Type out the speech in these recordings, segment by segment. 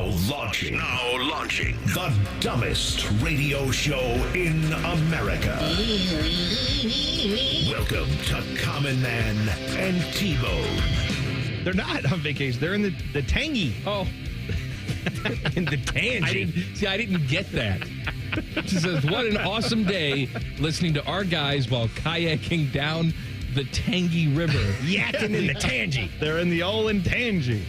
launching the dumbest radio show in America. Welcome to Common Man and T-Bone. They're not on vacation. They're in the tangy. Oh. In the tangy. I didn't get that. She says, what an awesome day listening to our guys while kayaking down the Tangy River. Yakking in the tangy. They're in the Olin Tangy.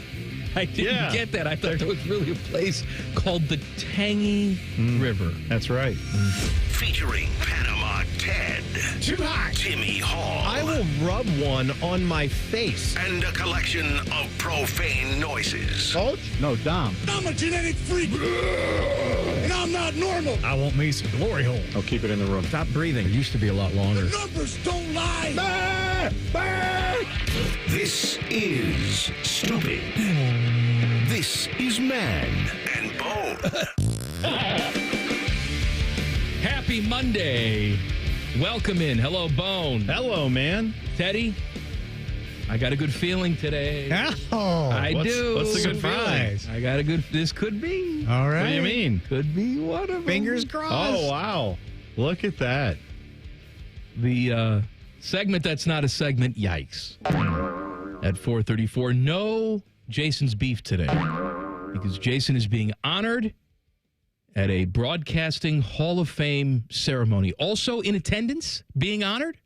I didn't get that. I thought there was really a place called the Tangy River. That's right. Featuring Panama Ted. Too hot. Timmy Hall. I will rub one on my face. And a collection of profane noises. Coach? No, Dom. I'm a genetic freak. And I'm not normal. I want me some glory hole. I'll keep it in the room. Stop breathing. It used to be a lot longer. The numbers don't lie. This is Stupid. This is Man and Bone. Happy Monday. Welcome in. Hello, Bone. Hello, man. Teddy, I got a good feeling today. Oh, I do. What's the good Surprise. feeling? I got a good, this could be. all right. What do you mean? Could be one of them. Fingers crossed. Oh, wow. Look at that. The segment that's not a segment, Yikes. At 4:34, no Jason's beef today because Jason is being honored at a Broadcasting Hall of Fame ceremony. Also in attendance, being honored,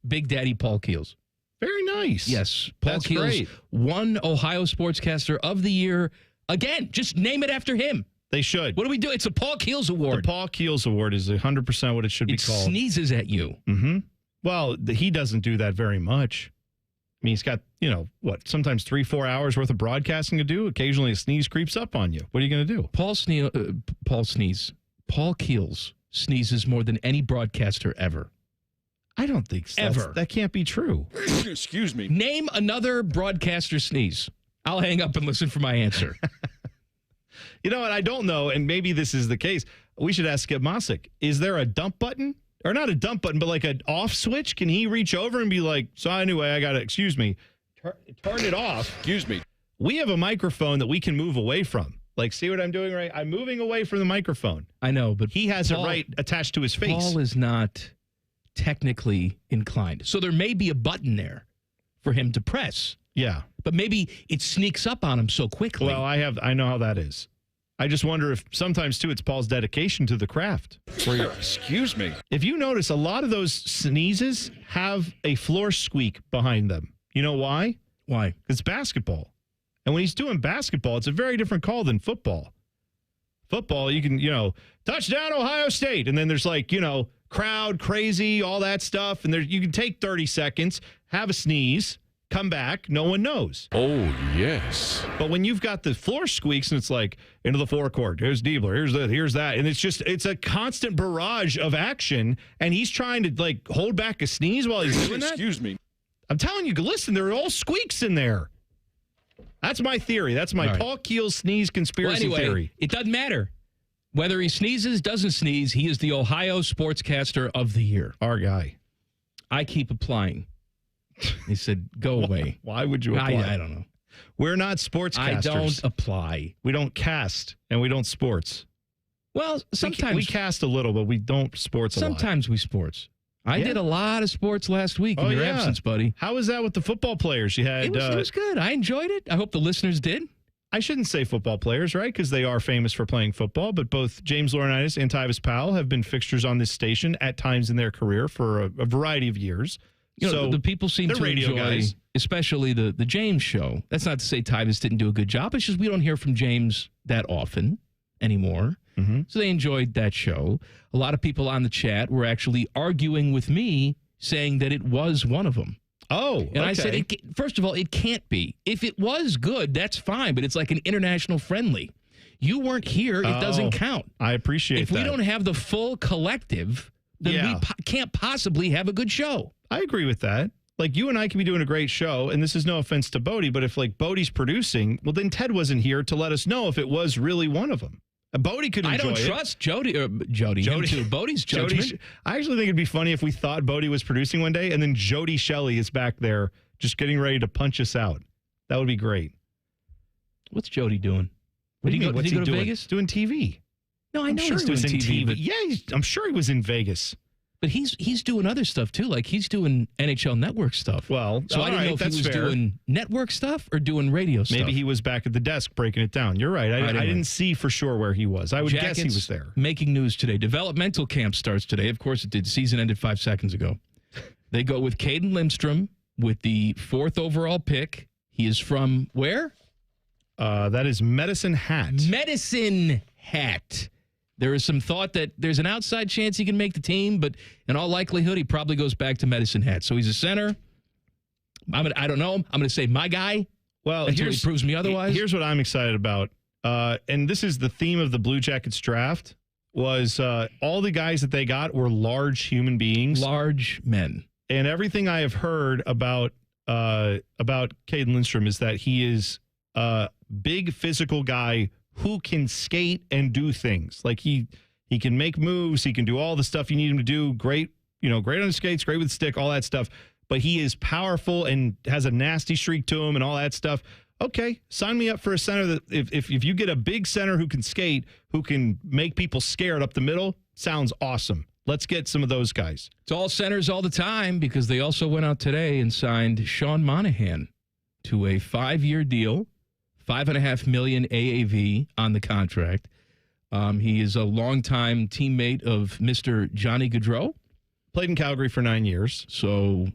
Big Daddy Paul Keels. Very nice. Yes, Paul That's Keels great. won Ohio Sportscaster of the Year. Again, just name it after him. They should. What do we do? It's a Paul Keels Award. The Paul Keels Award is 100% what it should be It called. sneezes at you. Mm-hmm. Well, he doesn't do that very much. I mean, he's got, sometimes 3-4 hours worth of broadcasting to do. Occasionally a sneeze creeps up on you. What are you going to do? Paul Keels sneezes more than any broadcaster ever. I don't think so. Ever. That can't be true. Excuse me. Name another broadcaster sneeze. I'll hang up and listen for my answer. You know what? I don't know, and maybe this is the case. We should ask Skip Mosick. Is there a dump button? Or not a dump button, but like an off switch? Can he reach over and be like, so anyway, I got to, excuse me, turn it off. Excuse me. We have a microphone that we can move away from. Like, see what I'm doing, right? I'm moving away from the microphone. I know, but He has it right attached to his face. Paul is not technically inclined. So there may be a button there for him to press. Yeah. But maybe it sneaks up on him so quickly. Well, I know how that is. I just wonder if sometimes, too, it's Paul's dedication to the craft. Excuse me. If you notice, a lot of those sneezes have a floor squeak behind them. You know why? Why? It's basketball. And when he's doing basketball, it's a very different call than football. Football, you can, touchdown Ohio State. And then there's crowd, crazy, all that stuff. And you can take 30 seconds, have a sneeze, come back, no one knows. Oh, yes. But when you've got the floor squeaks and it's like into the forecourt, here's Diebler, here's that. And it's a constant barrage of action. And he's trying to hold back a sneeze while he's doing that. Excuse me. I'm telling you, listen, there are all squeaks in there. That's my theory. That's my right. Paul Keels sneeze conspiracy theory. It doesn't matter. Whether he sneezes, doesn't sneeze, he is the Ohio Sportscaster of the Year. Our guy. I keep applying. He said, go away. Why would you apply? I don't know. We're not sportscasters. I don't apply. We don't cast, and we don't sports. Well, sometimes we cast a little, but we don't sports a lot. Sometimes we sports. I did a lot of sports last week in your absence, buddy. How was that with the football players? You had it was good. I enjoyed it. I hope the listeners did. I shouldn't say football players, right? Because they are famous for playing football, but both James Laurinaitis and Tyvis Powell have been fixtures on this station at times in their career for a variety of years. So the people seem to enjoy, guys. Especially the James show. That's not to say Tyvis didn't do a good job. It's just we don't hear from James that often anymore. Mm-hmm. So they enjoyed that show. A lot of people on the chat were actually arguing with me, saying that it was one of them. Oh, and I said, first of all, it can't be. If it was good, that's fine, but it's like an international friendly. You weren't here. It doesn't count. I appreciate if that. If we don't have the full collective, then we can't possibly have a good show. I agree with that. Like, you and I can be doing a great show, and this is no offense to Bodie, but if, Bodie's producing, well, then Ted wasn't here to let us know if it was really one of them. Bodie could enjoy it. I don't trust Jody. Him too. Bodie's judgment. I actually think it'd be funny if we thought Bodie was producing one day, and then Jody Shelley is back there just getting ready to punch us out. That would be great. What's Jody doing? What do you mean? Did What's he go to doing? Vegas? Doing TV. No, I I'm know sure he's he was doing in TV, but Yeah, I'm sure he was in Vegas. But he's doing other stuff too. Like he's doing NHL Network stuff. Well, so I didn't know if he was doing network stuff or doing radio stuff. Maybe he was back at the desk breaking it down. You're right. I didn't see for sure where he was. I would guess he was there. Making news today. Developmental camp starts today. Of course it did. Season ended 5 seconds ago. They go with Caden Lindstrom with the 4th overall pick. He is from where? That is Medicine Hat. Medicine Hat. There is some thought that there's an outside chance he can make the team, but in all likelihood, he probably goes back to Medicine Hat. So he's a center. I don't know him. I'm going to say my guy. Well, until he proves me otherwise. Here's what I'm excited about. And this is the theme of the Blue Jackets draft, was all the guys that they got were large human beings. Large men. And everything I have heard about Caden Lindstrom is that he is a big physical guy who can skate and do things. Like he can make moves, he can do all the stuff you need him to do. Great, great on the skates, great with the stick, all that stuff. But he is powerful and has a nasty streak to him and all that stuff. Okay, sign me up for a center that if you get a big center who can skate, who can make people scared up the middle, sounds awesome. Let's get some of those guys. It's all centers all the time because they also went out today and signed Sean Monahan to a 5-year deal. $5.5 million AAV on the contract. He is a longtime teammate of Mr. Johnny Gaudreau. Played in Calgary for 9 years. So,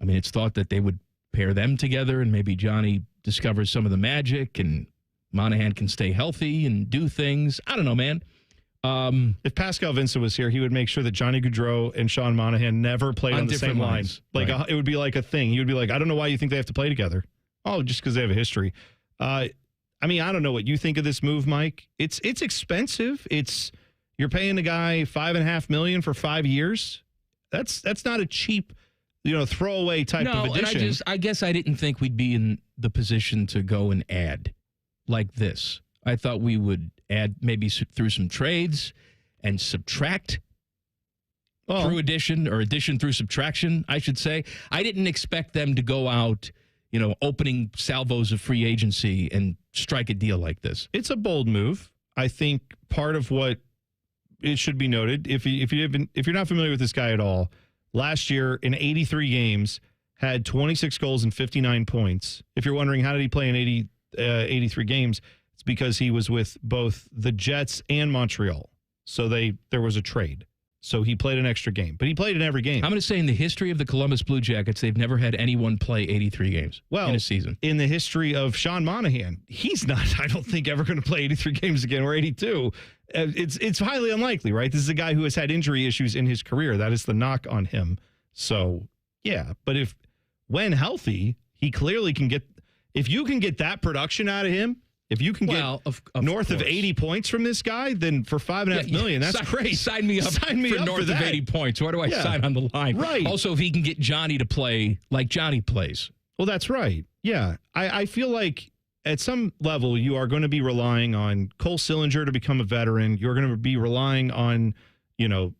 it's thought that they would pair them together and maybe Johnny discovers some of the magic and Monahan can stay healthy and do things. I don't know, man. If Pascal Vincent was here, he would make sure that Johnny Gaudreau and Sean Monahan never played on the same line. Like right. It would be like a thing. He would be like, I don't know why you think they have to play together. Oh, just because they have a history. I don't know what you think of this move, Mike. It's expensive. You're paying a guy $5.5 million for 5 years. That's not a cheap, throwaway type of addition. And I guess I didn't think we'd be in the position to go and add like this. I thought we would add maybe through some trades and subtract through addition or addition through subtraction, I should say. I didn't expect them to go out, opening salvos of free agency and strike a deal like this. It's a bold move. I think part of what it should be noted, if you're not familiar with this guy at all, last year in 83 games had 26 goals and 59 points. If you're wondering how did he play in 83 games, it's because he was with both the Jets and Montreal. So there was a trade. So he played an extra game, but he played in every game. I'm going to say in the history of the Columbus Blue Jackets, they've never had anyone play 83 games in a season. In the history of Sean Monahan, he's not, I don't think, ever going to play 83 games again or 82. It's highly unlikely, right? This is a guy who has had injury issues in his career. That is the knock on him. So, yeah. But when healthy, he clearly can get, if you can get that production out of him, if you can get north of 80 points from this guy, then for $5.5 million, that's great. Sign me up for north of 80 points. Where do I sign on the line? Right. Also, if he can get Johnny to play like Johnny plays. Well, that's right. Yeah. I feel like at some level you are going to be relying on Cole Sillinger to become a veteran. You're going to be relying on, your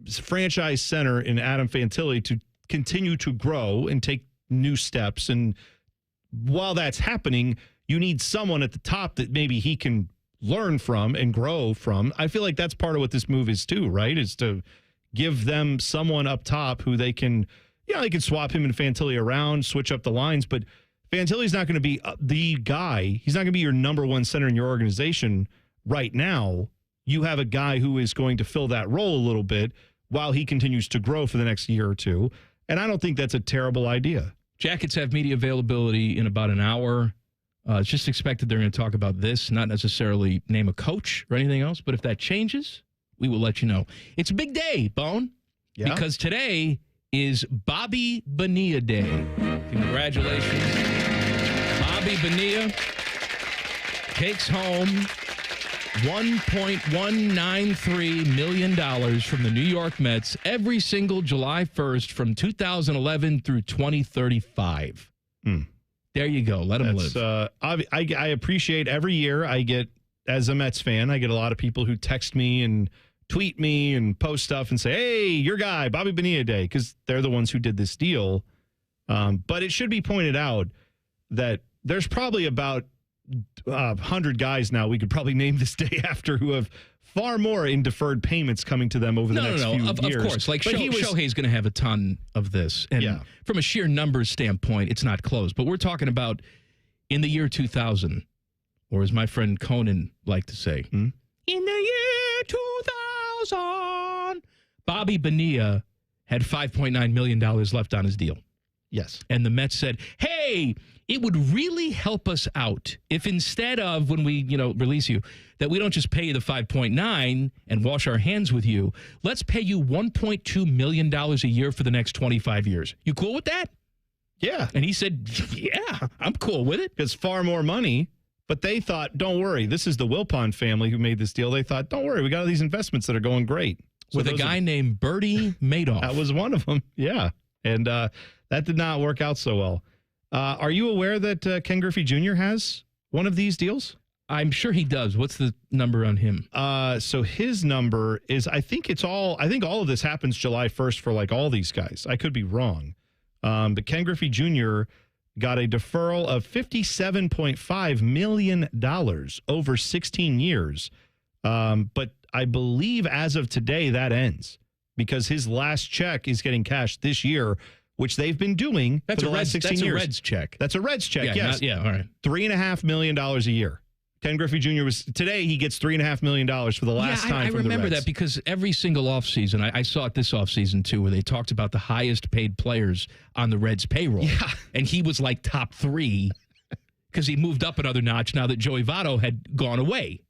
franchise center in Adam Fantilli to continue to grow and take new steps. And while that's happening, you need someone at the top that maybe he can learn from and grow from. I feel like that's part of what this move is too, right? Is to give them someone up top who they can, they can swap him and Fantilli around, switch up the lines, but Fantilli's not going to be the guy. He's not going to be your number one center in your organization right now. You have a guy who is going to fill that role a little bit while he continues to grow for the next year or two. And I don't think that's a terrible idea. Jackets have media availability in about an hour. It's just expected they're going to talk about this, not necessarily name a coach or anything else. But if that changes, we will let you know. It's a big day, Bone, because today is Bobby Bonilla Day. Congratulations. Bobby Bonilla takes home $1.193 million from the New York Mets every single July 1st from 2011 through 2035. There you go. Let him live. I appreciate every year I get, as a Mets fan, I get a lot of people who text me and tweet me and post stuff and say, hey, your guy, Bobby Bonilla Day, because they're the ones who did this deal. But it should be pointed out that there's probably about 100 guys now we could probably name this day after who have far more in deferred payments coming to them over the next few years. Of course. Like, But Shohei's going to have a ton of this. And from a sheer numbers standpoint, it's not close. But we're talking about in the year 2000, or as my friend Conan liked to say, in the year 2000, Bobby Bonilla had $5.9 million left on his deal. Yes. And the Mets said, hey, it would really help us out if instead of when we, release you, that we don't just pay you the 5.9 and wash our hands with you. Let's pay you $1.2 million a year for the next 25 years. You cool with that? Yeah. And he said, yeah, I'm cool with it. Because far more money. But they thought, don't worry. This is the Wilpon family who made this deal. They thought, don't worry. We got all these investments that are going great. So with a guy named Bertie Madoff. That was one of them. Yeah. And that did not work out so well. Are you aware that Ken Griffey Jr. has one of these deals? I'm sure he does. What's the number on him? So his number is, I think all of this happens July 1st for like all these guys. I could be wrong. But Ken Griffey Jr. got a deferral of $57.5 million over 16 years. But I believe as of today, that ends because his last check is getting cashed this year, which they've been doing for the last 16 years. That's a Reds check. That's a Reds check, yes. All right. $3.5 million a year. Ken Griffey Jr. today he gets $3.5 million for the last time I from remember the Reds. that because every single offseason, I saw it this offseason too, where they talked about the highest paid players on the Reds payroll. Yeah. And he was like top 3 because he moved up another notch now that Joey Votto had gone away.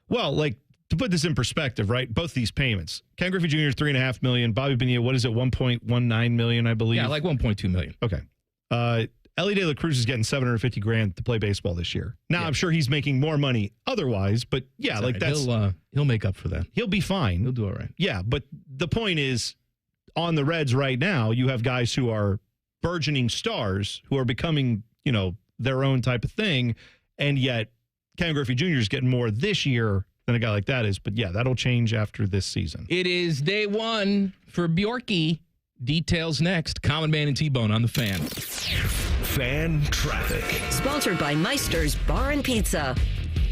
Well, like, to put this in perspective, right? Both these payments. Ken Griffey Jr. is $3.5 million. Bobby Bonilla, what is it? $1.19 million, I believe. Yeah, like $1.2 million. Okay. Ellie De La Cruz is getting $750,000 to play baseball this year. Now, I'm sure he's making more money otherwise, but yeah, he'll make up for that. He'll be fine. He'll do all right. Yeah, but the point is, on the Reds right now, you have guys who are burgeoning stars who are becoming, their own type of thing, and yet Ken Griffey Jr. is getting more this year than a guy like that is. But yeah, that'll change after this season. It is day 1 for Bjorky. Details next. Common Man and T-Bone on the Fan. Fan traffic. Sponsored by Meister's Bar and Pizza.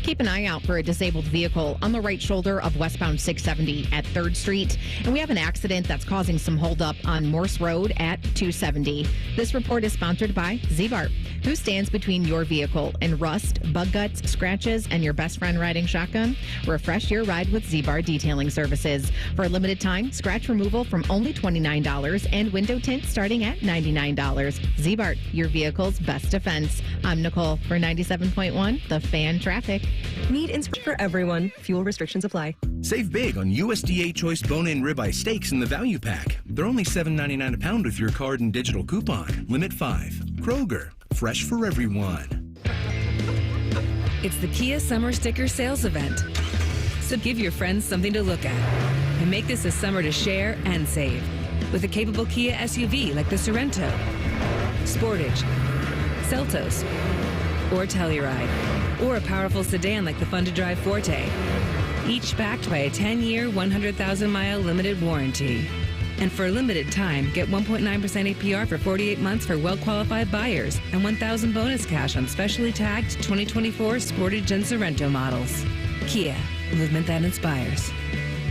Keep an eye out for a disabled vehicle on the right shoulder of westbound 670 at 3rd Street. And we have an accident that's causing some holdup on Morse Road at 270. This report is sponsored by Z-Bart, who stands between your vehicle and rust, bug guts, scratches, and your best friend riding shotgun. Refresh your ride with Z-Bart Detailing Services. For a limited time, scratch removal from only $29 and window tint starting at $99. Z-Bart, your vehicle's best defense. I'm Nicole for 97.1, The Fan Traffic. Need inspiration for everyone. Fuel restrictions apply. Save big on USDA Choice Bone-In Ribeye Steaks in the value pack. They're only $7.99 a pound with your card and digital coupon. Limit 5. Kroger. Fresh for everyone. It's the Kia Summer Sticker Sales Event. So give your friends something to look at and make this a summer to share and save with a capable Kia SUV like the Sorento, Sportage, Seltos, or Telluride, or a powerful sedan like the fun-to-drive Forte, each backed by a 10-year, 100,000-mile limited warranty. And for a limited time, get 1.9% APR for 48 months for well-qualified buyers and $1,000 bonus cash on specially tagged 2024 Sportage and Sorento models. Kia, movement that inspires.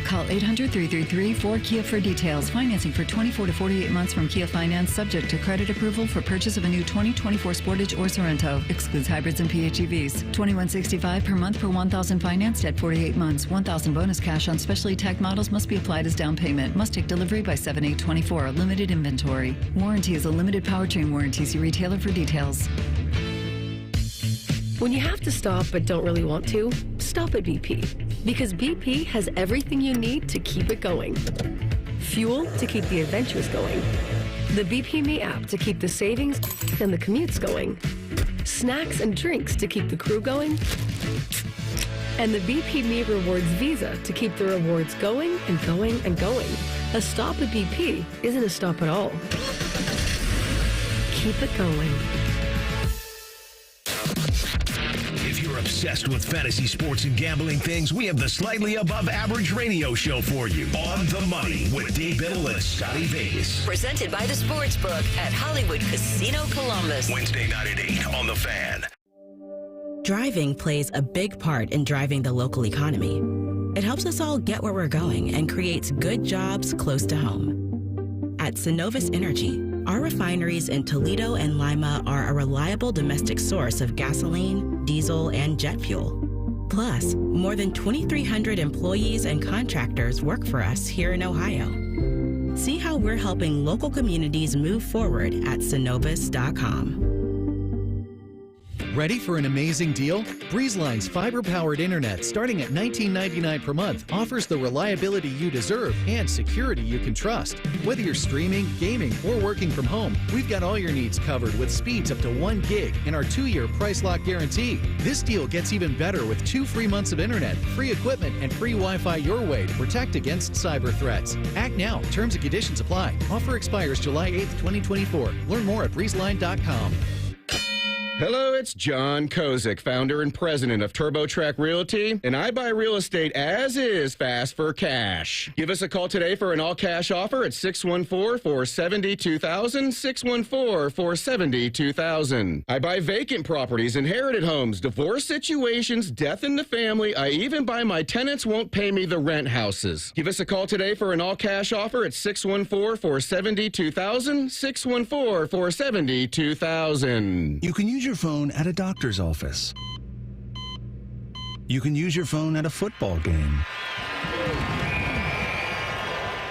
Call 800-333-4KIA for details. Financing for 24 to 48 months from Kia Finance, subject to credit approval for purchase of a new 2024 Sportage or Sorento. Excludes hybrids and PHEVs. $21.65 per month per $1,000 financed at 48 months. $1,000 bonus cash on specially tagged models must be applied as down payment. Must take delivery by 7/8/24. Limited inventory. Warranty is a limited powertrain warranty. See retailer for details. When you have to stop but don't really want to, stop at BP. Because BP has everything you need to keep it going. Fuel to keep the adventures going. The BP Me app to keep the savings and the commutes going. Snacks and drinks to keep the crew going. And the BP Me Rewards Visa to keep the rewards going and going and going. A stop at BP isn't a stop at all. Keep it going. If you're obsessed with fantasy sports and gambling things, we have the slightly above average radio show for you. On the Money with Dave Biddle and Scotty Vegas. Presented by the Sportsbook at Hollywood Casino Columbus. Wednesday night at 8 on The Fan. Driving plays a big part in driving the local economy. It helps us all get where we're going and creates good jobs close to home. At Synovus Energy, our refineries in Toledo and Lima are a reliable domestic source of gasoline, diesel, and jet fuel. Plus, more than 2,300 employees and contractors work for us here in Ohio. See how we're helping local communities move forward at Synovus.com. Ready for an amazing deal? BreezeLine's fiber-powered internet starting at $19.99 per month offers the reliability you deserve and security you can trust. Whether you're streaming, gaming, or working from home, we've got all your needs covered with speeds up to 1 gig and our 2-year price lock guarantee. This deal gets even better with 2 free months of internet, free equipment, and free Wi-Fi your way to protect against cyber threats. Act now. Terms and conditions apply. Offer expires July 8th, 2024. Learn more at breezeline.com. Hello, it's John Kozik, founder and president of TurboTrack Realty, and I buy real estate as is fast for cash. Give us a call today for an all-cash offer at 614-470-2000, 614-470-2000. I buy vacant properties, inherited homes, divorce situations, death in the family. I even buy my tenants won't pay me the rent houses. Give us a call today for an all-cash offer at 614-470-2000, 614-470-2000. You can use your phone at a doctor's office. You can use your phone at a football game.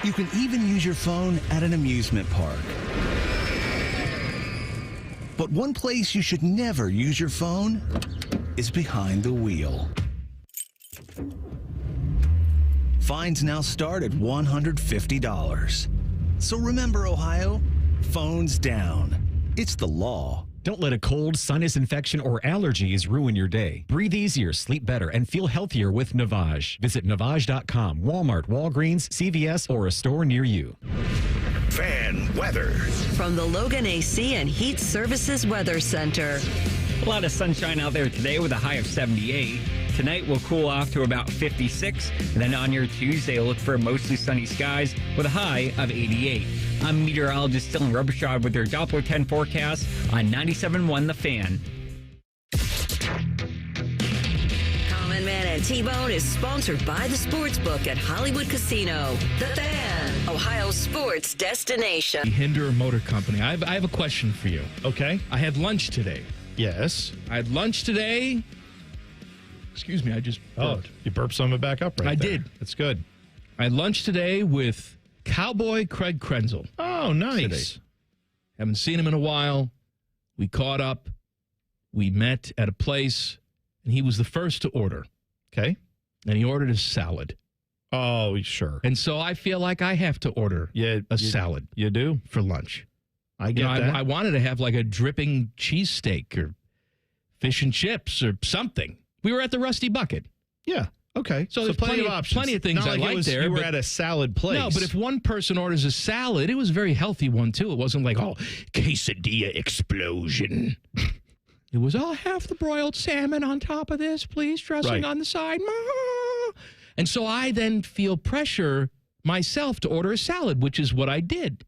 You can even use your phone at an amusement park. But one place you should never use your phone is behind the wheel. Fines now start at $150. So remember, Ohio, phones down. It's the law. Don't let a cold, sinus infection, or allergies ruin your day. Breathe easier, sleep better, and feel healthier with Navage. Visit Navage.com, Walmart, Walgreens, CVS, or a store near you. Fan weather. From the Logan AC and Heat Services Weather Center. A lot of sunshine out there today with a high of 78. Tonight will cool off to about 56. And then on your Tuesday, look for mostly sunny skies with a high of 88. I'm meteorologist Dylan Robichaud with your Doppler 10 forecast on 97.1 The Fan. Common Man and T-Bone is sponsored by the Sportsbook at Hollywood Casino. The Fan, Ohio's sports destination. Hinder Motor Company. I have a question for you. Okay. I had lunch today. Yes. I had lunch today. Excuse me, I just burped. You burped some of it back up right I there. did. That's good. I had lunch today with Cowboy Craig Krenzel. Oh, nice. Today. Haven't seen him in a while. We caught up. We met at a place, and he was the first to order. Okay. And he ordered a salad. Oh, sure. And so I feel like I have to order a salad. You do? For lunch. I get that. I wanted to have like a dripping cheesesteak or fish and chips or something. We were at the Rusty Bucket. Yeah. Okay. So there's plenty of options. Plenty of things Not I like like there. You were at a salad place. No, but if one person orders a salad, it was a very healthy one, too. It wasn't like, quesadilla explosion. It was, half the broiled salmon on top of this, please. Dressing on the side. And so I then feel pressure myself to order a salad, which is what I did.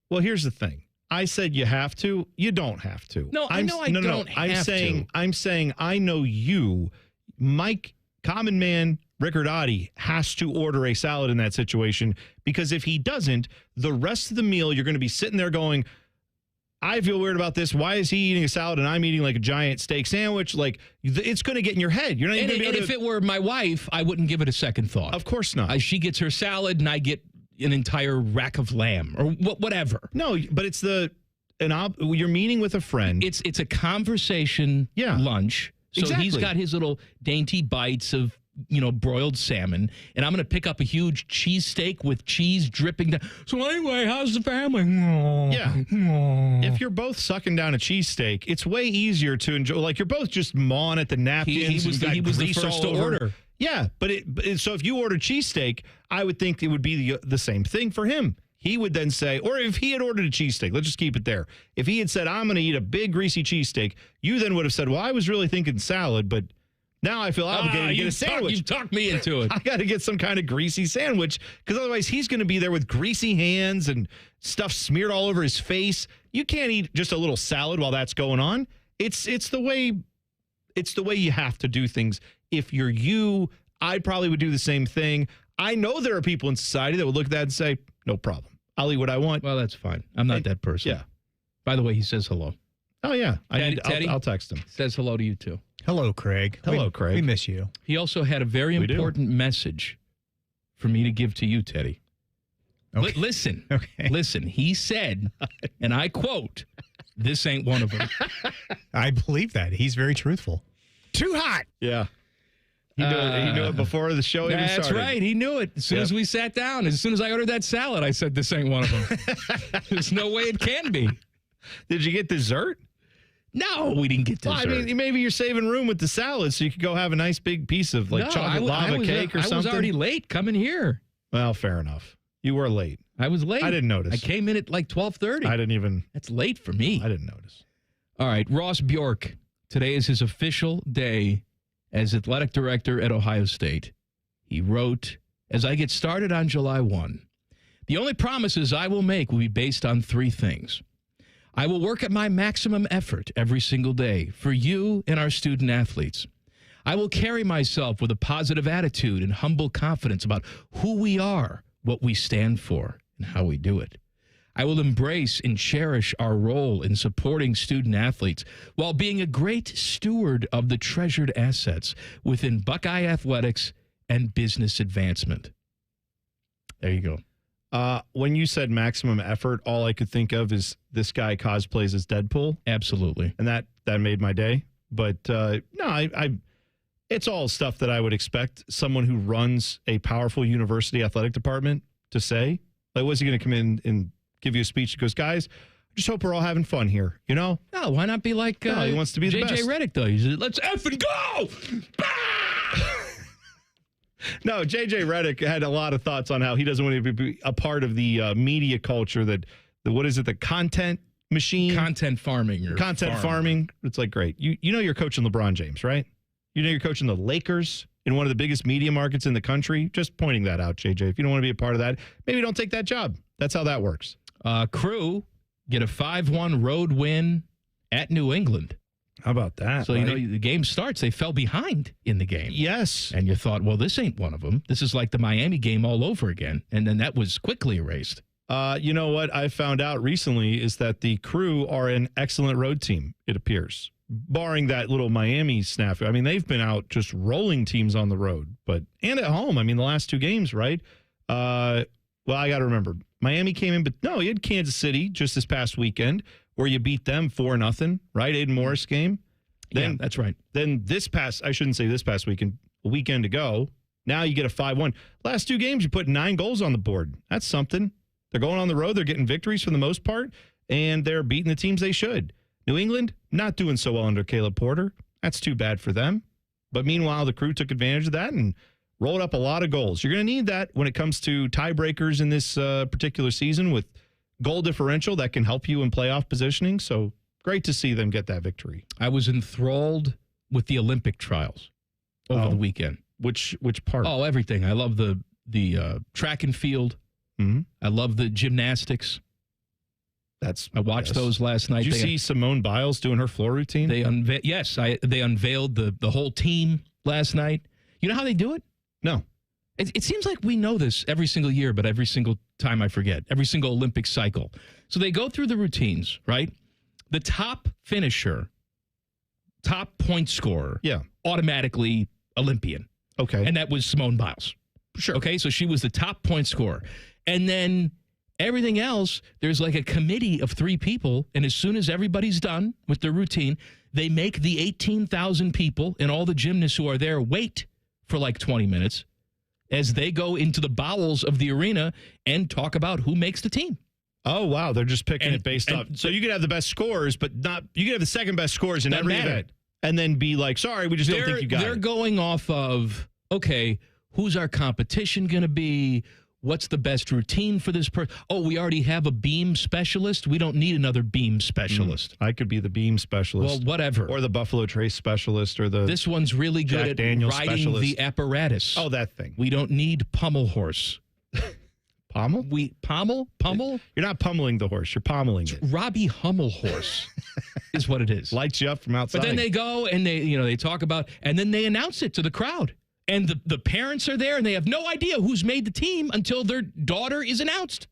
Well, here's the thing. I said you have to. You don't have to. No, I know I don't have to. I'm saying I know you, Mike, Common Man, Riccardotti has to order a salad in that situation because if he doesn't, the rest of the meal you're going to be sitting there going, I feel weird about this. Why is he eating a salad and I'm eating like a giant steak sandwich? Like it's going to get in your head. You're not even going to be able if it were my wife, I wouldn't give it a second thought. Of course not. She gets her salad and I get an entire rack of lamb or whatever. No, but it's you're meeting with a friend. It's a conversation lunch. So exactly. He's got his little dainty bites of, broiled salmon, and I'm going to pick up a huge cheesesteak with cheese dripping down. So anyway, how's the family? Yeah. If you're both sucking down a cheesesteak, it's way easier to enjoy. Like you're both just mawing at the napkins. He was the first to order. Yeah, but so if you ordered cheesesteak, I would think it would be the same thing for him. He would then say, or if he had ordered a cheesesteak, let's just keep it there. If he had said, I'm going to eat a big greasy cheesesteak, you then would have said, well, I was really thinking salad, but now I feel obligated to get a sandwich. You talked me into it. I got to get some kind of greasy sandwich because otherwise he's going to be there with greasy hands and stuff smeared all over his face. You can't eat just a little salad while that's going on. It's the way it's the way you have to do things. If you're you, I probably would do the same thing. I know there are people in society that would look at that and say, no problem. I'll eat what I want. Well, that's fine. I'm not that person. Yeah. By the way, he says hello. Oh, yeah. Teddy, I'll text him. Says hello to you, too. Hello, Craig. Hello, Craig. We miss you. He also had a very important message for me to give to you, Teddy. Okay. Listen. Okay. Listen. He said, and I quote, "This ain't one of them." I believe that. He's very truthful. Too hot. Yeah. He knew it before the show even started. That's right. He knew it. As soon as we sat down, as soon as I ordered that salad, I said, this ain't one of them. There's no way it can be. Did you get dessert? No, we didn't get dessert. Well, I mean, maybe you're saving room with the salad so you could go have a nice big piece of chocolate lava cake or something. I was already late coming here. Well, fair enough. You were late. I was late. I didn't notice. I came in at like 12:30. I didn't even. That's late for me. I didn't notice. All right, Ross Bjork. Today is his official day as athletic director at Ohio State. He wrote, as I get started on July 1, the only promises I will make will be based on three things. I will work at my maximum effort every single day for you and our student athletes. I will carry myself with a positive attitude and humble confidence about who we are, what we stand for, and how we do it. I will embrace and cherish our role in supporting student athletes while being a great steward of the treasured assets within Buckeye athletics and business advancement. There you go. When you said maximum effort, all I could think of is this guy cosplays as Deadpool. Absolutely. And that made my day. But no, it's all stuff that I would expect someone who runs a powerful university athletic department to say. Like, was he going to come in and give you a speech that goes, guys, I just hope we're all having fun here, you know? No, why not be like he wants to be the best. JJ Redick, though. He said, let's effing go! No, JJ Redick had a lot of thoughts on how he doesn't want to be a part of the media culture the content machine? Content farming. Content farming. It's like, great. You know you're coaching LeBron James, right? You know you're coaching the Lakers in one of the biggest media markets in the country. Just pointing that out, JJ. If you don't want to be a part of that, maybe don't take that job. That's how that works. Crew get a 5-1 road win at New England. How about that? So, the game starts. They fell behind in the game. Yes. And you thought, well, this ain't one of them. This is like the Miami game all over again. And then that was quickly erased. You know what I found out recently is that the Crew are an excellent road team, it appears. Barring that little Miami snafu. I mean, they've been out just rolling teams on the road, and at home. I mean, the last two games, right? Well, I got to remember. Miami came in, but no, you had Kansas City just this past weekend where you beat them 4-0, right? Aiden Morris game. Then, yeah, that's right. Then I shouldn't say this past weekend, a weekend ago. Now you get a 5-1. Last two games, you put 9 goals on the board. That's something. They're going on the road. They're getting victories for the most part, and they're beating the teams they should. New England, not doing so well under Caleb Porter. That's too bad for them. But meanwhile, the Crew took advantage of that and rolled up a lot of goals. You're going to need that when it comes to tiebreakers in this particular season with goal differential that can help you in playoff positioning. So great to see them get that victory. I was enthralled with the Olympic trials over the weekend. Which part? Oh, everything. I love the track and field. Mm-hmm. I love the gymnastics. I watched those last night. Did you see Simone Biles doing her floor routine? They unveiled the whole team last night. You know how they do it? No. It seems like we know this every single year, but every single time I forget. Every single Olympic cycle. So they go through the routines, right? The top finisher, top point scorer, automatically Olympian. Okay. And that was Simone Biles. Sure. Okay, so she was the top point scorer. And then everything else, there's like a committee of 3 people, and as soon as everybody's done with their routine, they make the 18,000 people and all the gymnasts who are there wait for like 20 minutes as they go into the bowels of the arena and talk about who makes the team. Oh, wow. They're just picking it based on. So you could have the best scores, but you could have the second best scores in every event. And then be like, sorry, we just don't think you got it. They're going off of, okay, who's our competition going to be? What's the best routine for this person? Oh, we already have a beam specialist. We don't need another beam specialist. I could be the beam specialist. Well, whatever. Or the Buffalo Trace specialist or the This one's really good Jack at Daniels riding specialist. the apparatus. Oh, that thing. We don't need pommel horse. Pommel? Pommel? You're not pummeling the horse. You're pommeling it. Robbie Hummel horse. is what it is. Lights you up from outside. But then they go and they talk about, and then they announce it to the crowd. And the parents are there, and they have no idea who's made the team until their daughter is announced.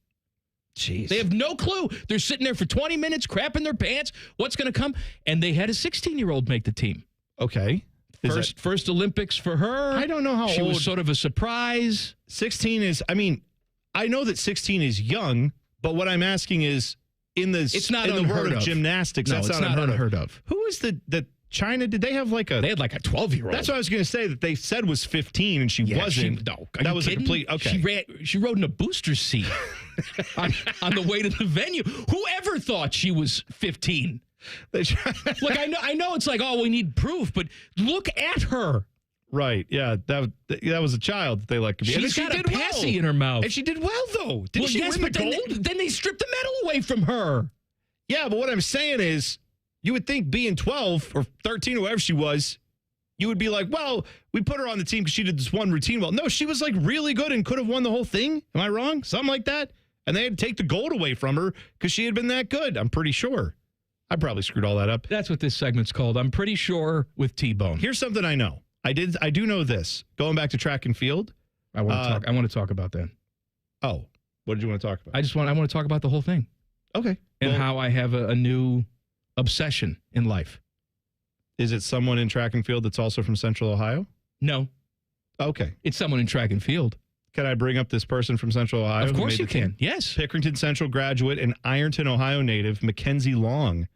Jeez. They have no clue. They're sitting there for 20 minutes, crapping their pants. What's going to come? And they had a 16-year-old make the team. Okay. First Olympics for her. I don't know how she old. was sort of a surprise. 16 is, I mean, I know that 16 is young, but what I'm asking is, it's not in the unheard world of of. gymnastics, No, that's it's not unheard of. Who is the China? Did they have like a? They had like a 12-year-old. That's what I was going to say. That they said was 15 and she wasn't. That was kidding? a complete. Okay. She rode in a booster seat on the way to the venue. Whoever thought she was 15? Look, I know it's like, oh, we need proof, but look at her. Right. Yeah. That was a child that they like. She's got a passy in her mouth. And she did well though. Didn't she win the gold? Then they stripped the medal away from her. Yeah, but what I'm saying is, you would think being 12 or 13 or whatever she was, you would be like, well, we put her on the team because she did this one routine well. No, she was like really good and could have won the whole thing. Am I wrong? Something like that. And they had to take the gold away from her because she had been that good. I'm pretty sure. I probably screwed all that up. That's what this segment's called. I'm pretty sure with T-Bone. Here's something I know. I do know this. Going back to track and field. I want to talk about that. Oh, what did you want to talk about? I want to talk about the whole thing. Okay. And how I have a new obsession in life. Is it someone in track and field that's also from Central Ohio? No. Okay. It's someone in track and field. Can I bring up this person from Central Ohio? Of course you can. Team? Yes. Pickerington Central graduate and Ironton, Ohio native, Mackenzie Long,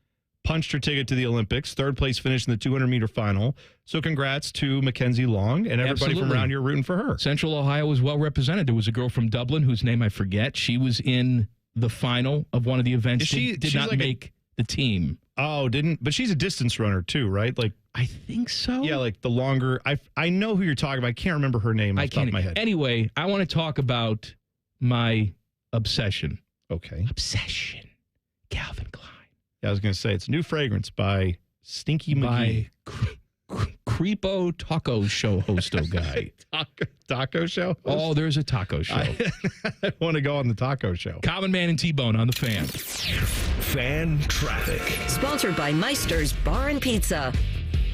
punched her ticket to the Olympics. Third place finish in the 200-meter final. So congrats to Mackenzie Long and everybody from around here rooting for her. Central Ohio was well represented. There was a girl from Dublin whose name I forget. She was in the final of one of the events. She did not make the team. Oh, but she's a distance runner too, right? Like I think so. Yeah, like the longer. I know who you're talking about. I can't remember her name off the top of my head. Anyway, I want to talk about my obsession. Okay. Obsession. Calvin Klein. Yeah, I was going to say it's a new fragrance by Stinky McGee. Creepo taco show hosto guy. Taco show host? Oh, there's a taco show. I want to go on the taco show. Common Man and T-Bone on the Fan. Fan traffic. Sponsored by Meister's Bar and Pizza.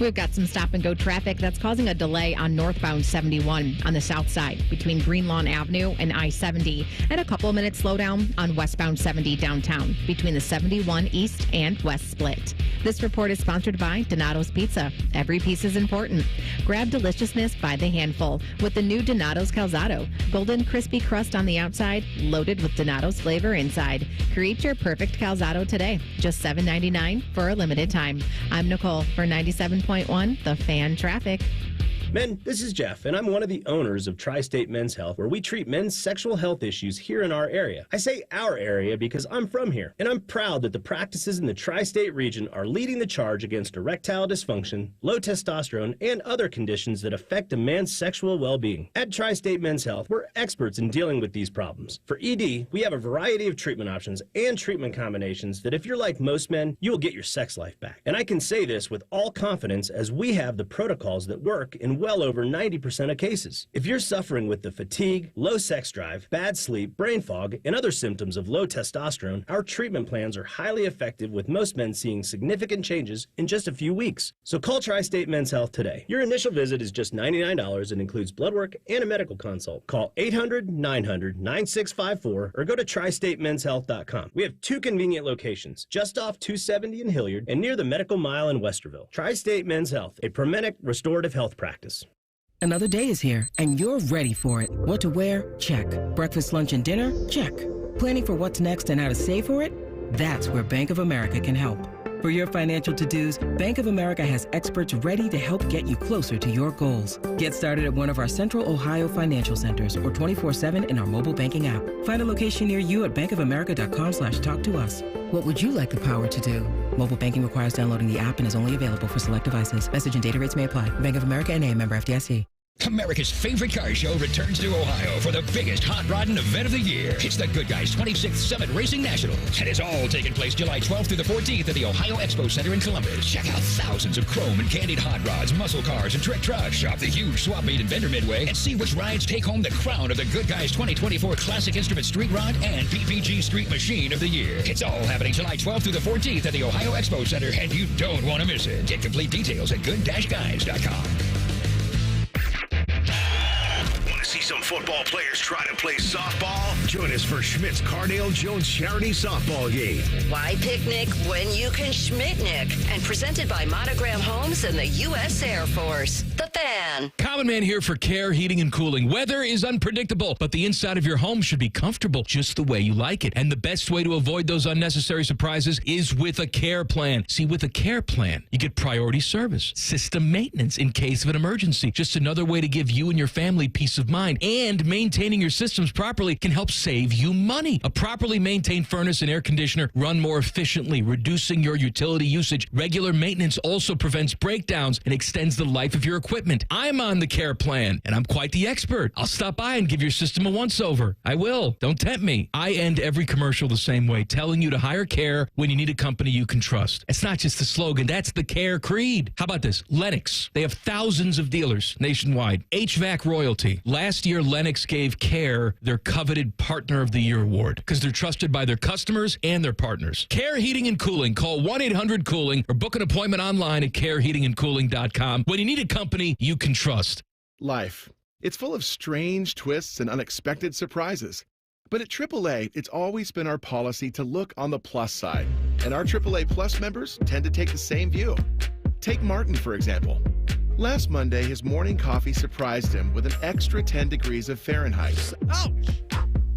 We've got some stop-and-go traffic that's causing a delay on northbound 71 on the south side between Greenlawn Avenue and I-70, and a couple of minutes slowdown on westbound 70 downtown between the 71 east and west split. This report is sponsored by Donato's Pizza. Every piece is important. Grab deliciousness by the handful with the new Donato's Calzado. Golden crispy crust on the outside, loaded with Donato's flavor inside. Create your perfect calzado today. Just $7.99 for a limited time. I'm Nicole for 97.1 The Fan Traffic. Men, this is Jeff, and I'm one of the owners of Tri-State Men's Health, where we treat men's sexual health issues here in our area. I say our area because I'm from here, and I'm proud that the practices in the Tri-State region are leading the charge against erectile dysfunction, low testosterone, and other conditions that affect a man's sexual well-being. At Tri-State Men's Health, we're experts in dealing with these problems. For ED, we have a variety of treatment options and treatment combinations that if you're like most men, you will get your sex life back. And I can say this with all confidence as we have the protocols that work in well over 90% of cases. If you're suffering with the fatigue, low sex drive, bad sleep, brain fog, and other symptoms of low testosterone, our treatment plans are highly effective with most men seeing significant changes in just a few weeks. So call Tri-State Men's Health today. Your initial visit is just $99 and includes blood work and a medical consult. Call 800-900-9654 or go to tristatemenshealth.com. We have 2 convenient locations, just off 270 in Hilliard and near the Medical Mile in Westerville. Tri-State Men's Health, a Promenic restorative health practice. Another day is here, and you're ready for it. What to wear? Check. Breakfast, lunch, and dinner? Check. Planning for what's next and how to save for it? That's where Bank of America can help. For your financial to-dos, Bank of America has experts ready to help get you closer to your goals. Get started at one of our Central Ohio financial centers or 24/7 in our mobile banking app. Find a location near you at bankofamerica.com/talktous. What would you like the power to do? Mobile banking requires downloading the app and is only available for select devices. Message and data rates may apply. Bank of America NA, member FDIC. America's favorite car show returns to Ohio for the biggest hot rodding event of the year. It's the Good Guys 26th Summit Racing Nationals, and it's all taking place July 12th through the 14th at the Ohio Expo Center in Columbus. Check out thousands of chrome and candied hot rods, muscle cars, and trick trucks. Shop the huge swap meet and vendor midway and see which rides take home the crown of the Good Guys 2024 Classic Instrument Street Rod and PPG Street Machine of the Year. It's all happening July 12th through the 14th at the Ohio Expo Center, and you don't want to miss it. Get complete details at good-guides.com. See some football players try to play softball? Join us for Schmidt's Cardale Jones Charity Softball Game. Why picnic when you can Schmidtnick? And presented by Monogram Homes and the U.S. Air Force. The Fan. Common Man here for Care Heating and Cooling. Weather is unpredictable, but the inside of your home should be comfortable just the way you like it. And the best way to avoid those unnecessary surprises is with a care plan. See, with a care plan, you get priority service, system maintenance in case of an emergency. Just another way to give you and your family peace of mind. And maintaining your systems properly can help save you money. A properly maintained furnace and air conditioner run more efficiently, reducing your utility usage. Regular maintenance also prevents breakdowns and extends the life of your equipment. I'm on the care plan, and I'm quite the expert. I'll stop by and give your system a once-over. I will. Don't tempt me. I end every commercial the same way, telling you to hire Care when you need a company you can trust. It's not just the slogan. That's the Care creed. How about this? Lennox. They have thousands of dealers nationwide. HVAC royalty. Last year, Lennox gave Care their coveted Partner of the Year award because they're trusted by their customers and their partners. Care Heating and Cooling. Call 1-800-COOLING or book an appointment online at careheatingandcooling.com. When you need a company you can trust. Life. It's full of strange twists and unexpected surprises. But at AAA, it's always been our policy to look on the plus side. And our AAA Plus members tend to take the same view. Take Martin, for example. Last Monday, his morning coffee surprised him with an extra 10 degrees of Fahrenheit. Ouch!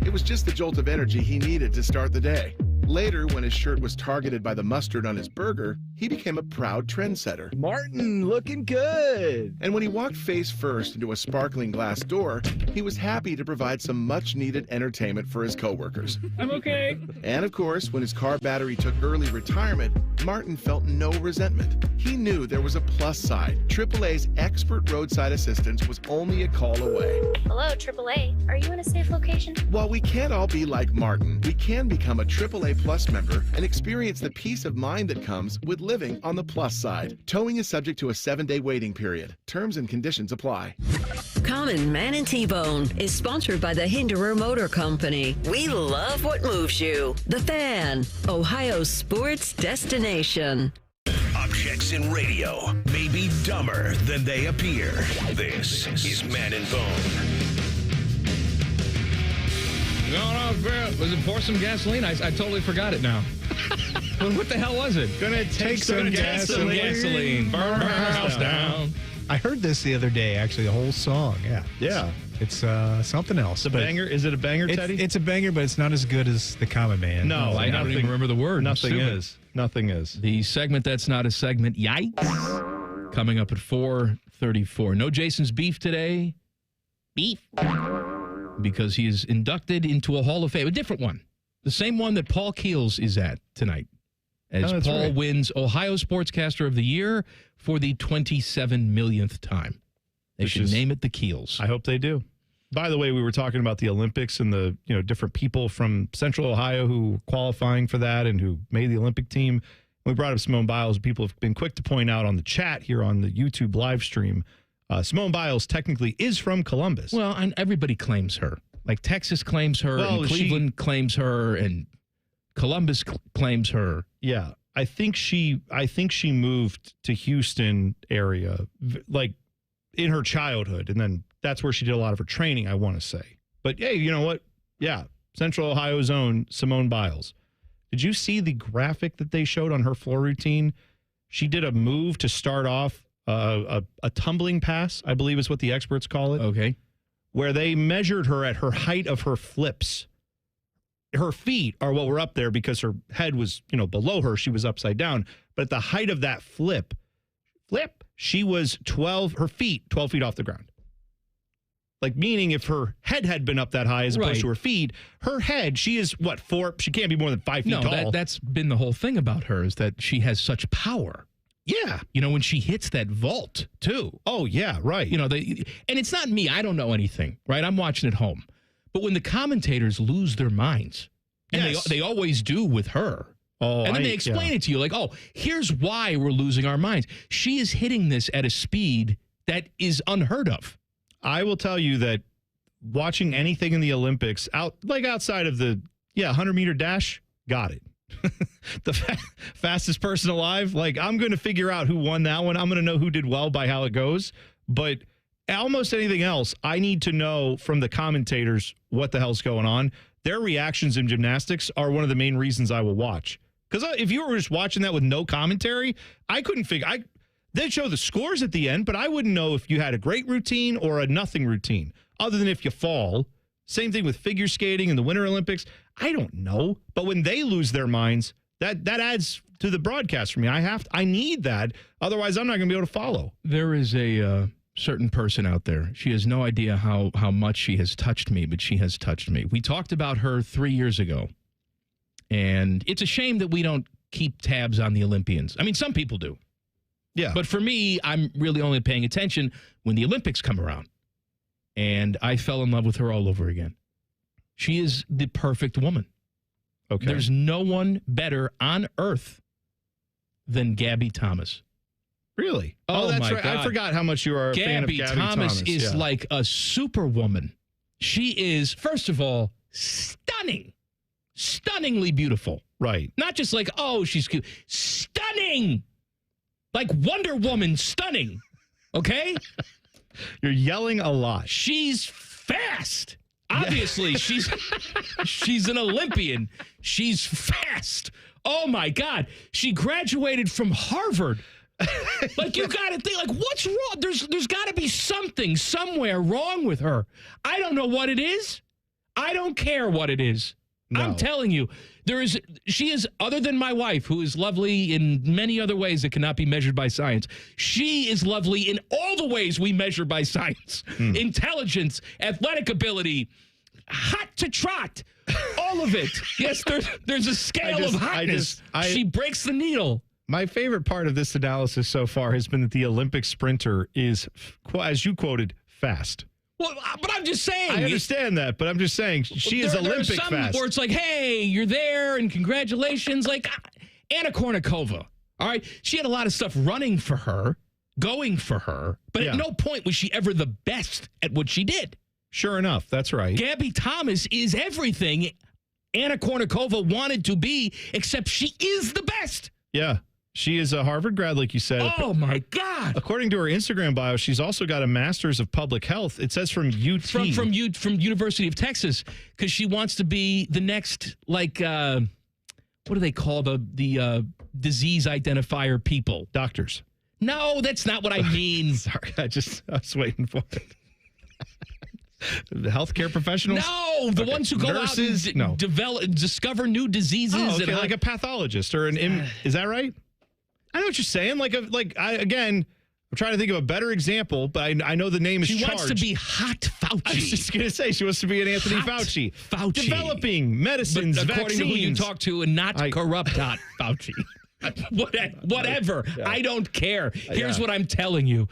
It was just the jolt of energy he needed to start the day. Later, when his shirt was targeted by the mustard on his burger, he became a proud trendsetter. Martin, looking good. And when he walked face first into a sparkling glass door, he was happy to provide some much-needed entertainment for his coworkers. I'm okay. And of course, when his car battery took early retirement, Martin felt no resentment. He knew there was a plus side. AAA's expert roadside assistance was only a call away. Hello, AAA. Are you in a safe location? While we can't all be like Martin, we can become a AAA Plus member and experience the peace of mind that comes with living on the plus side. Towing is subject to a 7-day waiting period. Terms and conditions apply. Common Man and T-Bone is sponsored by the Hinderer Motor Company. We love what moves you. The Fan, Ohio's sports destination. Objects in radio may be dumber than they appear. This is Man and Bone. Was it pour some gasoline? I totally forgot it now. What the hell was it? Gonna take some gasoline. Burn her house down. I heard this the other day, actually, the whole song. Yeah. It's something else. It's a banger? Is it a banger, Teddy? It's a banger, but it's not as good as The Common Man. No, I don't even remember the word. Nothing is. Nothing is. The segment that's not a segment, Yikes, coming up at 4:34. No Jason's beef today. Beef. Because he is inducted into a Hall of Fame, a different one. The same one that Paul Keels is at tonight. As Paul wins Ohio Sportscaster of the Year for the 27 millionth time. They should name it the Keels. I hope they do. By the way, we were talking about the Olympics and the different people from Central Ohio who were qualifying for that and who made the Olympic team. We brought up Simone Biles. People have been quick to point out on the chat here on the YouTube live stream. Simone Biles technically is from Columbus. Well, and everybody claims her. Like Texas claims her, and Cleveland claims her, and Columbus claims her. Yeah, I think she moved to Houston area like in her childhood, and then that's where she did a lot of her training, I want to say. But hey, you know what? Yeah, Central Ohio's own Simone Biles. Did you see the graphic that they showed on her floor routine? She did a move to start off a tumbling pass, I believe is what the experts call it. Okay. Where they measured her at her height of her flips. Her feet are what were up there because her head was, below her. She was upside down. But at the height of that flip, she was 12 feet off the ground. Like, meaning if her head had been up that high as opposed to her feet, her head, she is, 4? She can't be more than 5 feet tall. That's been the whole thing about her, is that she has such power. Yeah. When she hits that vault, too. Oh, yeah, right. And it's not me. I don't know anything, right? I'm watching at home. But when the commentators lose their minds, and they always do with her, and then they explain it to you like, oh, here's why we're losing our minds. She is hitting this at a speed that is unheard of. I will tell you that watching anything in the Olympics, outside of the 100-meter dash, got it. The fastest person alive, I'm going to figure out who won that one. I'm going to know who did well by how it goes. But almost anything else, I need to know from the commentators what the hell's going on. Their reactions in gymnastics are one of the main reasons I will watch. Because if you were just watching that with no commentary, I couldn't figure. They'd show the scores at the end, but I wouldn't know if you had a great routine or a nothing routine, other than if you fall. Same thing with figure skating in the Winter Olympics. I don't know. But when they lose their minds, that adds to the broadcast for me. I need that. Otherwise, I'm not going to be able to follow. There is a certain person out there. She has no idea how much she has touched me, but she has touched me. We talked about her 3 years ago. And it's a shame that we don't keep tabs on the Olympians. I mean, some people do. Yeah. But for me, I'm really only paying attention when the Olympics come around. And I fell in love with her all over again. She is the perfect woman. Okay. There's no one better on earth than Gabby Thomas. Really? Oh, that's my right. God. I forgot how much you are a fan of Gabby Thomas. Is like a superwoman. She is, first of all, stunning. Stunningly beautiful. Right. Not just like, oh, she's cute. Stunning. Like Wonder Woman stunning. Okay? You're yelling a lot. She's fast. Obviously, she's an Olympian. She's fast. Oh, my God. She graduated from Harvard. Like, you got to think, like, what's wrong? There's got to be something somewhere wrong with her. I don't know what it is. I don't care what it is. No. I'm telling you, she is, other than my wife, who is lovely in many other ways that cannot be measured by science. She is lovely in all the ways we measure by science. Intelligence, athletic ability, hot to trot, all of it. Yes, there's a scale of hotness. She breaks the needle. My favorite part of this analysis so far has been that the Olympic sprinter is, as you quoted, fast. Well, but I'm just saying. I understand that, but I'm just saying she is Olympic fast. Where it's like, hey, you're there and congratulations. Like Anna Kournikova. All right. She had a lot of stuff running for her, going for her, but at no point was she ever the best at what she did. Sure enough. That's right. Gabby Thomas is everything Anna Kournikova wanted to be, except she is the best. Yeah. She is a Harvard grad, like you said. Oh, my God. According to her Instagram bio, she's also got a master's of public health. It says from UT. From University of Texas, because she wants to be the next, like, what do they call the disease identifier people? Doctors. No, that's not what I mean. Sorry, I was waiting for it. The healthcare professionals? No, the ones who go nurses? out and discover new diseases. Oh, okay, like a pathologist or is that right? I know what you're saying. I'm trying to think of a better example, but I know the name is She charged. wants to be hot Fauci. I was just going to say she wants to be an Anthony Fauci. Developing medicines, but according vaccines. to who you talk to, and not corrupt hot Fauci. Whatever. I don't care. Here's what I'm telling you.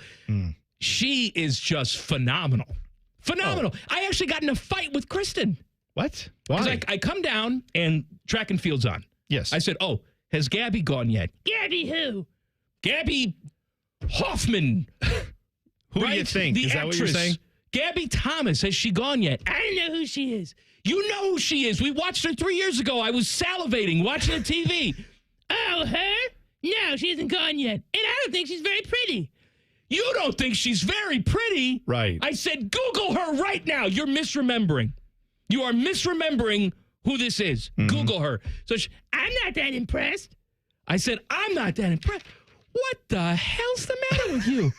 She is just phenomenal. Phenomenal. Oh. I actually got in a fight with Kristen. What? Why? I come down and track and field's on. Yes. I said, oh, has Gabby gone yet? Gabby who? Gabby Hoffman. Who do you think? Is that what you're saying? Gabby Thomas. Has she gone yet? I don't know who she is. You know who she is. We watched her 3 years ago. I was salivating watching the TV. Oh, her? No, she hasn't gone yet. And I don't think she's very pretty. You don't think she's very pretty? Right. I said, Google her right now. You're misremembering. You are misremembering who this is. Mm-hmm. Google her. So I'm not that impressed. I said, I'm not that impressed. What the hell's the matter with you?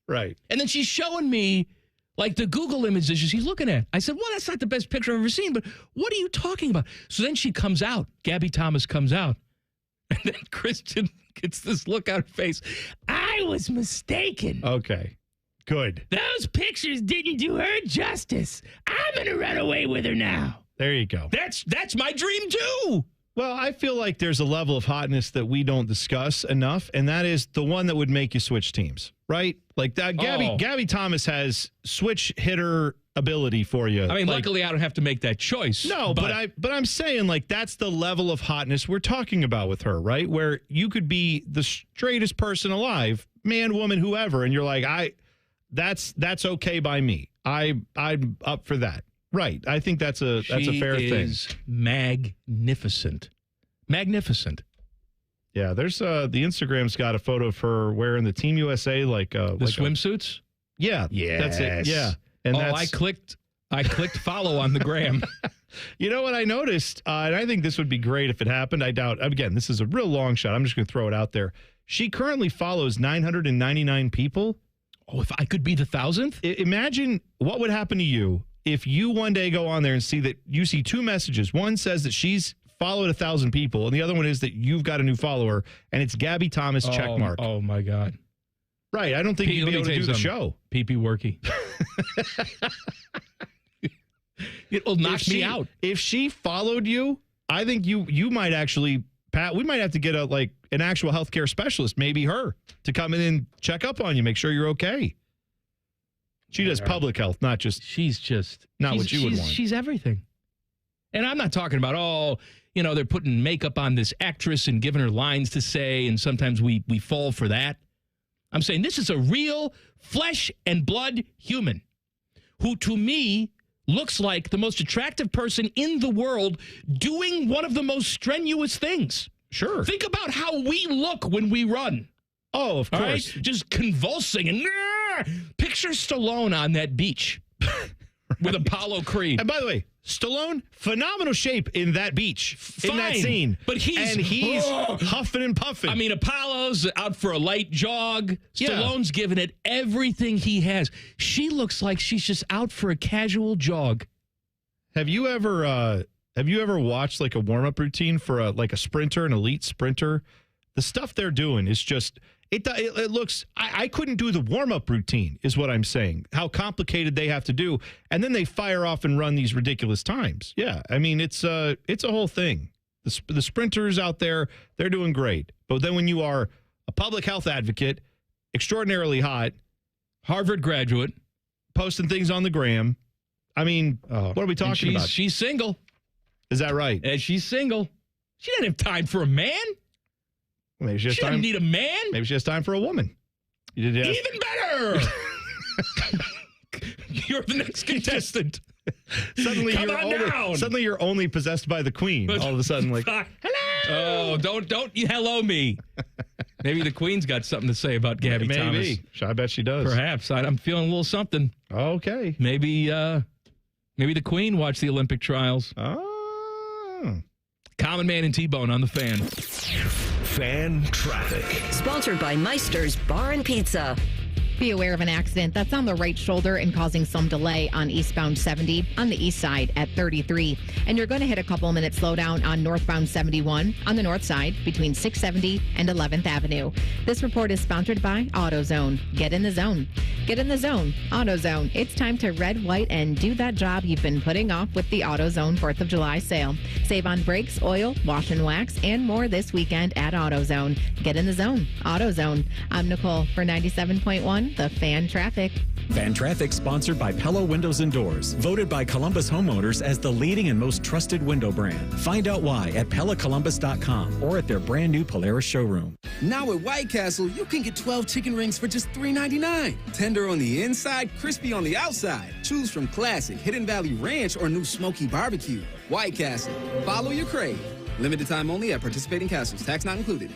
Right. And then she's showing me, like, the Google images she's looking at. I said, well, that's not the best picture I've ever seen, but what are you talking about? So then she comes out. Gabby Thomas comes out. And then Kristen gets this look on her face. I was mistaken. Okay. Good. Those pictures didn't do her justice. I'm going to run away with her now. There you go. That's my dream, too. Well, I feel like there's a level of hotness that we don't discuss enough, and that is the one that would make you switch teams, right? Like that. Gabby Thomas has switch hitter ability for you. I mean, luckily I don't have to make that choice. No, but I'm saying like that's the level of hotness we're talking about with her, right? Where you could be the straightest person alive, man, woman, whoever, and you're like, that's okay by me. I'm up for that. Right. I think that's a fair thing. She is magnificent. Magnificent. Yeah, there's the Instagram's got a photo of her wearing the Team USA swimsuits? Yeah. Yes. That's it. Yeah. And I clicked follow on the gram. You know what I noticed? And I think this would be great if it happened. I doubt. Again, this is a real long shot. I'm just going to throw it out there. She currently follows 999 people. Oh, if I could be the 1,000th? Imagine what would happen to you if you one day go on there and see that you see two messages. One says that she's followed 1,000 people, and the other one is that you've got a new follower, and it's Gabby Thomas checkmark. Oh, my God. Right. I don't think you'd be able to do the show. PP Worky. It'll knock me out. If she followed you, I think you might actually, Pat, we might have to get an actual healthcare specialist, maybe her, to come in and check up on you, make sure you're okay. She does public health, not just what you would want. She's everything. And I'm not talking about, they're putting makeup on this actress and giving her lines to say, and sometimes we fall for that. I'm saying this is a real flesh and blood human who, to me, looks like the most attractive person in the world doing one of the most strenuous things. Sure. Think about how we look when we run. Oh, of course. Right? Just convulsing and picture Stallone on that beach with Apollo Creed. And by the way, Stallone, phenomenal shape in that beach, in that scene. But he's huffing and puffing. I mean, Apollo's out for a light jog. Stallone's giving it everything he has. She looks like she's just out for a casual jog. Have you ever watched like a warm-up routine for a sprinter, an elite sprinter? The stuff they're doing is just it looks. I couldn't do the warm-up routine, is what I'm saying. How complicated they have to do, and then they fire off and run these ridiculous times. Yeah, I mean it's a whole thing. The sprinters out there, they're doing great. But then when you are a public health advocate, extraordinarily hot, Harvard graduate, posting things on the gram, I mean, what are we talking about? She's single. Is that right? And she's single. She doesn't have time for a man. Maybe she doesn't need a man. Maybe she has time for a woman. Even better. You're the next contestant. Suddenly you're only possessed by the queen. All of a sudden, like, hello. Oh, don't you hello me. Maybe the queen's got something to say about Gabby Thomas. Maybe. I bet she does. Perhaps. I'm feeling a little something. Okay. Maybe the queen watched the Olympic trials. Oh. Common Man and T-Bone on the Fan. Fan traffic. Sponsored by Meister's Bar and Pizza. Be aware of an accident that's on the right shoulder and causing some delay on eastbound 70 on the east side at 33. And you're going to hit a couple minute slowdown on northbound 71 on the north side between 670 and 11th Avenue. This report is sponsored by AutoZone. Get in the zone. Get in the zone. AutoZone. It's time to red, white, and do that job you've been putting off with the AutoZone 4th of July sale. Save on brakes, oil, wash and wax, and more this weekend at AutoZone. Get in the zone. AutoZone. I'm Nicole for 97.1. The Fan Traffic. Fan Traffic sponsored by Pella Windows and Doors, voted by Columbus homeowners as the leading and most trusted window brand. Find out why at PellaColumbus.com or at their brand new Polaris showroom. Now at White Castle, you can get 12 chicken rings for just $3.99. Tender on the inside, crispy on the outside. Choose from classic, Hidden Valley Ranch, or new smoky barbecue. White Castle. Follow your crave. Limited time only at participating castles. Tax not included.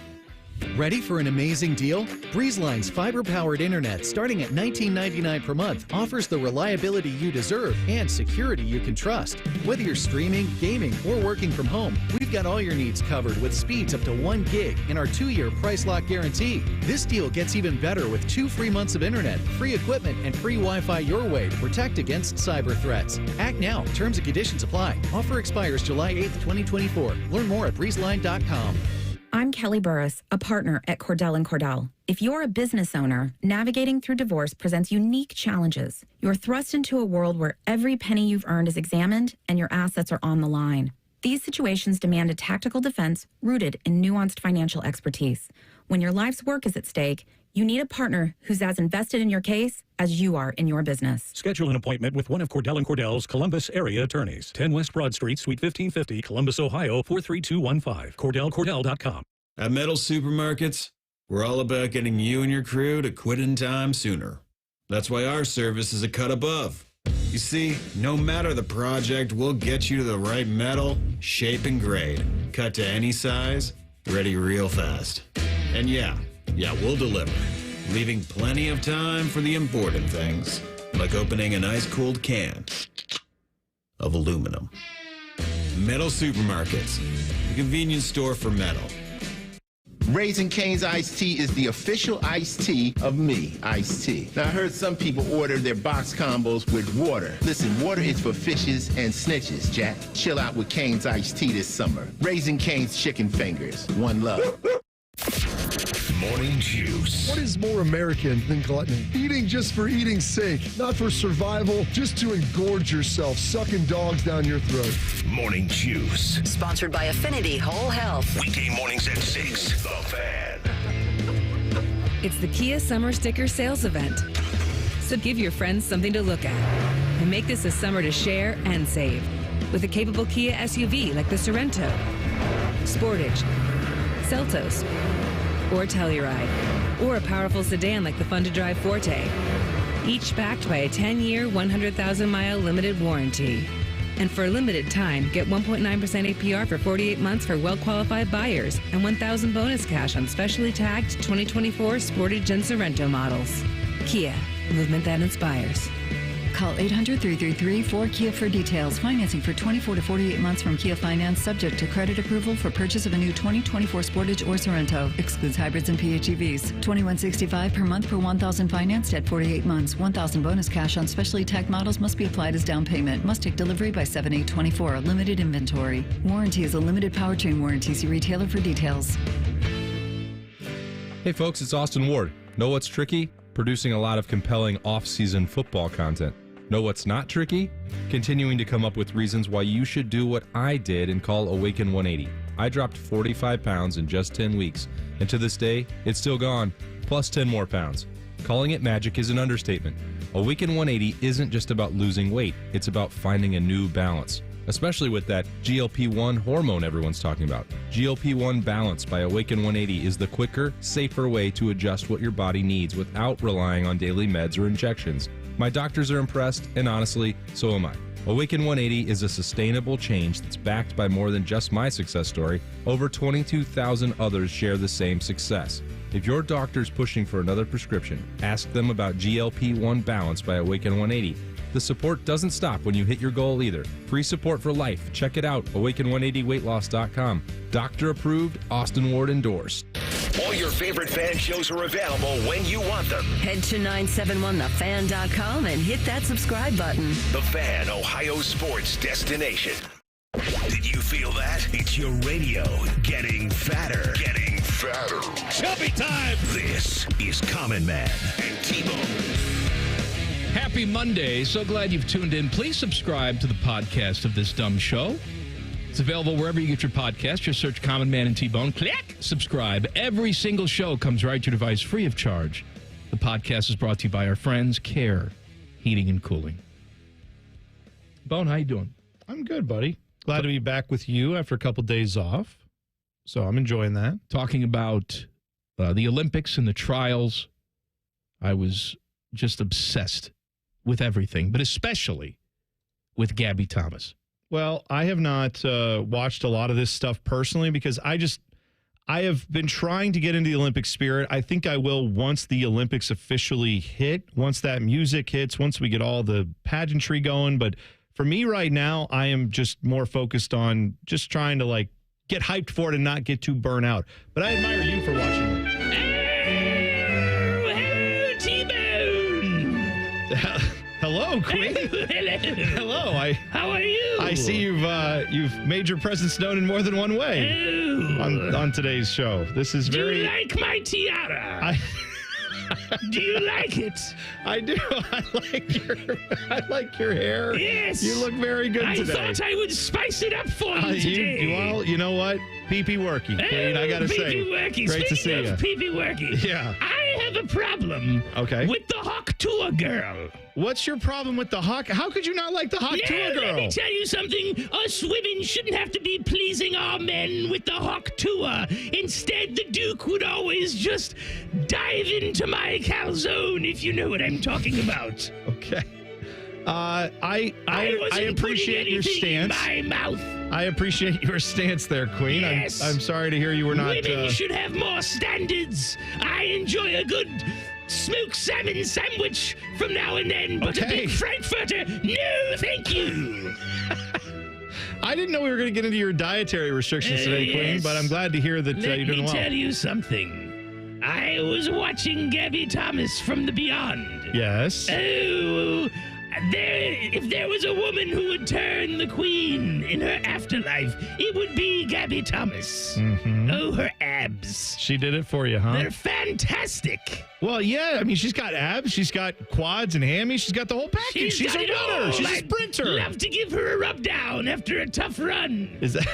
Ready for an amazing deal? BreezeLine's fiber-powered internet, starting at $19.99 per month, offers the reliability you deserve and security you can trust. Whether you're streaming, gaming, or working from home, we've got all your needs covered with speeds up to 1 gig and our 2-year price lock guarantee. This deal gets even better with 2 free months of internet, free equipment, and free Wi-Fi your way to protect against cyber threats. Act now. Terms and conditions apply. Offer expires July 8th, 2024. Learn more at breezeline.com. I'm Kelly Burris, a partner at Cordell & Cordell. If you're a business owner, navigating through divorce presents unique challenges. You're thrust into a world where every penny you've earned is examined and your assets are on the line. These situations demand a tactical defense rooted in nuanced financial expertise. When your life's work is at stake, you need a partner who's as invested in your case as you are in your business. Schedule an appointment with one of Cordell & Cordell's Columbus area attorneys. 10 West Broad Street, Suite 1550, Columbus, Ohio, 43215. CordellCordell.com. At Metal Supermarkets, we're all about getting you and your crew to quit in time sooner. That's why our service is a cut above. You see, no matter the project, we'll get you to the right metal, shape, and grade. Cut to any size, ready real fast. And yeah, we'll deliver, leaving plenty of time for the important things, like opening an ice-cold can of aluminum. Metal Supermarkets, the convenience store for metal. Raising Cane's Iced Tea is the official iced tea of me, Iced Tea. Now, I heard some people order their box combos with water. Listen, water is for fishes and snitches, Jack. Chill out with Cane's Iced Tea this summer. Raising Cane's Chicken Fingers. One love. Morning Juice. What is more American than gluttony? Eating just for eating's sake, not for survival, just to engorge yourself, sucking dogs down your throat. Morning Juice. Sponsored by Affinity Whole Health. Weekday mornings at 6. The Fan. It's the Kia Summer Sticker Sales Event. So give your friends something to look at and make this a summer to share and save with a capable Kia SUV like the Sorento, Sportage, Seltos, or Telluride, or a powerful sedan like the fun-to-drive Forte, each backed by a 10-year, 100,000-mile limited warranty. And for a limited time, get 1.9% APR for 48 months for well-qualified buyers and $1,000 bonus cash on specially tagged 2024 Sportage and Sorento models. Kia, movement that inspires. Call 800-333-4KIA for details. Financing for 24 to 48 months from Kia Finance, subject to credit approval for purchase of a new 2024 Sportage or Sorento. Excludes hybrids and PHEVs. $21.65 per month per 1,000 financed at 48 months. $1,000 bonus cash on specially tagged models must be applied as down payment. Must take delivery by 7/8/24. Limited inventory. Warranty is a limited powertrain warranty. See retailer for details. Hey folks, it's Austin Ward. Know what's tricky? Producing a lot of compelling off-season football content. Know what's not tricky? Continuing to come up with reasons why you should do what I did and call Awaken 180. I dropped 45 pounds in just 10 weeks, and to this day, it's still gone, plus 10 more pounds. Calling it magic is an understatement. Awaken 180 isn't just about losing weight, it's about finding a new balance, especially with that GLP-1 hormone everyone's talking about. GLP-1 Balance by Awaken 180 is the quicker, safer way to adjust what your body needs without relying on daily meds or injections. My doctors are impressed, and honestly, so am I. Awaken 180 is a sustainable change that's backed by more than just my success story. Over 22,000 others share the same success. If your doctor's pushing for another prescription, ask them about GLP-1 Balance by Awaken 180. The support doesn't stop when you hit your goal either. Free support for life. Check it out, awaken180weightloss.com. Doctor approved, Austin Ward endorsed. All your favorite fan shows are available when you want them. Head to 971thefan.com and hit that subscribe button. The Fan, Ohio sports destination. Did you feel that? It's your radio getting fatter. Getting fatter. Chubby time! This is Common Man and T-Bone. Happy Monday. So glad you've tuned in. Please subscribe to the podcast of this dumb show. It's available wherever you get your podcast. Just search Common Man and T-Bone. Click subscribe. Every single show comes right to your device free of charge. The podcast is brought to you by our friends, Care Heating and Cooling. Bone, how you doing? I'm good, buddy. Glad to be back with you after a couple days off. So I'm enjoying that. Talking about the Olympics and the trials. I was just obsessed with everything, but especially with Gabby Thomas. Well, I have not watched a lot of this stuff personally because I have been trying to get into the Olympic spirit. I think I will once the Olympics officially hit, once that music hits, once we get all the pageantry going. But for me right now, I am just more focused on just trying to get hyped for it and not get too burnt out. But I admire you for watching it. Hello, Queen. Hello. How are you? I see you've made your presence known in more than one way on today's show. This is very. Do you like my tiara? Do you like it? I do. I like your hair. Yes. You look very good today. I thought I would spice it up for you today. Well, you know what? Pee-pee worky, Queen. I got to say. Pee-pee worky. Great to see you. Pee-pee worky. Yeah. I have a problem with the Hawk Tour girl. What's your problem with the Hawk? How could you not like the Hawk Tour girl? Let me tell you something. Us women shouldn't have to be pleasing our men with the Hawk Tour. Instead, the Duke would always just dive into my calzone, if you know what I'm talking about. Okay. I appreciate your stance. In my mouth. I appreciate your stance there, Queen. Yes. I'm sorry to hear you were not. Women should have more standards. I enjoy a good smoked salmon sandwich from now and then, but a big Frankfurter, no, thank you. I didn't know we were going to get into your dietary restrictions today, Queen, but I'm glad to hear that you're doing well. Let me tell you something. I was watching Gabby Thomas from the Beyond. Yes. Oh, if there was a woman who would turn the queen in her afterlife, it would be Gabby Thomas. Mm-hmm. Oh, her abs. She did it for you, huh? They're fantastic. Well, yeah. I mean, she's got abs. She's got quads and hammies. She's got the whole package. She's a runner. She's a sprinter. I'd love to give her a rub down after a tough run. Is that...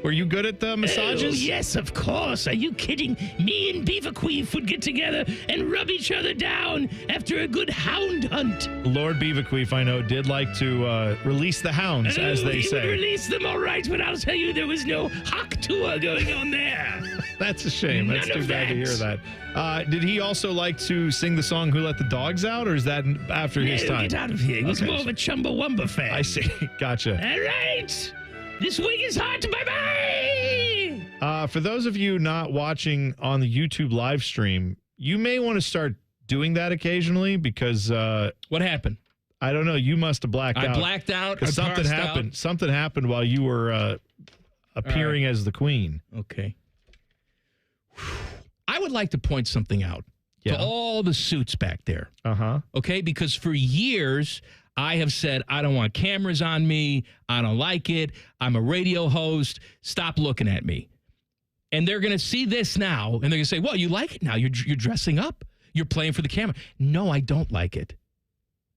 Were you good at the massages? Oh, yes, of course. Are you kidding? Me and Beaverqueef would get together and rub each other down after a good hound hunt. Lord Beaverqueef, I know, did like to release the hounds, as they say. He would release them all right, but I'll tell you, there was no Hawk Tour going on there. That's a shame. That's too bad to hear that. Did he also like to sing the song Who Let the Dogs Out, or is that after his time? Get out of here. He was more of a Chumbawamba fan. I see. Gotcha. All right. This wig is hot. Bye-bye. For those of you not watching on the YouTube live stream, you may want to start doing that occasionally because... what happened? I don't know. You must have blacked out. I blacked out. Something happened. Something happened while you were appearing as the queen. Okay. I would like to point something out to all the suits back there. Uh-huh. Okay? Because for years... I have said, I don't want cameras on me. I don't like it. I'm a radio host. Stop looking at me. And they're going to see this now, and they're going to say, well, you like it now. You're dressing up. You're playing for the camera. No, I don't like it.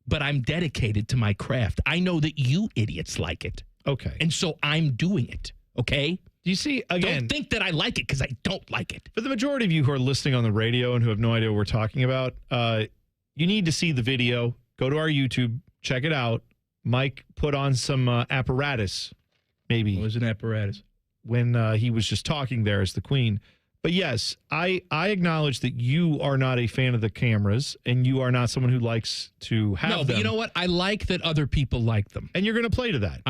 But I'm dedicated to my craft. I know that you idiots like it. Okay. And so I'm doing it. Okay? Do you see, again... Don't think that I like it because I don't like it. For the majority of you who are listening on the radio and who have no idea what we're talking about, you need to see the video. Go to our YouTube. Check it out. Mike put on some apparatus, maybe. What was an apparatus? When he was just talking there as the queen. But yes, I acknowledge that you are not a fan of the cameras, and you are not someone who likes to have them. No, but you know what? I like that other people like them. And you're going to play to that.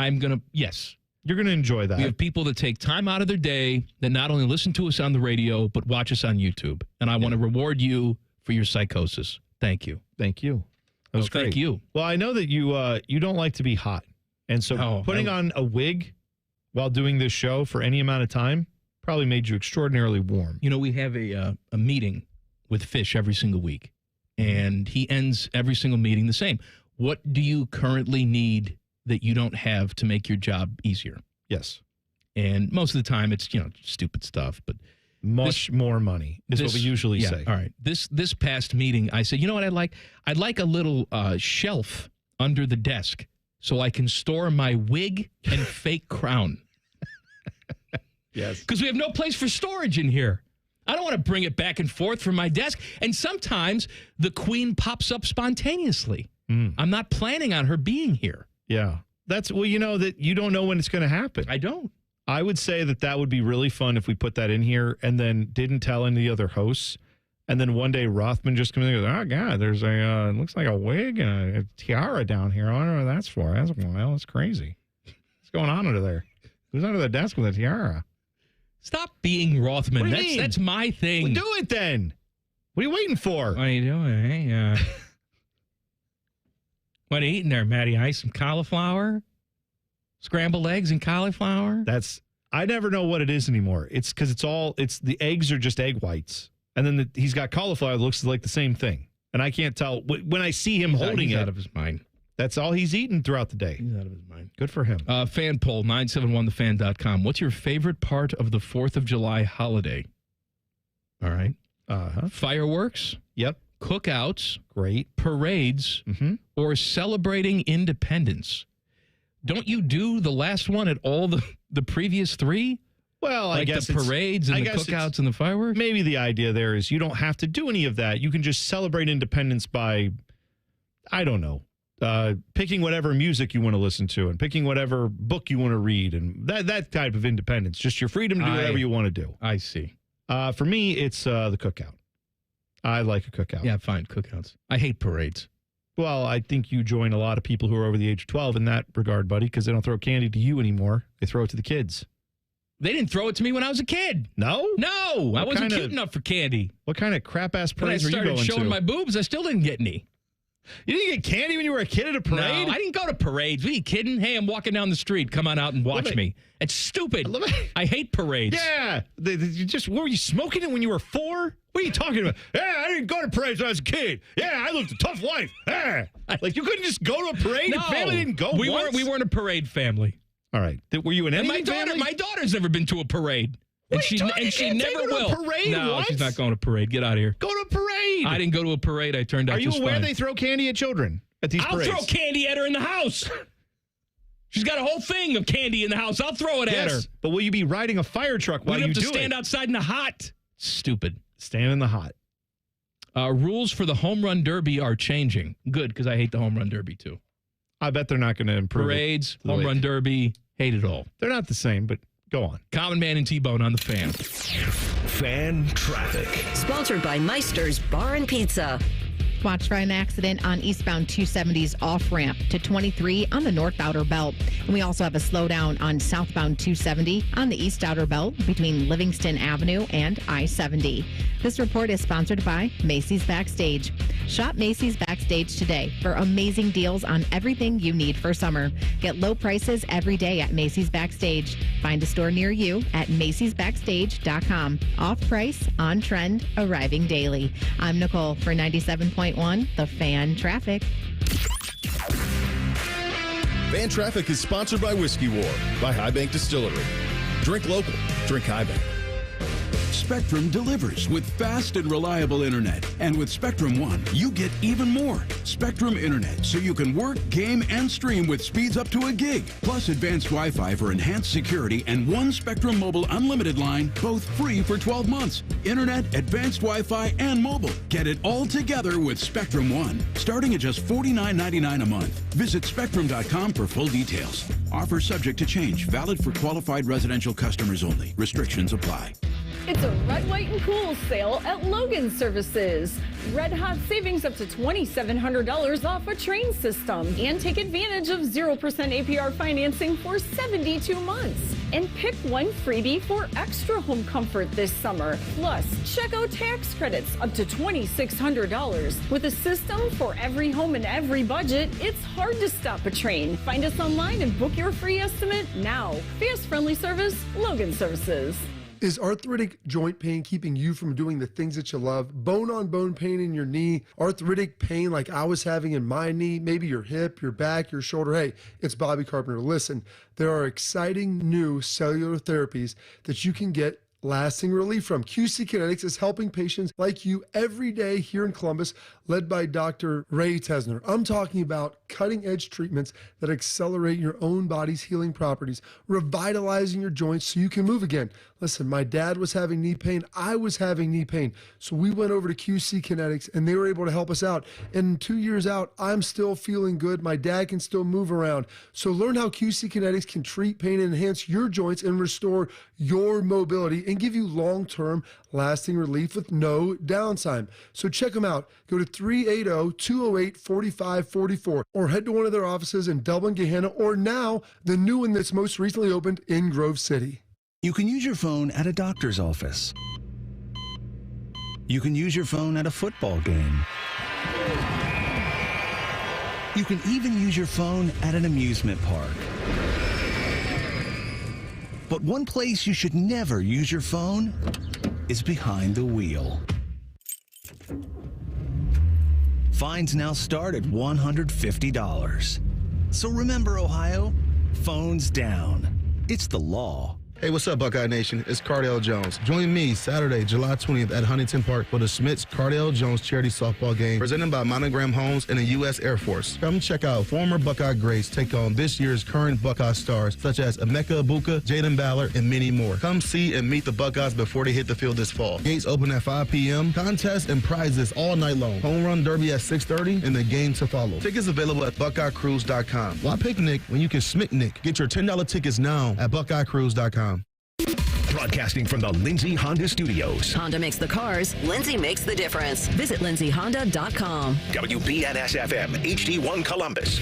Yes. You're going to enjoy that. We have people that take time out of their day that not only listen to us on the radio, but watch us on YouTube. And I want to reward you for your psychosis. Thank you. Thank you. That was great. Thank you. Well, I know that you don't like to be hot. And so putting on a wig while doing this show for any amount of time probably made you extraordinarily warm. You know, we have a meeting with Fish every single week, and he ends every single meeting the same. What do you currently need that you don't have to make your job easier? Yes. And most of the time it's, stupid stuff, but... more money is what we usually say. All right. This past meeting, I said, you know what I'd like? I'd like a little shelf under the desk so I can store my wig and fake crown. Yes. Because we have no place for storage in here. I don't want to bring it back and forth from my desk. And sometimes the queen pops up spontaneously. I'm not planning on her being here. Yeah. That you don't know when it's going to happen. I don't. I would say that would be really fun if we put that in here and then didn't tell any of the other hosts. And then one day Rothman just comes in and goes, oh, God, there's it looks like a wig and a tiara down here. I don't know what that's for. That's wild. It's crazy. What's going on under there? Who's under the desk with a tiara? Stop being Rothman. What do you mean? That's my thing. Well, do it then. What are you waiting for? What are you doing? Hey, what are you eating there, Matty Ice? Some cauliflower? Scrambled eggs and cauliflower? I never know what it is anymore. It's because the eggs are just egg whites. And then he's got cauliflower that looks like the same thing. And I can't tell. When I see him holding it. He's out of his mind. That's all he's eaten throughout the day. He's out of his mind. Good for him. Fan poll, 971thefan.com. What's your favorite part of the 4th of July holiday? All right. Uh-huh. Fireworks? Yep. cookouts, great, parades, or celebrating independence. Don't you do the last one at all the previous three? Well, like I guess the parades and the cookouts and the fireworks? Maybe the idea there is you don't have to do any of that. You can just celebrate independence by, I don't know, picking whatever music you want to listen to and picking whatever book you want to read and that type of independence. Just your freedom to do whatever you want to do. I see. For me, it's the cookout. I like a cookout. Yeah, fine, cookouts. I hate parades. Well, I think you join a lot of people who are over the age of 12 in that regard, buddy, because they don't throw candy to you anymore. They throw it to the kids. They didn't throw it to me when I was a kid. No? No, I wasn't cute enough for candy. What kind of crap-ass When I parades were you started going showing to? my boobs, I still didn't get any. You didn't get candy when you were a kid at a parade? No, I didn't go to parades. Are you kidding? Hey, I'm walking down the street. Come on out and watch me. It's stupid. I hate parades. Yeah. What were you smoking it when you were 4? What are you talking about? Yeah, I didn't go to parades when I was a kid. Yeah, I lived a tough life. Yeah. Like, you couldn't just go to a parade? No, Your family didn't go we once? weren't a parade family. All right. Were you an And family? my daughter's never been to a parade. And she never will. To a parade No, once? she's not going to a parade. Get out of here. Go to a parade. I didn't go to a parade. I turned out Are you just aware fine. they throw candy at children at these parades? I'll throw candy at her in the house. She's got a whole thing of candy in the house. I'll throw it at her. But will you be riding a fire truck while We'd you have do to it? stand outside in the hot. Stupid. Stand in the hot. Rules for the home run derby are changing. Good, because I hate the home run derby too. I bet they're not going to improve Parades, it. home run derby, hate it all. They're not the same, but go on. Common Man and T-Bone on the Fan. Fan traffic. Sponsored by Meister's Bar and Pizza. Watch for an accident on eastbound 270's off-ramp to 23 on the north outer belt. And we also have a slowdown on southbound 270 on the east outer belt between Livingston Avenue and I-70. This report is sponsored by Macy's Backstage. Shop Macy's Backstage today for amazing deals on everything you need for summer. Get low prices every day at Macy's Backstage. Find a store near you at macy'sbackstage.com. Off price, on trend, arriving daily. I'm Nicole for 97.1 The Fan Traffic. Fan Traffic is sponsored by Whiskey War by High Bank Distillery. Drink local. Drink High Bank. Spectrum delivers with fast and reliable internet. And with Spectrum One, you get even more. Spectrum Internet, so you can work, game, and stream with speeds up to a gig. Plus advanced Wi-Fi for enhanced security and one Spectrum Mobile unlimited line, both free for 12 months. Internet, advanced Wi-Fi, and mobile. Get it all together with Spectrum One. Starting at just $49.99 a month. Visit Spectrum.com for full details. Offer subject to change. Valid for qualified residential customers only. Restrictions apply. It's a red, white, and cool sale at Logan Services. Red hot savings up to $2,700 off a train system. And take advantage of 0% APR financing for 72 months. And pick one freebie for extra home comfort this summer. Plus, check out tax credits up to $2,600. With a system for every home and every budget, it's hard to stop a train. Find us online and book your free estimate now. Fast, friendly service, Logan Services. Is arthritic joint pain keeping you from doing the things that you love? Bone-on-bone pain in your knee? Arthritic pain like I was having in my knee? Maybe your hip, your back, your shoulder? Hey, it's Bobby Carpenter. Listen, there are exciting new cellular therapies that you can get lasting relief from. QC Kinetics is helping patients like you every day here in Columbus, led by Dr. Ray Tesner. I'm talking about cutting-edge treatments that accelerate your own body's healing properties, revitalizing your joints so you can move again. Listen, my dad was having knee pain. I was having knee pain. So we went over to QC Kinetics, and they were able to help us out. And 2 years out, I'm still feeling good. My dad can still move around. So learn how QC Kinetics can treat pain and enhance your joints and restore your mobility and give you long-term lasting relief with no downtime. So check them out. Go to 380-208-4544 or head to one of their offices in Dublin, Gehenna, or now the new one that's most recently opened in Grove City. You can use your phone at a doctor's office. You can use your phone at a football game. You can even use your phone at an amusement park. But one place you should never use your phone is behind the wheel. Fines now start at $150. So remember, Ohio, phones down. It's the law. Hey, what's up, Buckeye Nation? It's Cardell Jones. Join me Saturday, July 20th at Huntington Park for the Schmitz Cardell Jones charity softball game presented by Monogram Homes and the U.S. Air Force. Come check out former Buckeye greats take on this year's current Buckeye stars such as Emeka Ibuka, Jaden Ballard, and many more. Come see and meet the Buckeyes before they hit the field this fall. Gates open at 5 p.m. Contests and prizes all night long. Home run derby at 6:30 and the game to follow. Tickets available at BuckeyeCruise.com. Why picnic when you can Schmicknick? Get your $10 tickets now at BuckeyeCruise.com. Broadcasting from the Lindsay Honda Studios. Honda makes the cars. Lindsay makes the difference. Visit lindsayhonda.com. WBNS-FM, HD1 Columbus.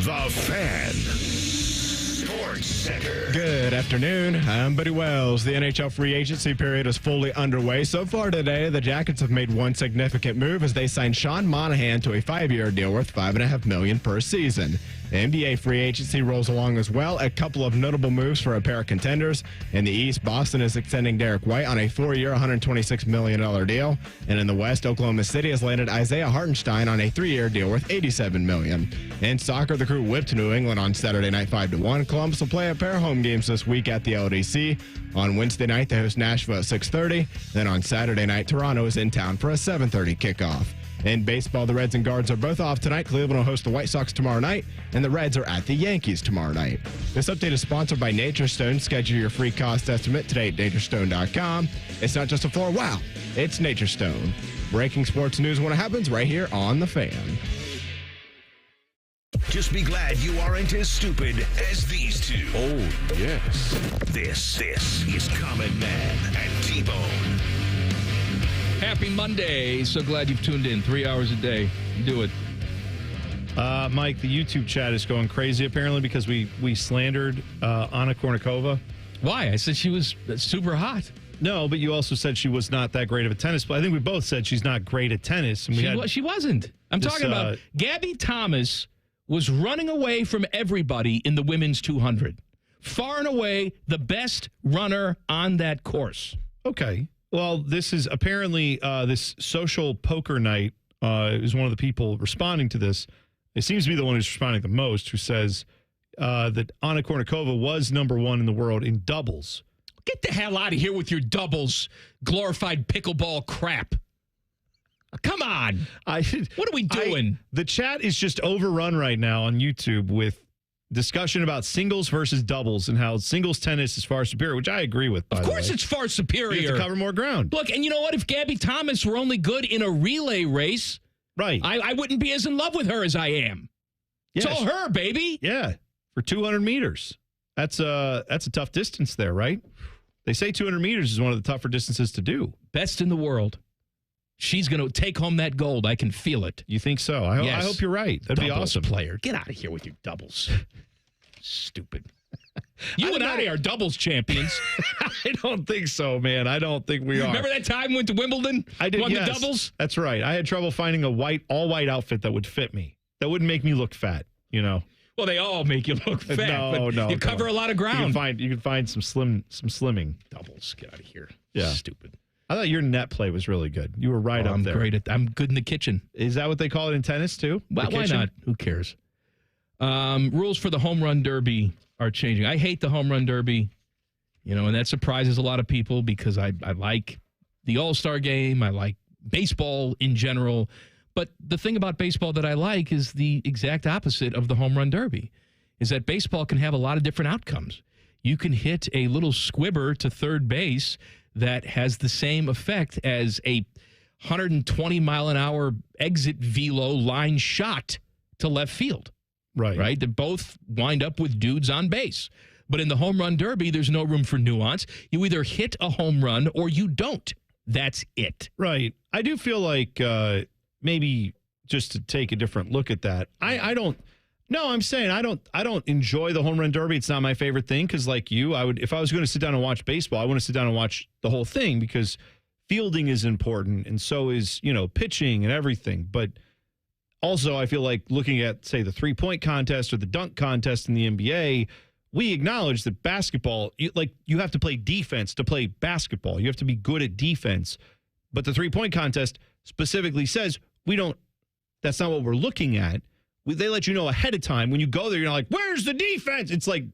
The Fan. Sports Center. Good afternoon. I'm Buddy Wells. The NHL free agency period is fully underway. So far today, the Jackets have made one significant move as they signed Sean Monahan to a 5-year deal worth $5.5 million per season. The NBA free agency rolls along as well. A couple of notable moves for a pair of contenders. In the East, Boston is extending Derek White on a 4-year, $126 million deal. And in the West, Oklahoma City has landed Isaiah Hartenstein on a 3-year deal worth $87 million. In soccer, the Crew whipped New England on Saturday night 5-1. Columbus will play a pair of home games this week at the LDC. On Wednesday night, they host Nashville at 6:30. Then on Saturday night, Toronto is in town for a 7:30 kickoff. In baseball, the Reds and Guards are both off tonight. Cleveland will host the White Sox tomorrow night, and the Reds are at the Yankees tomorrow night. This update is sponsored by Nature Stone. Schedule your free cost estimate today at naturestone.com. It's not just a floor. Wow, it's Nature Stone. Breaking sports news when it happens right here on The Fan. Just be glad you aren't as stupid as these two. Oh, yes. This is Common Man and T-Bone. Happy Monday. So glad you've tuned in. 3 hours a day. Do it. Mike, the YouTube chat is going crazy apparently because we slandered Anna Kournikova. Why? I said she was super hot. No, but you also said she was not that great of a tennis player. I think we both said she's not great at tennis. And she wasn't. I'm talking about Gabby Thomas was running away from everybody in the women's 200. Far and away the best runner on that course. Okay. Well, this is apparently this social poker night is one of the people responding to this. It seems to be the one who's responding the most, who says that Anna Kournikova was #1 in the world in doubles. Get the hell out of here with your doubles, glorified pickleball crap. Come on. What are we doing? The chat is just overrun right now on YouTube with discussion about singles versus doubles and how singles tennis is far superior, which I agree with, by Of the course way. it's far superior. You have to cover more ground. Look, and you know what? If Gabby Thomas were only good in a relay race, right, I wouldn't be as in love with her as I am. It's all her, baby. Yeah, for 200 meters. That's a tough distance there, right? They say 200 meters is one of the tougher distances to do. Best in the world. She's going to take home that gold. I can feel it. You think so? I hope you're right. That'd be awesome. Player. Get out of here with your doubles. Stupid. You and I are doubles champions. I don't think so, man. I don't think we are. Remember that time we went to Wimbledon? I did. Won yes, the doubles? That's right. I had trouble finding a all-white outfit that would fit me. That wouldn't make me look fat, you know. Well, they all make you look fat. No. You cover a lot of ground. You can find some slimming. Doubles. Get out of here. Yeah. Stupid. I thought your net play was really good. You were right up there. I'm good in the kitchen. Is that what they call it in tennis too? Well, why not? Who cares? Rules for the home run derby are changing. I hate the home run derby, and that surprises a lot of people because I like the All-Star game. I like baseball in general. But the thing about baseball that I like is the exact opposite of the home run derby, is that baseball can have a lot of different outcomes. You can hit a little squibber to third base that has the same effect as a 120-mile-an-hour exit velo line shot to left field. Right? They both wind up with dudes on base. But in the home run derby, there's no room for nuance. You either hit a home run or you don't. That's it. Right. I do feel like maybe just to take a different look at that. I don't. No, I'm saying I don't enjoy the home run derby. It's not my favorite thing because, like you, if I was going to sit down and watch baseball, I want to sit down and watch the whole thing because fielding is important and so is pitching and everything. But also, I feel like looking at, say, the 3-point contest or the dunk contest in the NBA, we acknowledge that basketball, you have to play defense to play basketball. You have to be good at defense. But the 3-point contest specifically says that's not what we're looking at. They let you know ahead of time. When you go there, you're not like, where's the defense? It's like,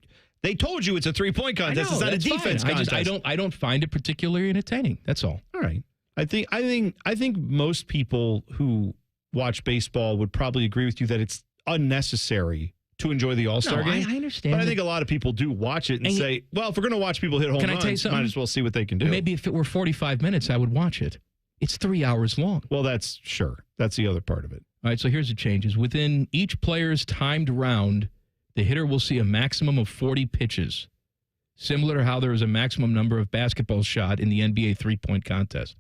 They told you it's a 3-point contest. It's not a defense contest. I don't find it particularly entertaining. That's all. All right. I think most people who watch baseball would probably agree with you that it's unnecessary to enjoy the All-Star game. I understand. But I think a lot of people do watch it and say, well, if we're going to watch people hit home runs, might as well see what they can do. Maybe if it were 45 minutes, I would watch it. It's 3 hours long. Well, that's the other part of it. All right, so here's the changes. Within each player's timed round, the hitter will see a maximum of 40 pitches, similar to how there is a maximum number of basketballs shot in the NBA three-point contest.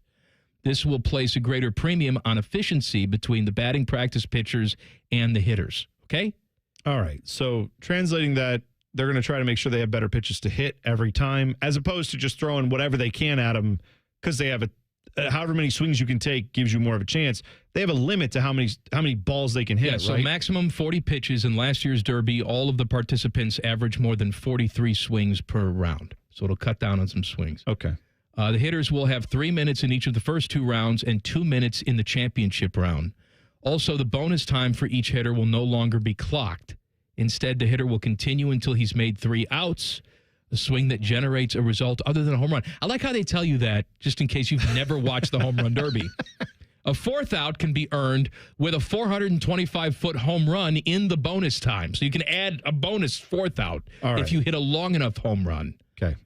This will place a greater premium on efficiency between the batting practice pitchers and the hitters, okay? All right, so translating that, they're going to try to make sure they have better pitches to hit every time, as opposed to just throwing whatever they can at them because they have however many swings you can take gives you more of a chance. They have a limit to how many balls they can hit, so right? Maximum 40 pitches. In last year's Derby, all of the participants averaged more than 43 swings per round. So it'll cut down on some swings. Okay. The hitters will have 3 minutes in each of the first 2 rounds and 2 minutes in the championship round. Also, the bonus time for each hitter will no longer be clocked. Instead, the hitter will continue until he's made 3 outs, a swing that generates a result other than a home run. I like how they tell you that, just in case you've never watched the Home Run Derby. A 4th out can be earned with a 425-foot home run in the bonus time. So you can add a bonus 4th out if you hit a long enough home run. Okay.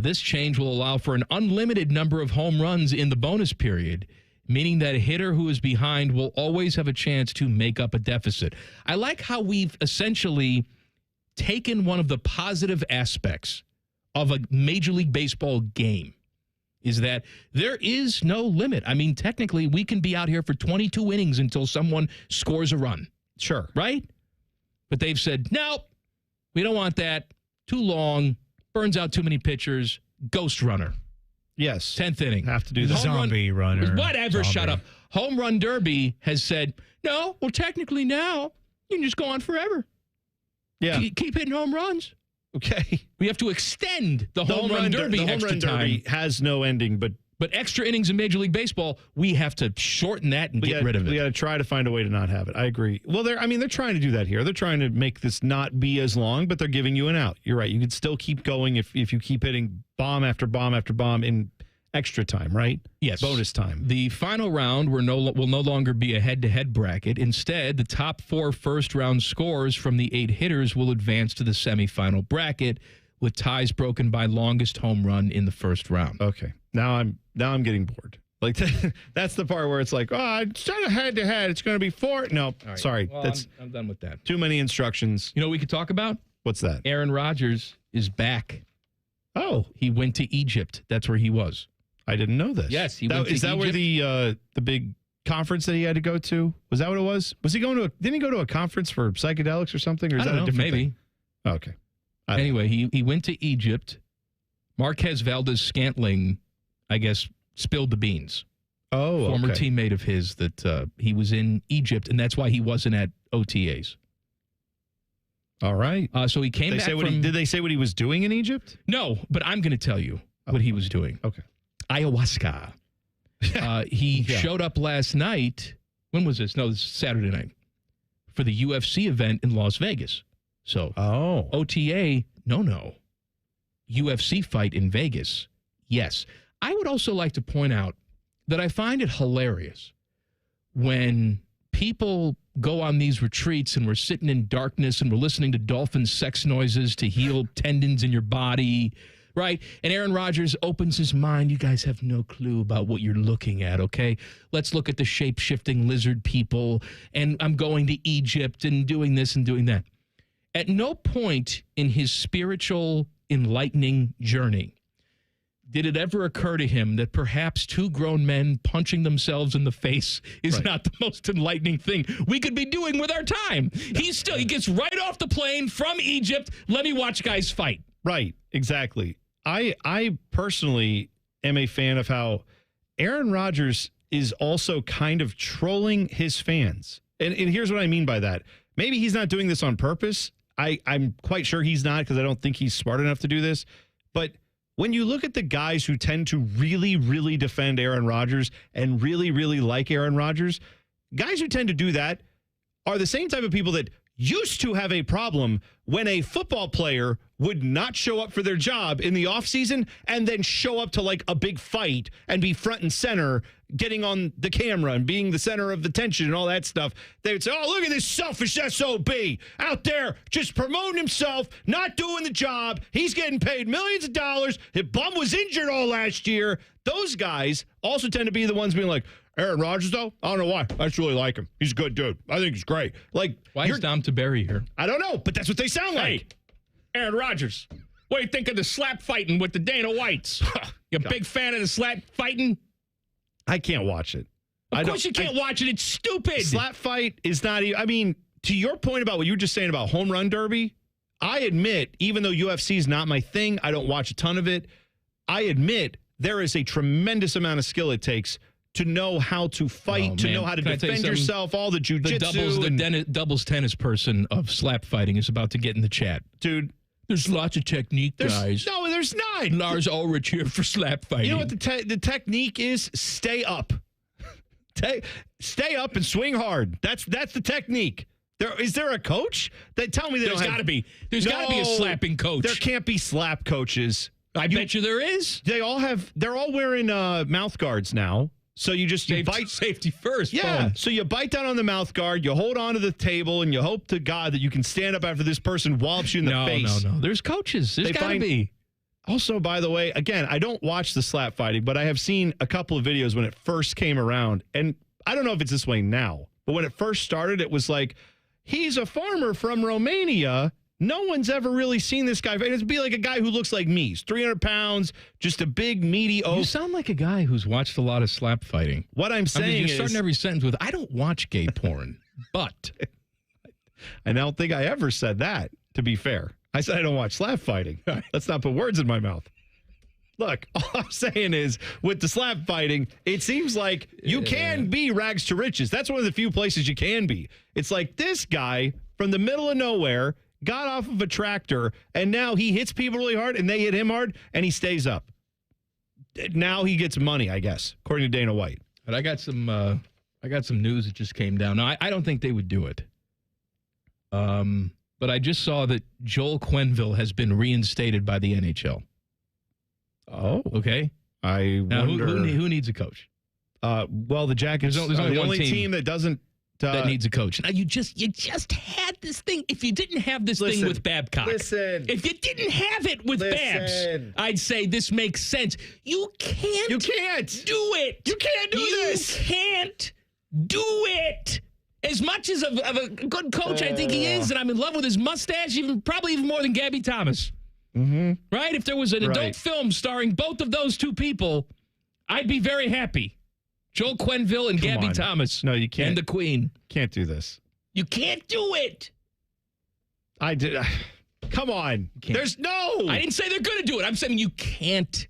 This change will allow for an unlimited number of home runs in the bonus period, meaning that a hitter who is behind will always have a chance to make up a deficit. I like how we've essentially taken one of the positive aspects of a Major League Baseball game, is that there is no limit. I mean, technically, we can be out here for 22 innings until someone scores a run. Sure. Right? But they've said, no, we don't want that. Too long. Burns out too many pitchers. Ghost runner. Yes. 10th inning. Have to do the zombie runner. Whatever, shut up. Home Run Derby has said, no, well, technically now, you can just go on forever. Yeah. Keep hitting home runs. Okay. We have to extend the Home Run Derby extra time. The Home Run Derby has no ending, but extra innings in Major League Baseball, we have to shorten that and get rid of it. We got to try to find a way to not have it. I agree. Well, they're trying to do that here. They're trying to make this not be as long, but they're giving you an out. You're right. You can still keep going if you keep hitting bomb after bomb after bomb in extra time, right? Yes. Bonus time. The final round will no longer be a head-to-head bracket. Instead, the top 4 first-round scores from the 8 hitters will advance to the semifinal bracket, with ties broken by longest home run in the first round. Okay. Now I'm getting bored. Like that's the part where it's like, it's not a head-to-head. It's going to be 4. No, right. Sorry. Well, I'm done with that. Too many instructions. You know what we could talk about? What's that? Aaron Rodgers is back. Oh. He went to Egypt. That's where he was. I didn't know this. Yes, he went to Egypt. Is that where the big conference that he had to go to? Was that what it was? Was he going to didn't he go to a conference for psychedelics or something? Or is that a different maybe. thing? Oh, okay. Anyway, he went to Egypt. Marquez Valdez-Scantling, I guess, spilled the beans. Oh, Former okay. teammate of his that he was in Egypt, and that's why he wasn't at OTAs. All right. So he came back from... Did they say what he was doing in Egypt? No, but I'm going to tell you what he was doing. Okay. Ayahuasca. He showed up last night. When was this? No, this is Saturday night. For the UFC event in Las Vegas. So, OTA, no. UFC fight in Vegas, yes. I would also like to point out that I find it hilarious when people go on these retreats and we're sitting in darkness and we're listening to dolphin sex noises to heal tendons in your body, right? And Aaron Rodgers opens his mind. You guys have no clue about what you're looking at, okay? Let's look at the shape-shifting lizard people, and I'm going to Egypt and doing this and doing that. At no point in his spiritual enlightening journey did it ever occur to him that perhaps 2 grown men punching themselves in the face is not the most enlightening thing we could be doing with our time. He gets right off the plane from Egypt. Let me watch guys fight. Right, exactly. I personally am a fan of how Aaron Rodgers is also kind of trolling his fans. And here's what I mean by that. Maybe he's not doing this on purpose. I'm quite sure he's not, because I don't think he's smart enough to do this. But when you look at the guys who tend to really, really defend Aaron Rodgers and really, really like Aaron Rodgers, guys who tend to do that are the same type of people that used to have a problem when a football player would not show up for their job in the offseason and then show up to like a big fight and be front and center, getting on the camera and being the center of the tension and all that stuff. They would say, oh, look at this selfish SOB out there just promoting himself, not doing the job. He's getting paid millions of dollars. His bum was injured all last year. Those guys also tend to be the ones being like, Aaron Rodgers, though, I don't know why. I just really like him. He's a good dude. I think he's great. Like, why is Dom Taberry here? I don't know, but that's what they sound like. Aaron Rodgers, what do you think of the slap fighting with the Dana Whites? You a big fan of the slap fighting? I can't watch it. Of course you can't watch it. It's stupid. Slap fight is not even, I mean, to your point about what you were just saying about home run derby, I admit, even though UFC is not my thing, I don't watch a ton of it. I admit there is a tremendous amount of skill it takes to know how to fight, to know how to defend yourself, all the jujitsu. The doubles tennis person of slap fighting is about to get in the chat. Dude. There's lots of technique, guys. No, there's not. Lars Ulrich here for slap fighting. You know what the technique is? Stay up. Stay up and swing hard. That's the technique. Is there a coach? Tell me there's got to be. There's got to be a slapping coach. There can't be slap coaches. I bet you there is. They're all wearing mouth guards now. So you bite safety first. Yeah. Boom. So you bite down on the mouth guard, you hold on to the table, and you hope to God that you can stand up after this person wallops you in the face. No. There's coaches. There's got to be. Also, by the way, again, I don't watch the slap fighting, but I have seen a couple of videos when it first came around. And I don't know if it's this way now, but when it first started, it was like, he's a farmer from Romania. No one's ever really seen this guy. It'd be like a guy who looks like me. He's 300 pounds, just a big, meaty oaf. You sound like a guy who's watched a lot of slap fighting. What I'm saying you're starting every sentence with, I don't watch gay porn, but. I don't think I ever said that, to be fair. I said I don't watch slap fighting. Let's not put words in my mouth. Look, all I'm saying is, with the slap fighting, it seems like you can be rags to riches. That's one of the few places you can be. It's like this guy from the middle of nowhere got off of a tractor, and now he hits people really hard, and they hit him hard, and he stays up. Now he gets money, I guess, according to Dana White. But I got some news that just came down. Now, I don't think they would do it. But I just saw that Joel Quenneville has been reinstated by the NHL. Oh, okay. Now, who needs a coach? Well, the Jackets are the only team that doesn't. That needs a coach. Now, you just had this thing. If you didn't have this thing with Babcock. If you didn't have it with Babs, I'd say this makes sense. You can't do it. You can't do this. You can't do it. As much as of a good coach I think he is, and I'm in love with his mustache, probably even more than Gabby Thomas. Mm-hmm. Right? If there was an adult film starring both of those two people, I'd be very happy. Joel Quenneville and Gabby Thomas. No, you can't. And the Queen. Can't do this. You can't do it. I did. Come on. There's no. I didn't say they're going to do it. I'm saying you can't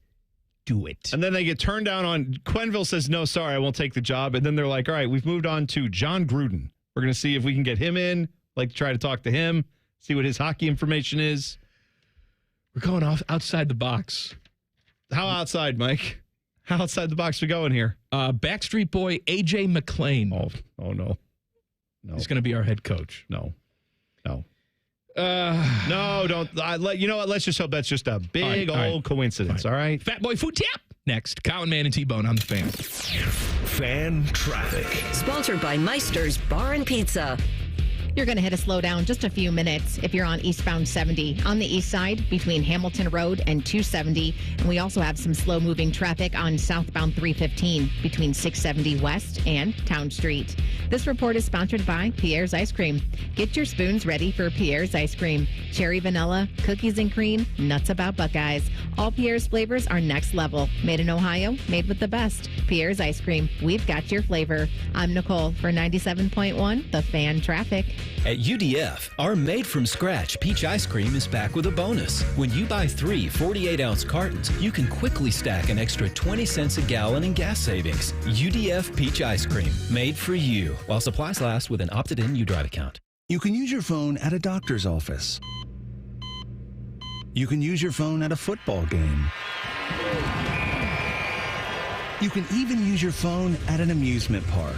do it. And then they get turned down on. Quenneville says, no, sorry, I won't take the job. And then they're like, all right, we've moved on to John Gruden. We're going to see if we can get him in, like try to talk to him, see what his hockey information is. We're going off outside the box. How outside, Mike? How outside the box we going here? Backstreet Boy AJ McLean. Oh no. He's going to be our head coach. No, don't. You know what? Let's just hope that's just a big old coincidence. All right. Fat Boy Food Tap. Next, Colin Man and T-Bone on the Fan. Fan traffic. Sponsored by Meister's Bar and Pizza. You're going to hit a slowdown just a few minutes if you're on eastbound 70 on the east side between Hamilton Road and 270. And we also have some slow-moving traffic on southbound 315 between 670 West and Town Street. This report is sponsored by Pierre's Ice Cream. Get your spoons ready for Pierre's Ice Cream. Cherry vanilla, cookies and cream, nuts about Buckeyes. All Pierre's flavors are next level. Made in Ohio, made with the best. Pierre's Ice Cream. We've got your flavor. I'm Nicole for 97.1 The Fan Traffic. At UDF, our made-from-scratch peach ice cream is back with a bonus. When you buy 3 48-ounce cartons, you can quickly stack an extra 20 cents a gallon in gas savings. UDF Peach Ice Cream, made for you, while supplies last with an opted-in UDrive account. You can use your phone at a doctor's office. You can use your phone at a football game. You can even use your phone at an amusement park.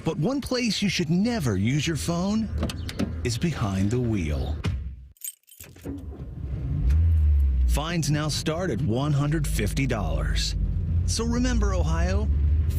But one place you should never use your phone is behind the wheel. Fines now start at $150. So remember, Ohio,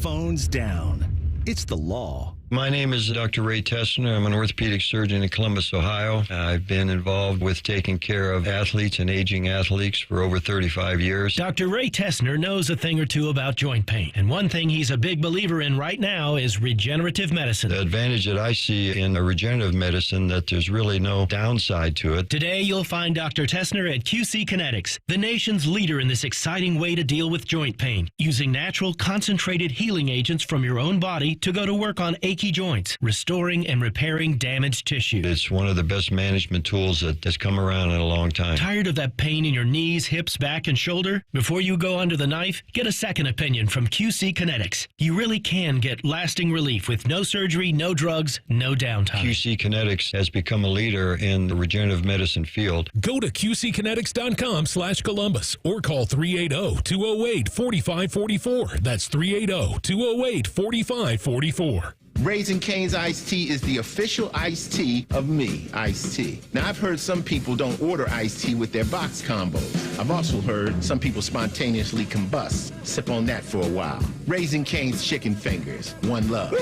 phones down. It's the law. My name is Dr. Ray Tessner. I'm an orthopedic surgeon in Columbus, Ohio. I've been involved with taking care of athletes and aging athletes for over 35 years. Dr. Ray Tessner knows a thing or two about joint pain. And one thing he's a big believer in right now is regenerative medicine. The advantage that I see in a regenerative medicine that there's really no downside to it. Today, you'll find Dr. Tessner at QC Kinetics, the nation's leader in this exciting way to deal with joint pain, using natural concentrated healing agents from your own body to go to work on achy joints, restoring and repairing damaged tissue. It's one of the best management tools that has come around in a long time. Tired of that pain in your knees, hips, back, and shoulder? Before you go under the knife, get a second opinion from QC Kinetics. You really can get lasting relief with no surgery, no drugs, no downtime. QC Kinetics has become a leader in the regenerative medicine field. Go to QCkinetics.com/Columbus or call 380-208-4544. That's 380-208-4544. Raising Cane's iced tea is the official iced tea of me, iced tea. Now, I've heard some people don't order iced tea with their box combos. I've also heard some people spontaneously combust. Sip on that for a while. Raising Cane's chicken fingers. One love.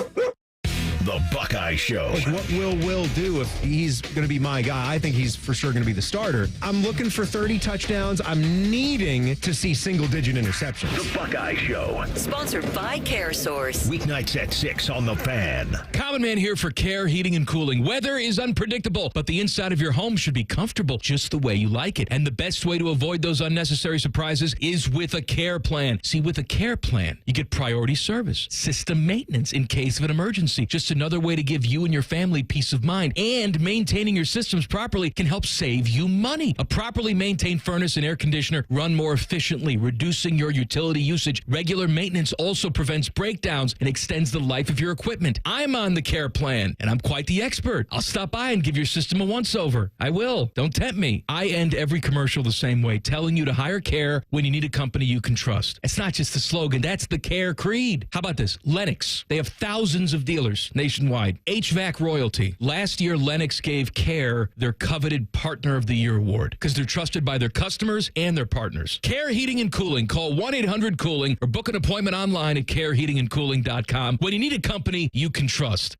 The Buckeye Show. Like, what will do if he's going to be my guy? I think he's for sure going to be the starter. I'm looking for 30 touchdowns. I'm needing to see single-digit interceptions. The Buckeye Show. Sponsored by CareSource. Weeknights at 6 on The Fan. Common Man here for Care Heating and Cooling. Weather is unpredictable, but the inside of your home should be comfortable just the way you like it. And the best way to avoid those unnecessary surprises is with a care plan. See, with a care plan, you get priority service, system maintenance in case of an emergency. Just another way to give you and your family peace of mind. And maintaining your systems properly can help save you money. A properly maintained furnace and air conditioner run more efficiently, reducing your utility usage. Regular maintenance also prevents breakdowns and extends the life of your equipment. I'm on the care plan, and I'm quite the expert. I'll stop by and give your system a once-over. I will. Don't tempt me. I end every commercial the same way, telling you to hire Care when you need a company you can trust. It's not just the slogan. That's the Care creed. How about this? Lennox. They have thousands of dealers nationwide. HVAC royalty. Last year, Lennox gave Care their coveted Partner of the Year award because they're trusted by their customers and their partners. Care Heating and Cooling. Call 1-800-COOLING or book an appointment online at careheatingandcooling.com when you need a company you can trust.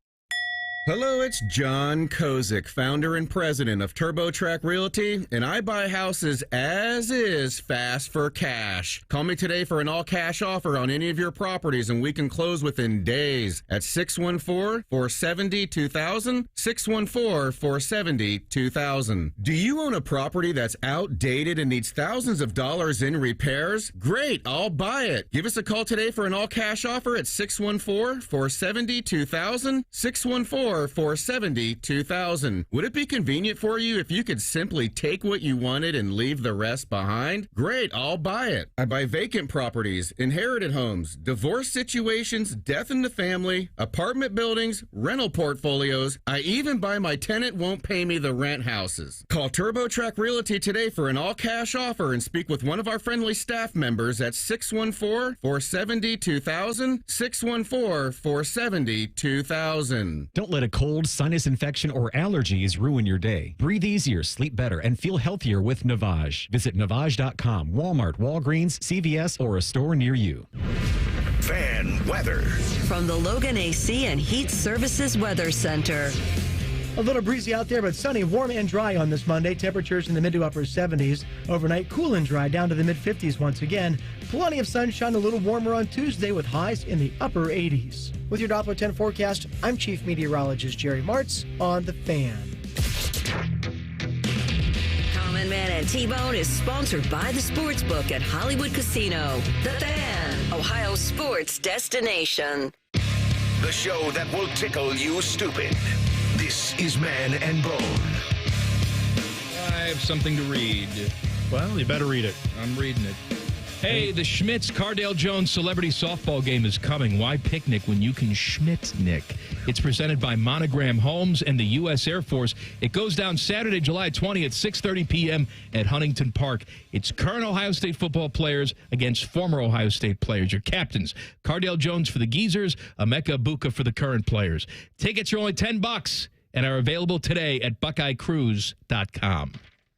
Hello, it's John Kozik, founder and president of TurboTrack Realty, and I buy houses as is, fast for cash. Call me today for an all-cash offer on any of your properties, and we can close within days at 614-470-2000, 614-470-2000. Do you own a property that's outdated and needs thousands of dollars in repairs? Great, I'll buy it. Give us a call today for an all-cash offer at 614-470-2000, 614-470-2000. Would it be convenient for you if you could simply take what you wanted and leave the rest behind? Great, I'll buy it. I buy vacant properties, inherited homes, divorce situations, death in the family, apartment buildings, rental portfolios. I even buy my tenant won't pay me the rent houses. Call TurboTrack Realty today for an all-cash offer and speak with one of our friendly staff members at 614-470-2000, 614-470-2000. Don't let a cold, sinus infection, or allergies ruin your day. Breathe easier, sleep better, and feel healthier with Navage. Visit Navage.com, Walmart, Walgreens, CVS, or a store near you. Fan weather. From the Logan AC and Heat Services Weather Center. A little breezy out there, but sunny, warm, and dry on this Monday. Temperatures in the mid to upper 70s. Overnight, cool and dry, down to the mid 50s once again. Plenty of sunshine, a little warmer on Tuesday with highs in the upper 80s. With your Doppler 10 forecast, I'm Chief Meteorologist Jerry Martz on The Fan. Common Man and T-Bone is sponsored by the Sportsbook at Hollywood Casino. The Fan, Ohio's sports destination. The show that will tickle you stupid. This is Man and Bone. I have something to read. Well, you better read it. I'm reading it. Hey, the Schmitz Cardale Jones celebrity softball game is coming. Why picnic when you can Schmitz-nick? It's presented by Monogram Homes and the U.S. Air Force. It goes down Saturday, July 20th at 6:30 p.m. at Huntington Park. It's current Ohio State football players against former Ohio State players. Your captains, Cardale Jones for the Geezers, Emeka Buka for the current players. Tickets are only $10. and are available today at BuckeyeCruise.com.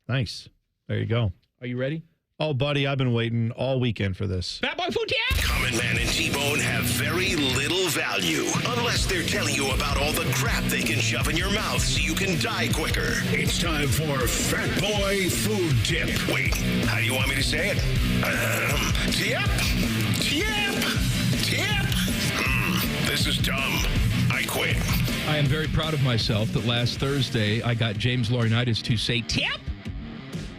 Nice. There you go. Are you ready? Oh, buddy, I've been waiting all weekend for this. Fat Boy Food Tip! Common Man and T-Bone have very little value unless they're telling you about all the crap they can shove in your mouth so you can die quicker. It's time for Fat Boy Food Tip. Wait, how do you want me to say it? Tip. This is dumb. I quit. I am very proud of myself that last Thursday I got James Laurinaitis to say tip.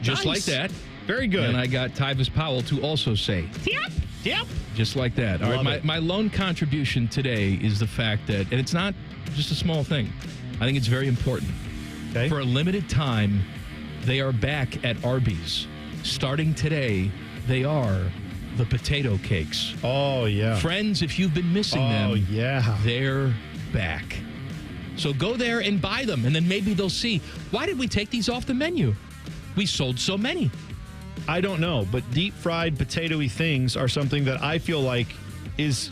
Just like that. Very good. And I got Tyvis Powell to also say tip. Just like that. All right, my lone contribution today is the fact that, and it's not just a small thing, I think it's very important. Okay. For a limited time, they are back at Arby's. Starting today, they are the potato cakes. Oh, yeah. Friends, if you've been missing them, yeah, they're back. So go there and buy them, and then maybe they'll see, why did we take these off the menu? We sold so many. I don't know, but deep-fried potato-y things are something that I feel like is...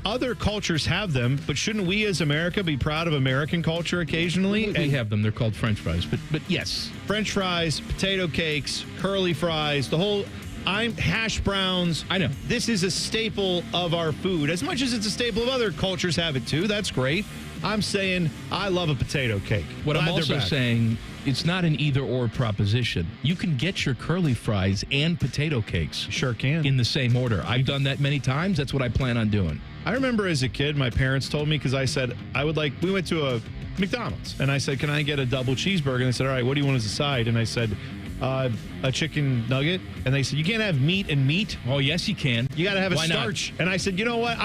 Other cultures have them, but shouldn't we as America be proud of American culture occasionally? We have them. They're called French fries, but yes. French fries, potato cakes, curly fries, the whole... hash browns. I know. This is a staple of our food. As much as it's a staple of other cultures have it too. That's great. I'm saying I love a potato cake. What I'm also saying, it's not an either-or proposition. You can get your curly fries and potato cakes. Sure can. In the same order. I've done that many times. That's what I plan on doing. I remember as a kid, my parents told me, because I said, we went to a McDonald's, and I said, can I get a double cheeseburger? And they said, all right, what do you want as a side? And I said, a chicken nugget. And they said, you can't have meat and meat. Oh, yes, you can. You got to have a Why starch. not? And I said, you know what?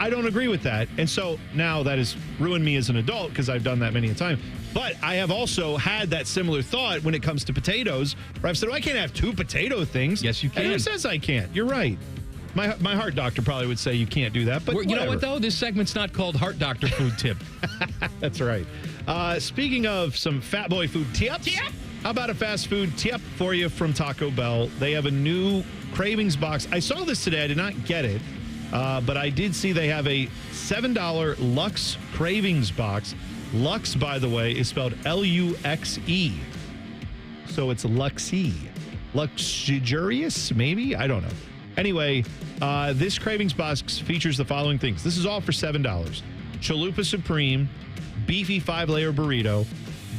I don't agree with that. And so now that has ruined me as an adult because I've done that many a time. But I have also had that similar thought when it comes to potatoes, where I've said, I can't have two potato things. Yes, you can. And who says I can't? You're right. My heart doctor probably would say you can't do that. But you know what, though? This segment's not called Heart Doctor Food Tip. That's right. Speaking of some Fat Boy Food tips, how about a fast food tip for you from Taco Bell? They have a new Cravings box. I saw this today. I did not get it, but I did see they have a $7 Lux Cravings box. Lux, by the way, is spelled Luxe. So it's Luxy. Luxurious, maybe? I don't know. Anyway, this Cravings box features the following things. This is all for $7. Chalupa Supreme, beefy 5-layer burrito,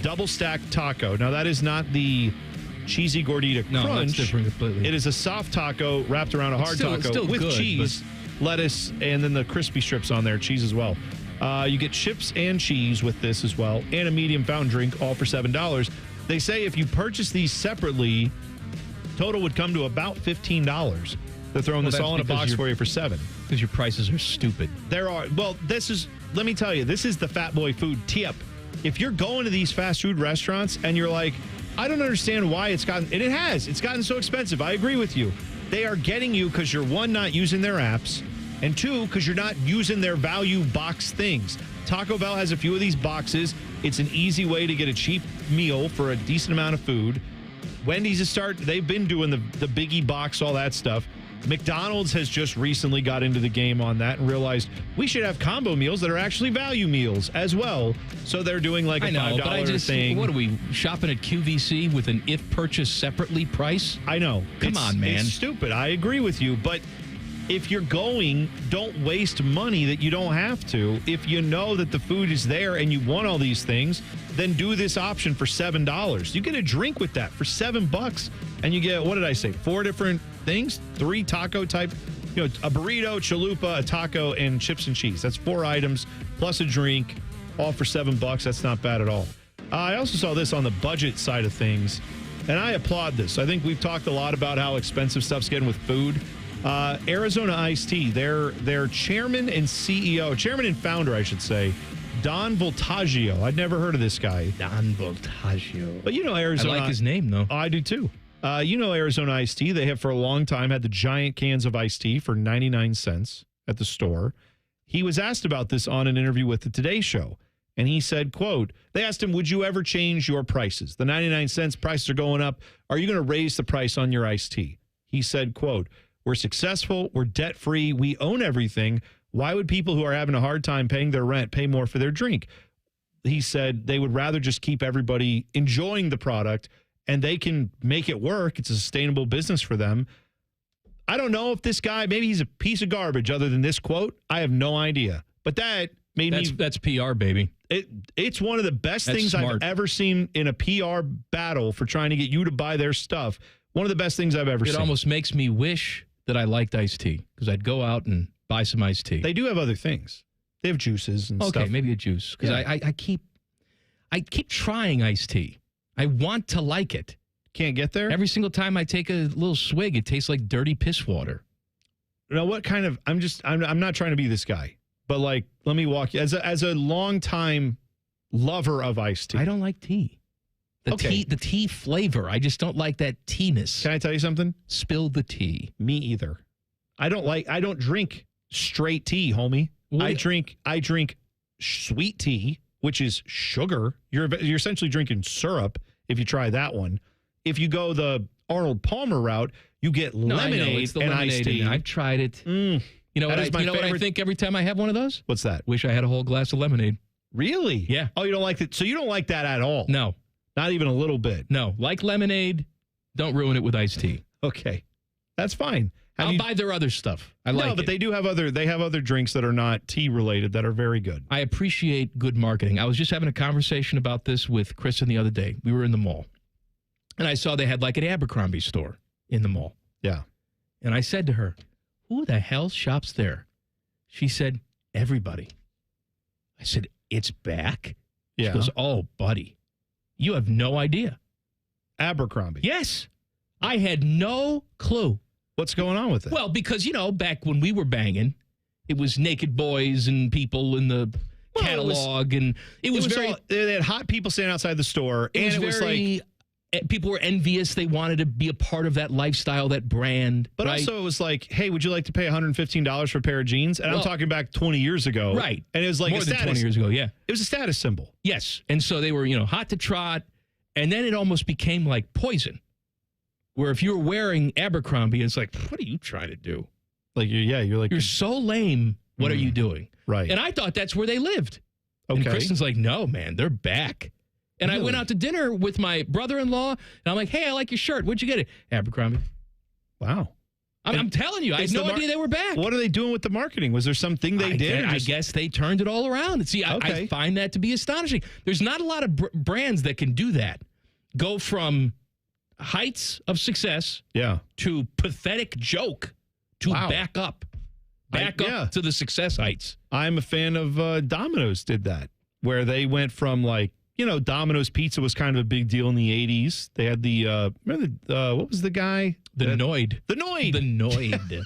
double stacked taco. Now, that is not the cheesy gordita crunch. No, that's different completely. It is a soft taco wrapped around a hard taco with good, cheese, lettuce, and then the crispy strips on there, cheese as well. You get chips and cheese with this as well, and a medium fountain drink, all for $7. They say if you purchase these separately, total would come to about $15. They're throwing this all in a box for you for $7. Because your prices are stupid. Let me tell you, this is the Fat Boy Food tip. If you're going to these fast food restaurants and you're like, I don't understand why it's gotten so expensive. I agree with you. They are getting you because you're, one, not using their apps, and two, because you're not using their value box things. Taco Bell has a few of these boxes. It's an easy way to get a cheap meal for a decent amount of food. Wendy's they've been doing the biggie box, all that stuff. McDonald's has just recently got into the game on that and realized we should have combo meals that are actually value meals as well. So they're doing like a $5 thing. What are we, shopping at QVC with an if purchased separately price? I know. Come on, man. It's stupid. I agree with you. But if you're going, don't waste money that you don't have to. If you know that the food is there and you want all these things, then do this option for $7. You get a drink with that for $7. And you get, what did I say, 4 different things? 3 taco type, a burrito, chalupa, a taco, and chips and cheese. That's 4 items plus a drink, all for $7. That's not bad at all. I also saw this on the budget side of things, and I applaud this. I think we've talked a lot about how expensive stuff's getting with food. Arizona Iced Tea, their chairman and founder, I should say, Don Voltaggio. I'd never heard of this guy. Don Voltaggio. But Arizona. I like his name, though. Oh, I do, too. Arizona Iced Tea. They have for a long time had the giant cans of iced tea for 99 cents at the store. He was asked about this on an interview with the Today Show. And he said, quote, they asked him, would you ever change your prices? The 99 cents prices are going up. Are you going to raise the price on your iced tea? He said, quote, we're successful. We're debt-free. We own everything. Why would people who are having a hard time paying their rent pay more for their drink? he said they would rather just keep everybody enjoying the product, and they can make it work. It's a sustainable business for them. I don't know if this guy, maybe he's a piece of garbage other than this quote. I have no idea. But that made me... That's PR, baby. It's one of the best That's things smart. I've ever seen in a PR battle for trying to get you to buy their stuff. One of the best things I've ever seen. It almost makes me wish that I liked iced tea, because I'd go out and buy some iced tea. They do have other things. They have juices and stuff. Okay, maybe a juice, because I keep trying iced tea. I want to like it. Can't get there? Every single time I take a little swig, it tastes like dirty piss water. You know what kind of... I'm not trying to be this guy, but like, let me walk you. As a longtime lover of iced tea. I don't like tea. The tea flavor. I just don't like that teeness. Can I tell you something? Spill the tea. Me either. I don't drink straight tea, homie. I drink sweet tea, which is sugar. You're essentially drinking syrup if you try that one. If you go the Arnold Palmer route, you get lemonade and iced tea. I've tried it. You know what I think every time I have one of those? What's that? Wish I had a whole glass of lemonade. Really? Yeah. Oh, you don't like that? So you don't like that at all? No. Not even a little bit? No. Like lemonade, don't ruin it with iced tea. Okay. That's fine. I'll buy their other stuff. I like it. No, but they do have other drinks that are not tea related that are very good. I appreciate good marketing. I was just having a conversation about this with Kristen the other day. We were in the mall, and I saw they had like an Abercrombie store in the mall. Yeah. And I said to her, who the hell shops there? She said, everybody. I said, it's back? Yeah. She goes, oh, buddy, you have no idea. Abercrombie? Yes. I had no clue. What's going on with it? Well, because, back when we were banging, it was naked boys and people in the catalog. It was very... They had hot people standing outside the store, and it was like... People were envious. They wanted to be a part of that lifestyle, that brand. But right? also it was like, hey, would you like to pay $115 for a pair of jeans? And I'm talking back 20 years ago. Right. And it was like more than 20 years ago, yeah. It was a status symbol. Yes. And so they were, hot to trot. And then it almost became like poison. Where if you were wearing Abercrombie, it's like, what are you trying to do? Like, you're so lame. What are you doing? Right. And I thought that's where they lived. Okay. And Kristen's like, no, man, they're back. And really? I went out to dinner with my brother-in-law, and I'm like, hey, I like your shirt. Where'd you get it? Abercrombie. Wow. I'm telling you, I had no idea they were back. What are they doing with the marketing? Was there something they did? I guess they turned it all around. See, I find that to be astonishing. There's not a lot of brands that can do that. Go from heights of success to pathetic joke to back up. Back up to the success heights. I'm a fan of Domino's did that, where they went from like, Domino's Pizza was kind of a big deal in the 80s. They had the, what was the guy? The Noid. The Noid. The Noid.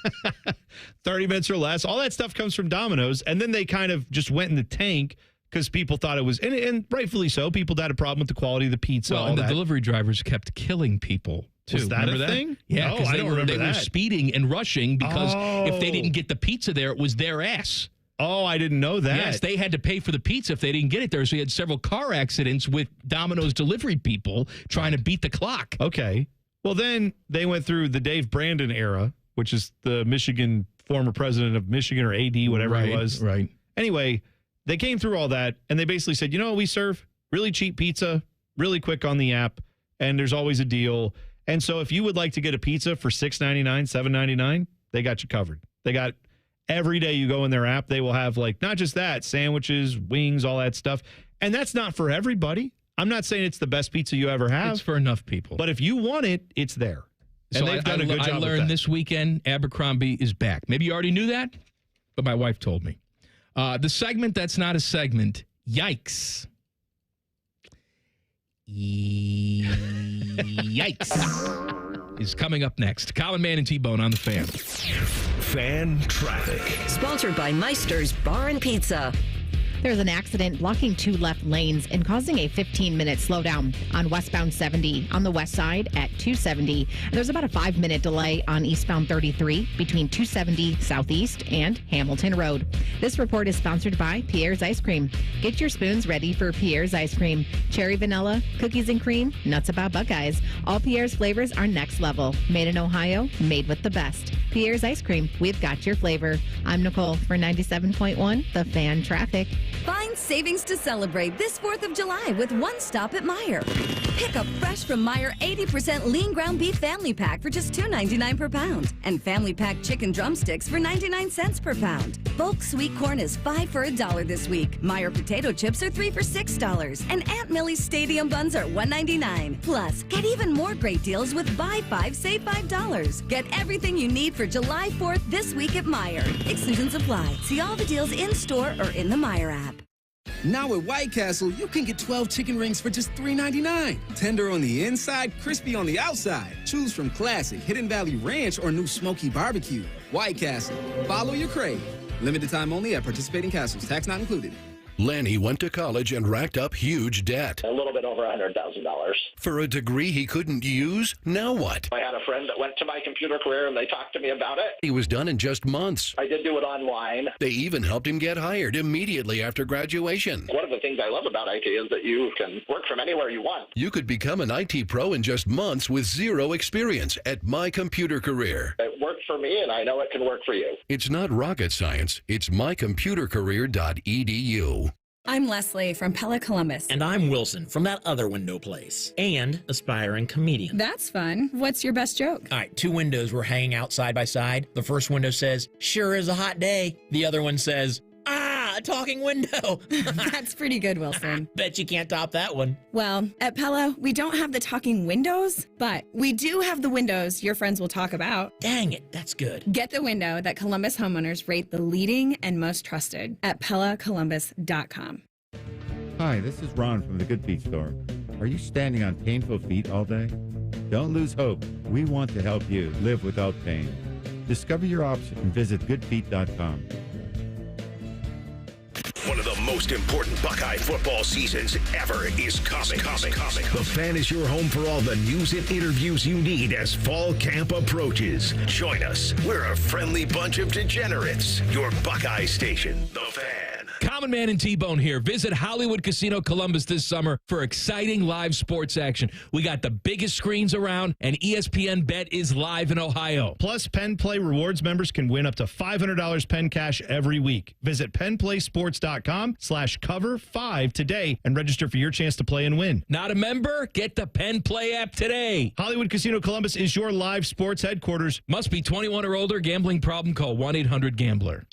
30 minutes or less. All that stuff comes from Domino's. And then they kind of just went in the tank because people thought it was, and rightfully so, people had a problem with the quality of the pizza. Well, and the delivery drivers kept killing people, too. Was that remember a thing? Yeah, because I don't remember they were speeding and rushing because if they didn't get the pizza there, it was their ass. Oh, I didn't know that. Yes, they had to pay for the pizza if they didn't get it there. So we had several car accidents with Domino's delivery people trying to beat the clock. Okay. Well, then they went through the Dave Brandon era, which is the Michigan former president of Michigan, or AD, whatever it was. Right. Anyway, they came through all that, and they basically said, what we serve? Really cheap pizza, really quick on the app, and there's always a deal. And so if you would like to get a pizza for $6.99, $7.99, they got you covered. They got... Every day you go in their app, they will have not just that, sandwiches, wings, all that stuff. And that's not for everybody. I'm not saying it's the best pizza you ever have. It's for enough people. But if you want it, it's there. And so they've done a good job I learned this weekend Abercrombie is back. Maybe you already knew that, but my wife told me. The segment that's not a segment, Yikes. Yikes is coming up next. Common Man and T-Bone on the Fan. Fan Traffic. Sponsored by Meister's Bar and Pizza. There's an accident blocking two left lanes and causing a 15-minute slowdown on westbound 70 on the west side at 270. There's about a 5-minute delay on eastbound 33 between 270 Southeast and Hamilton Road. This report is sponsored by Pierre's Ice Cream. Get your spoons ready for Pierre's Ice Cream. Cherry vanilla, cookies and cream, nuts about Buckeyes. All Pierre's flavors are next level. Made in Ohio, made with the best. Pierre's Ice Cream, we've got your flavor. I'm Nicole for 97.1, The Fan Traffic. Find and savings to celebrate this 4th of July with one stop at Meijer. Pick up fresh from Meijer 80% lean ground beef family pack for just $2.99 per pound. And family pack chicken drumsticks for 99 cents per pound. Bulk sweet corn is 5 for $1 this week. Meijer potato chips are 3 for $6. And Aunt Millie's Stadium buns are $1.99. Plus, get even more great deals with buy 5, save $5. Get everything you need for July 4th this week at Meijer. Exclusions apply. See all the deals in store or in the Meijer app. Now at White Castle, you can get 12 chicken rings for just $3.99. Tender on the inside, crispy on the outside. Choose from classic, Hidden Valley Ranch, or new smoky barbecue. White Castle. Follow your crave. Limited time only at participating castles. Tax not included. Lanny went to college and racked up huge debt. A little bit over $100,000. For a degree he couldn't use? Now what? I had a friend that went to my computer career and they talked to me about it. He was done in just months. I did do it online. They even helped him get hired immediately after graduation. One of the things I love about IT is that you can work from anywhere you want. You could become an IT pro in just months with zero experience at My Computer Career. It worked for me and I know it can work for you. It's not rocket science. It's mycomputercareer.edu. I'm Leslie from Pella Columbus. And I'm Wilson from that other window place. And aspiring comedian. That's fun. What's your best joke? All right, 2 windows were hanging out side by side. The first window says, "Sure is a hot day." The other one says, "Ah, a talking window." That's pretty good, Wilson. Bet you can't top that one. Well, at Pella, we don't have the talking windows, but we do have the windows your friends will talk about. Dang it, that's good. Get the window that Columbus homeowners rate the leading and most trusted at PellaColumbus.com. Hi, this is Ron from the Good Feet store. Are you standing on painful feet all day? Don't lose hope. We want to help you live without pain. Discover your option and visit goodfeet.com. One of the most important Buckeye football seasons ever is coming. The Fan is your home for all the news and interviews you need as fall camp approaches. Join us. We're a friendly bunch of degenerates. Your Buckeye station, The Fan. Common Man and T-Bone here. Visit Hollywood Casino Columbus this summer for exciting live sports action. We got the biggest screens around, and ESPN Bet is live in Ohio. Plus, Penn Play Rewards members can win up to $500 Penn Cash every week. Visit PennPlaySports.com/cover5 today and register for your chance to play and win. Not a member? Get the Penn Play app today. Hollywood Casino Columbus is your live sports headquarters. Must be 21 or older. Gambling problem? Call 1-800-GAMBLER.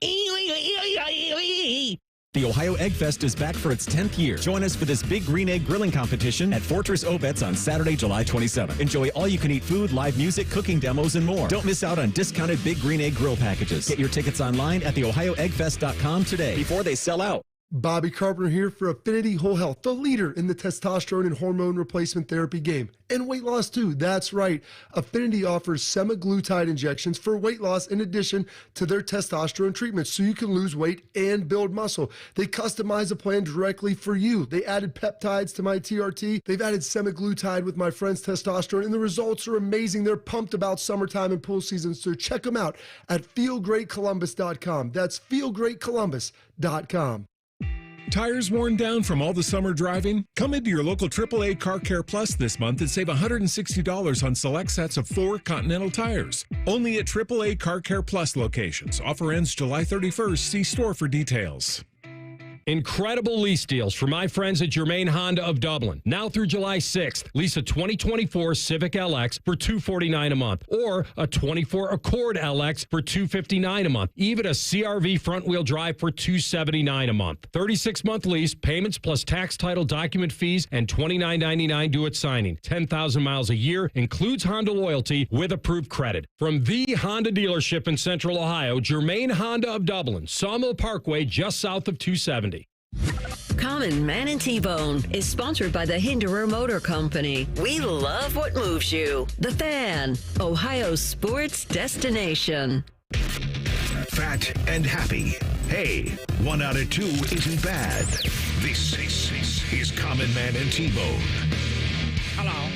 The Ohio Egg Fest is back for its 10th year. Join us for this big green egg grilling competition at Fortress Obetz on Saturday, July 27th. Enjoy all-you-can-eat food, live music, cooking demos, and more. Don't miss out on discounted big green egg grill packages. Get your tickets online at theohioeggfest.com today before they sell out. Bobby Carpenter here for Affinity Whole Health, the leader in the testosterone and hormone replacement therapy game. And weight loss too, that's right. Affinity offers semaglutide injections for weight loss in addition to their testosterone treatments so you can lose weight and build muscle. They customize a plan directly for you. They added peptides to my TRT. They've added semaglutide with my friend's testosterone, and the results are amazing. They're pumped about summertime and pool season, so check them out at feelgreatcolumbus.com. That's feelgreatcolumbus.com. Tires worn down from all the summer driving? Come into your local AAA Car Care Plus this month and save $160 on select sets of 4 Continental tires. Only at AAA Car Care Plus locations. Offer ends July 31st. See store for details. Incredible lease deals for my friends at Germain Honda of Dublin. Now through July 6th, lease a 2024 Civic LX for $249 a month, or a 24 Accord LX for $259 a month, even a CRV front-wheel drive for $279 a month. 36-month lease, payments plus tax, title, document fees, and $29.99 due at signing. 10,000 miles a year, includes Honda loyalty with approved credit. From the Honda dealership in Central Ohio, Germain Honda of Dublin, Sawmill Parkway, just south of 270. Common Man and T-Bone is sponsored by the Hinderer Motor Company. We love what moves you. The Fan, Ohio's sports destination. Fat and happy. Hey, 1 out of 2 isn't bad. This is Common Man and T-Bone. Hello.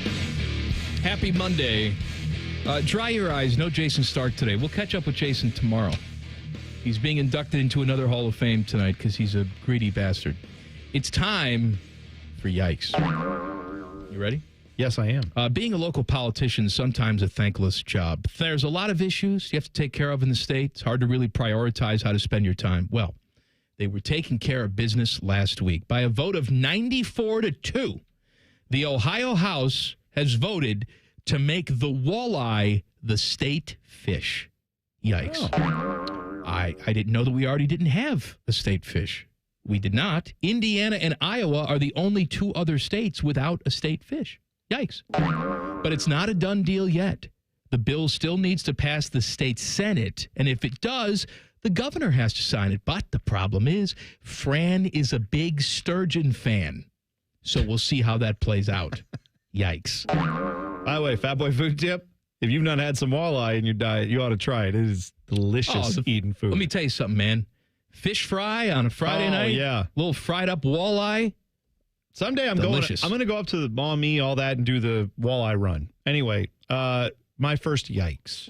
Happy Monday. Dry your eyes. No Jason Stark today. We'll catch up with Jason tomorrow. He's being inducted into another Hall of Fame tonight because he's a greedy bastard. It's time for Yikes. You ready? Yes, I am. Being a local politician is sometimes a thankless job. There's a lot of issues you have to take care of in the state. It's hard to really prioritize how to spend your time. Well, They were taking care of business last week. By a vote of 94-2, the Ohio House has voted to make the walleye the state fish. Yikes. Oh. I didn't know that we already didn't have a state fish. We did not. Indiana and Iowa are the only two other states without a state fish. Yikes. But it's not a done deal yet. The bill still needs to pass the state Senate, and if it does, the governor has to sign it. But the problem is, Fran is a big sturgeon fan. So we'll see how that plays out. Yikes. By the way, Fat Boy food tip, if you've not had some walleye in your diet, you ought to try it. It is delicious eating food. Let me tell you something, man. Fish fry on a Friday night. Yeah. Little fried up walleye. Someday I'm going to go up to the Maumee, all that, and do the walleye run. Anyway, my first yikes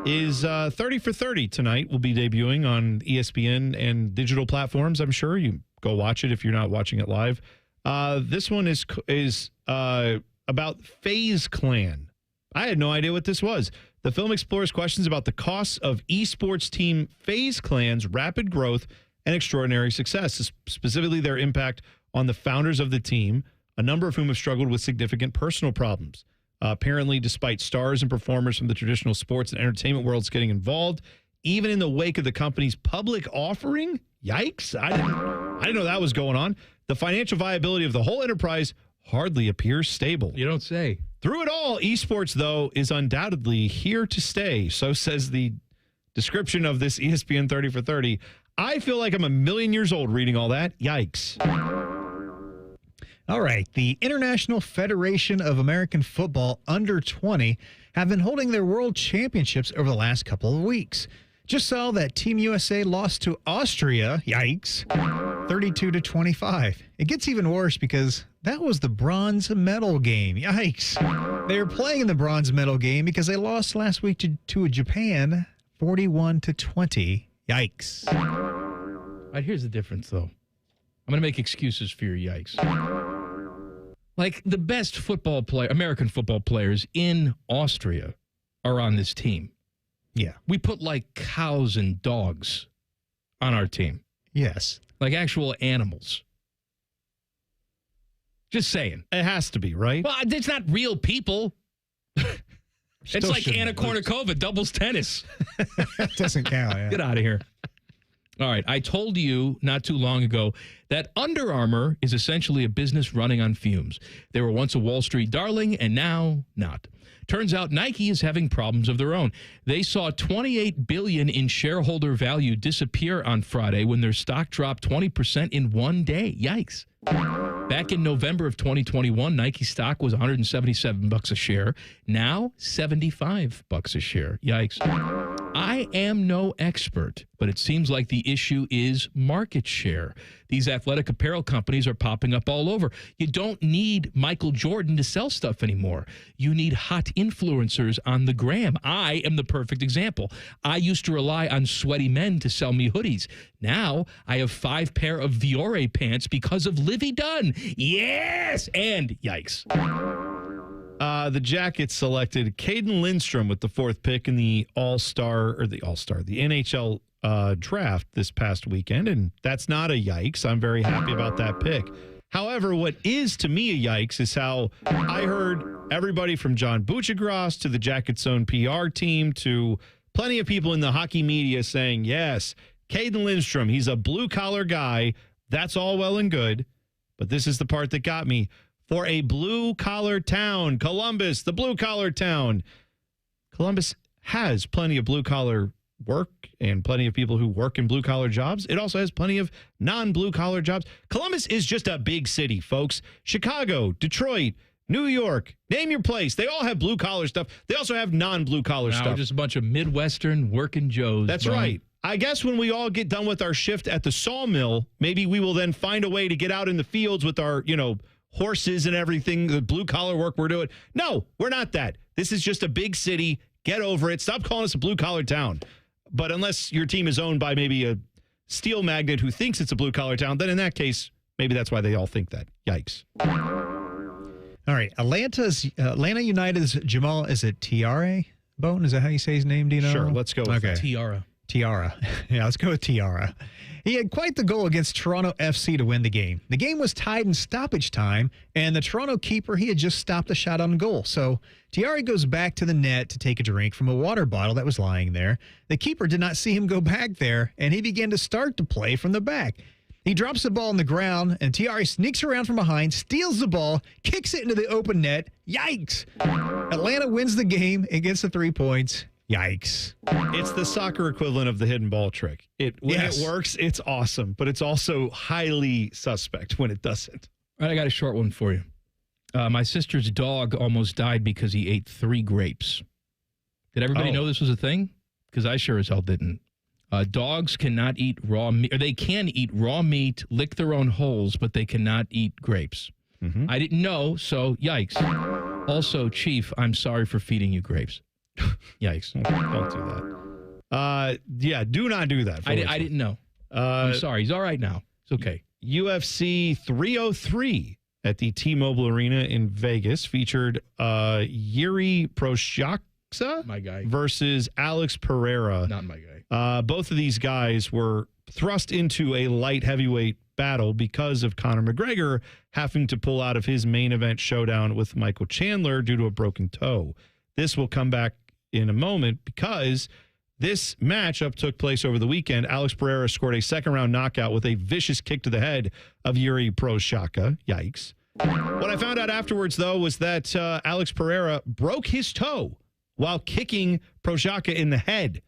is 30 for 30 tonight. Will be debuting on ESPN and digital platforms, I'm sure. You go watch it if you're not watching it live. This one is about FaZe Clan. I had no idea what this was. The film explores questions about the costs of esports team FaZe Clan's rapid growth and extraordinary success, specifically their impact on the founders of the team, a number of whom have struggled with significant personal problems. Apparently, despite stars and performers from the traditional sports and entertainment worlds getting involved, even in the wake of the company's public offering, yikes, I didn't know that was going on. The financial viability of the whole enterprise hardly appears stable. You don't say. Through it all, esports, though, is undoubtedly here to stay. So says the description of this ESPN 30 for 30. I feel like I'm a million years old reading all that. Yikes. All right. The International Federation of American Football Under 20 have been holding their world championships over the last couple of weeks. Just saw that Team USA lost to Austria, yikes, 32-25. It gets even worse because that was the bronze medal game, yikes. They were playing in the bronze medal game because they lost last week to Japan, 41-20, yikes. All right, here's the difference, though. I'm going to make excuses for your yikes. Like, the best American football players in Austria are on this team. Yeah. We put like cows and dogs on our team. Yes. Like actual animals. Just saying. It has to be, right? Well, it's not real people. It's like Anna Kournikova, doubles tennis. Doesn't count. Yeah. Get out of here. All right. I told you not too long ago that Under Armour is essentially a business running on fumes. They were once a Wall Street darling and now not. Turns out Nike is having problems of their own. They saw $28 billion in shareholder value disappear on Friday when their stock dropped 20% in one day. Yikes. Back in November of 2021, Nike stock was $177 a share. Now, $75 a share. Yikes. I am no expert, but it seems like the issue is market share. These athletic apparel companies are popping up all over. You don't need Michael Jordan to sell stuff anymore. You need hot influencers on the gram. I am the perfect example. I used to rely on sweaty men to sell me hoodies. Now I have 5 pair of Viore pants because of Livy Dunn. Yes! And yikes. The Jackets selected Caden Lindstrom with the 4th pick in the the NHL draft this past weekend, and that's not a yikes. I'm very happy about that pick. However, what is to me a yikes is how I heard everybody from John Buccigross to the Jackets' own PR team to plenty of people in the hockey media saying, yes, Caden Lindstrom, he's a blue-collar guy. That's all well and good, but this is the part that got me. For a blue-collar town, Columbus, the blue-collar town. Columbus has plenty of blue-collar work and plenty of people who work in blue-collar jobs. It also has plenty of non-blue-collar jobs. Columbus is just a big city, folks. Chicago, Detroit, New York, name your place. They all have blue-collar stuff. They also have non-blue-collar stuff. Just a bunch of Midwestern working Joes. That's right. I guess when we all get done with our shift at the sawmill, maybe we will then find a way to get out in the fields with our, horses and everything, the blue-collar work we're doing. No, we're not that. This is just a big city. Get over it. Stop calling us a blue-collar town. But unless your team is owned by maybe a steel magnate who thinks it's a blue-collar town, then in that case, maybe that's why they all think that. Yikes. All right. Atlanta United's Jamal, is it Tiare Bone? Is that how you say his name? Do you know? Sure. Let's go with that. Tiara. Tiara. Yeah, let's go with Tiara. He had quite the goal against Toronto FC to win the game. The game was tied in stoppage time, and the Toronto keeper, he had just stopped a shot on goal. So Tiara goes back to the net to take a drink from a water bottle that was lying there. The keeper did not see him go back there, and he began to start the play from the back. He drops the ball on the ground, and Tiara sneaks around from behind, steals the ball, kicks it into the open net. Yikes! Atlanta wins the game and gets the 3 points. Yikes. It's the soccer equivalent of the hidden ball trick. When it works, it's awesome, but it's also highly suspect when it doesn't. All right, I got a short one for you. My sister's dog almost died because he ate 3 grapes. Did everybody know this was a thing? Because I sure as hell didn't. Dogs cannot eat raw meat, or they can eat raw meat, lick their own holes, but they cannot eat grapes. Mm-hmm. I didn't know, so yikes. Also, Chief, I'm sorry for feeding you grapes. Yikes. Don't do that. Yeah, do not do that. I didn't know. I'm sorry. He's all right now. It's okay. UFC 303 at the T-Mobile Arena in Vegas featured Yuri Prochazka my guy versus Alex Pereira. Not my guy. Both of these guys were thrust into a light heavyweight battle because of Conor McGregor having to pull out of his main event showdown with Michael Chandler due to a broken toe. This will come back in a moment because this matchup took place over the weekend. Alex Pereira scored a second-round knockout with a vicious kick to the head of Yuri Prochazka. Yikes. What I found out afterwards, though, was that Alex Pereira broke his toe while kicking Prochazka in the head.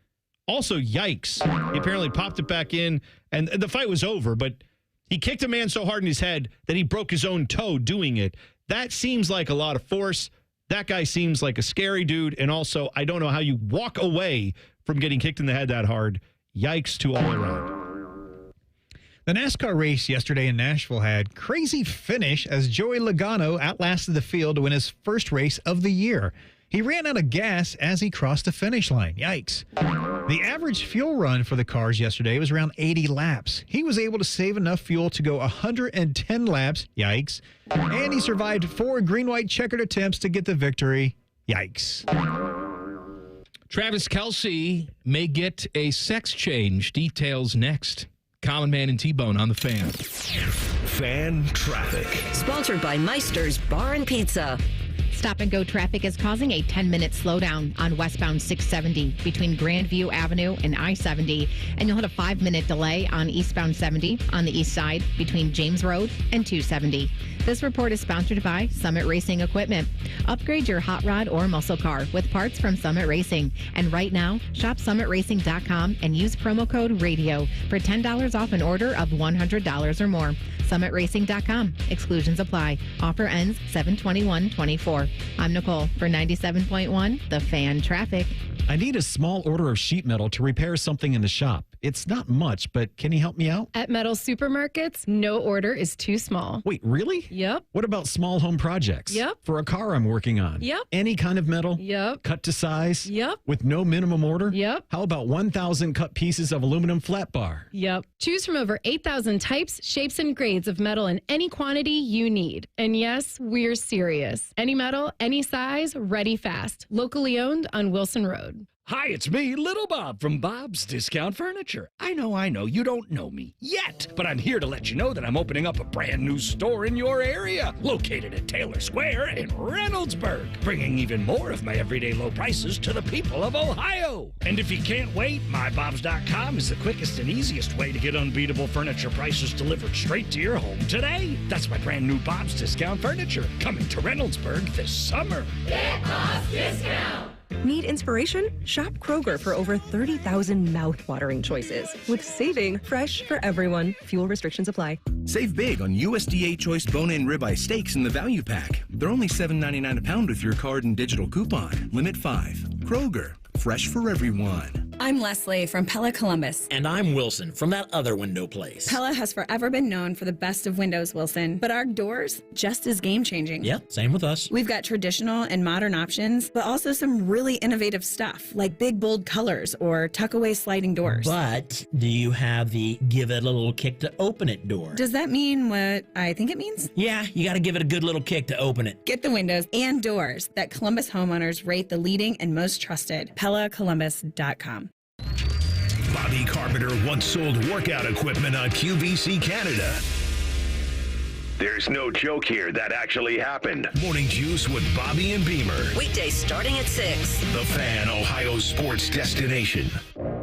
Also, yikes. He apparently popped it back in, and the fight was over, but he kicked a man so hard in his head that he broke his own toe doing it. That seems like a lot of force. That guy seems like a scary dude, and also, I don't know how you walk away from getting kicked in the head that hard. Yikes to all around. The NASCAR race yesterday in Nashville had crazy finish as Joey Logano outlasted the field to win his first race of the year. He ran out of gas as he crossed the finish line. Yikes. The average fuel run for the cars yesterday was around 80 laps. He was able to save enough fuel to go 110 laps. Yikes. And he survived 4 green-white checkered attempts to get the victory. Yikes. Travis Kelce may get a sex change. Details next. Common Man and T-Bone on the Fan. Fan traffic. Sponsored by Meister's Bar and Pizza. Stop-and-go traffic is causing a 10-minute slowdown on westbound 670 between Grandview Avenue and I-70, and you'll hit a 5-minute delay on eastbound 70 on the east side between James Road and 270. This report is sponsored by Summit Racing Equipment. Upgrade your hot rod or muscle car with parts from Summit Racing. And right now, shop summitracing.com and use promo code RADIO for $10 off an order of $100 or more. SummitRacing.com. Exclusions apply. Offer ends 7/21/24. I'm Nicole for 97.1 The Fan Traffic. I need a small order of sheet metal to repair something in the shop. It's not much, but can you help me out? At Metal Supermarkets, no order is too small. Wait, really? Yep. What about small home projects? Yep. For a car I'm working on? Yep. Any kind of metal? Yep. Cut to size? Yep. With no minimum order? Yep. How about 1,000 cut pieces of aluminum flat bar? Yep. Choose from over 8,000 types, shapes, and grades of metal in any quantity you need. And yes, we're serious. Any metal, any size, ready fast. Locally owned on Wilson Road. Hi, it's me, Little Bob from Bob's Discount Furniture. I know, you don't know me yet, but I'm here to let you know that I'm opening up a brand new store in your area, located at Taylor Square in Reynoldsburg, bringing even more of my everyday low prices to the people of Ohio. And if you can't wait, MyBobs.com is the quickest and easiest way to get unbeatable furniture prices delivered straight to your home today. That's my brand new Bob's Discount Furniture, coming to Reynoldsburg this summer. Get Bob's Discount! Need inspiration? Shop Kroger for over 30,000 mouth-watering choices. With saving, fresh for everyone. Fuel restrictions apply. Save big on USDA Choice Bone-In Ribeye Steaks in the value pack. They're only $7.99 a pound with your card and digital coupon. Limit 5. Kroger. Fresh for everyone. I'm Leslie from Pella Columbus. And I'm Wilson from that other window place. Pella has forever been known for the best of windows, Wilson. But our doors, just as game-changing. Yep, same with us. We've got traditional and modern options, but also some really innovative stuff, like big, bold colors or tuck-away sliding doors. But do you have the give it a little kick to open it door? Does that mean what I think it means? Yeah, you got to give it a good little kick to open it. Get the windows and doors that Columbus homeowners rate the leading and most trusted. PellaColumbus.com. Bobby Carpenter once sold workout equipment on QVC Canada. There's no joke here. That actually happened. Morning Juice with Bobby and Beamer. Weekdays starting at 6. The Fan, Ohio's sports destination.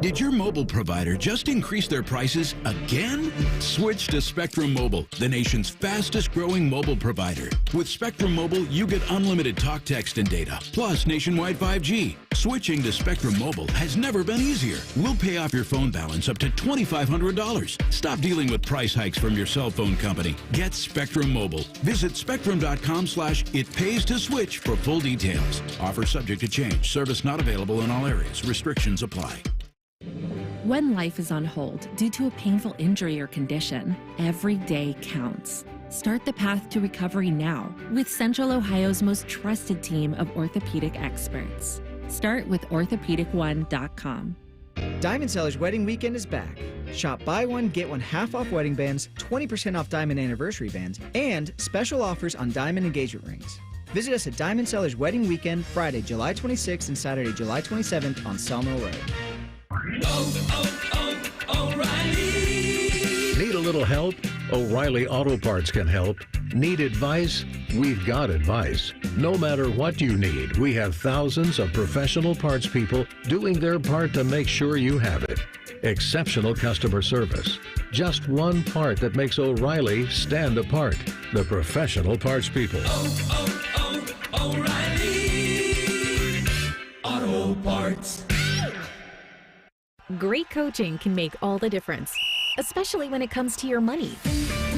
Did your mobile provider just increase their prices again? Switch to Spectrum Mobile, the nation's fastest growing mobile provider. With Spectrum Mobile, you get unlimited talk, text, and data, plus nationwide 5G. Switching to Spectrum Mobile has never been easier. We'll pay off your phone balance up to $2,500. Stop dealing with price hikes from your cell phone company. Get Spectrum Mobile. Visit spectrum.com/it-pays-to-switch for full details. Offer subject to change. Service not available in all areas. Restrictions apply. When life is on hold due to a painful injury or condition, every day counts. Start the path to recovery now with Central Ohio's most trusted team of orthopedic experts. Start with orthopedic1.com. Diamond Seller's Wedding Weekend is back. Shop buy one, get one half off wedding bands, 20% off diamond anniversary bands, and special offers on diamond engagement rings. Visit us at Diamond Seller's Wedding Weekend, Friday, July 26th and Saturday, July 27th on Sawmill Road. O'Reilly. Need a little help? O'Reilly Auto Parts can help. Need advice? We've got advice. No matter what you need, we have thousands of professional parts people doing their part to make sure you have it. Exceptional customer service. Just one part that makes O'Reilly stand apart. The professional parts people. O'Reilly Auto Parts. Great coaching can make all the difference, especially when it comes to your money.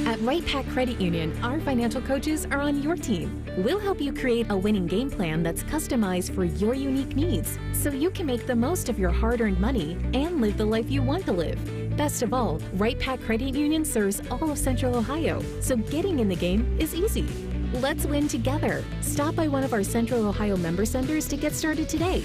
At Right Pac Credit Union, our financial coaches are on your team. We'll help you create a winning game plan that's customized for your unique needs, so you can make the most of your hard-earned money and live the life you want to live. Best of all, Right Pac Credit Union serves all of Central Ohio, so getting in the game is easy. Let's win together. Stop by one of our Central Ohio member centers to get started today.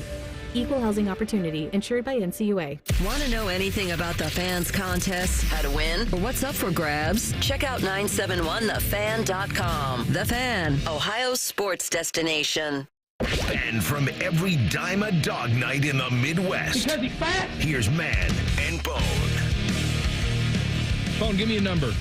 Equal housing opportunity, insured by NCUA. Want to know anything about the Fans contests, how to win, or what's up for grabs? Check out 971thefan.com. The Fan, Ohio's sports destination. And from every dime a dog night in the Midwest. Because he's fat. Here's Man and Bone. Bone, give me a number.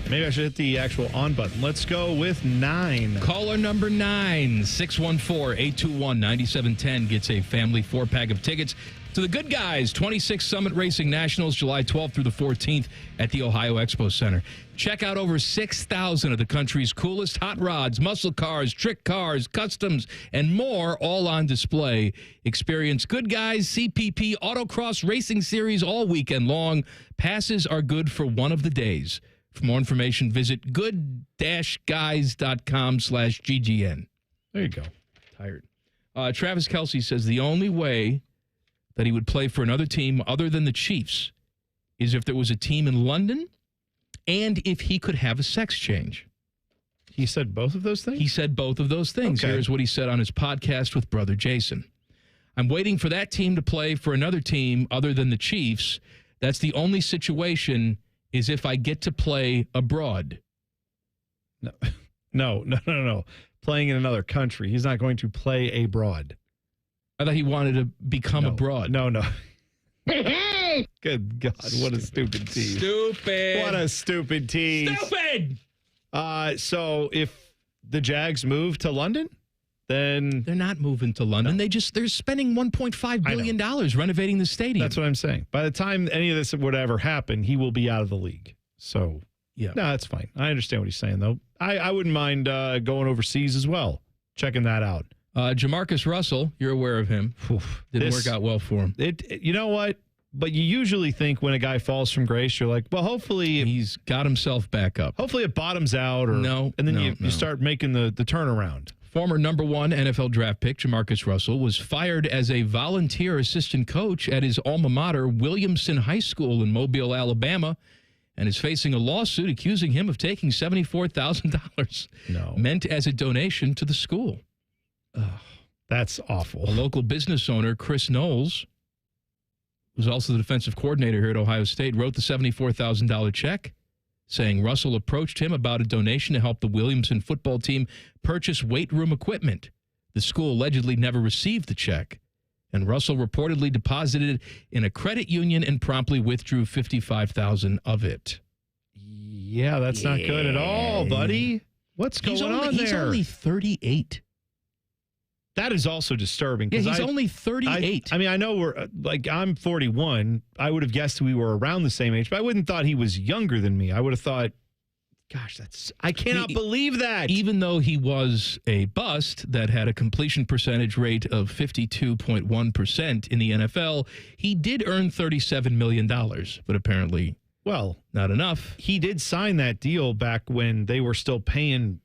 Maybe I should hit the actual on button. Let's go with 9. Caller number 9, 614-821-9710 gets a family 4-pack of tickets to the Good Guys 26 Summit Racing Nationals, July 12th through the 14th at the Ohio Expo Center. Check out over 6,000 of the country's coolest hot rods, muscle cars, trick cars, customs, and more, all on display. Experience Good Guys CPP Autocross Racing Series all weekend long. Passes are good for one of the days. For more information, visit good-guys.com/GGN. There you go. Tired. Travis Kelce says the only way that he would play for another team other than the Chiefs is if there was a team in London and if he could have a sex change. He said both of those things? He said both of those things. Okay. Here's what he said on his podcast with Brother Jason. I'm waiting for that team to play for another team other than the Chiefs. That's the only situation is if I get to play abroad. No. Playing in another country. He's not going to play abroad. I thought he wanted to become abroad. No. Good God, what a stupid tease. Stupid. What a stupid tease. Stupid! So if the Jags move to London, then... They're not moving to London. No. They're spending $1.5 billion renovating the stadium. That's what I'm saying. By the time any of this would ever happen, he will be out of the league. So, yeah. No, that's fine. I understand what he's saying, though. I wouldn't mind going overseas as well, checking that out. JaMarcus Russell, you're aware of him. Didn't work out well for him. You know what? But you usually think when a guy falls from grace, you're like, well, hopefully he's got himself back up. Hopefully it bottoms out, and then you start making the turnaround. Former number 1 NFL draft pick JaMarcus Russell was fired as a volunteer assistant coach at his alma mater, Williamson High School in Mobile, Alabama, and is facing a lawsuit accusing him of taking $74,000 meant as a donation to the school. That's awful. A local business owner, Chris Knowles, who's also the defensive coordinator here at Ohio State, wrote the $74,000 check, saying Russell approached him about a donation to help the Williamson football team purchase weight room equipment. The school allegedly never received the check. And Russell reportedly deposited in a credit union and promptly withdrew $55,000 of it. Yeah, that's not good at all, buddy. What's going on there? He's only 38. That is also disturbing. Yeah, he's only 38. I mean, I know we're I'm 41. I would have guessed we were around the same age, but I wouldn't thought he was younger than me. I would have thought, gosh, I cannot believe that. Even though he was a bust that had a completion percentage rate of 52.1% in the NFL, he did earn $37 million, but apparently, not enough. He did sign that deal back when they were still paying,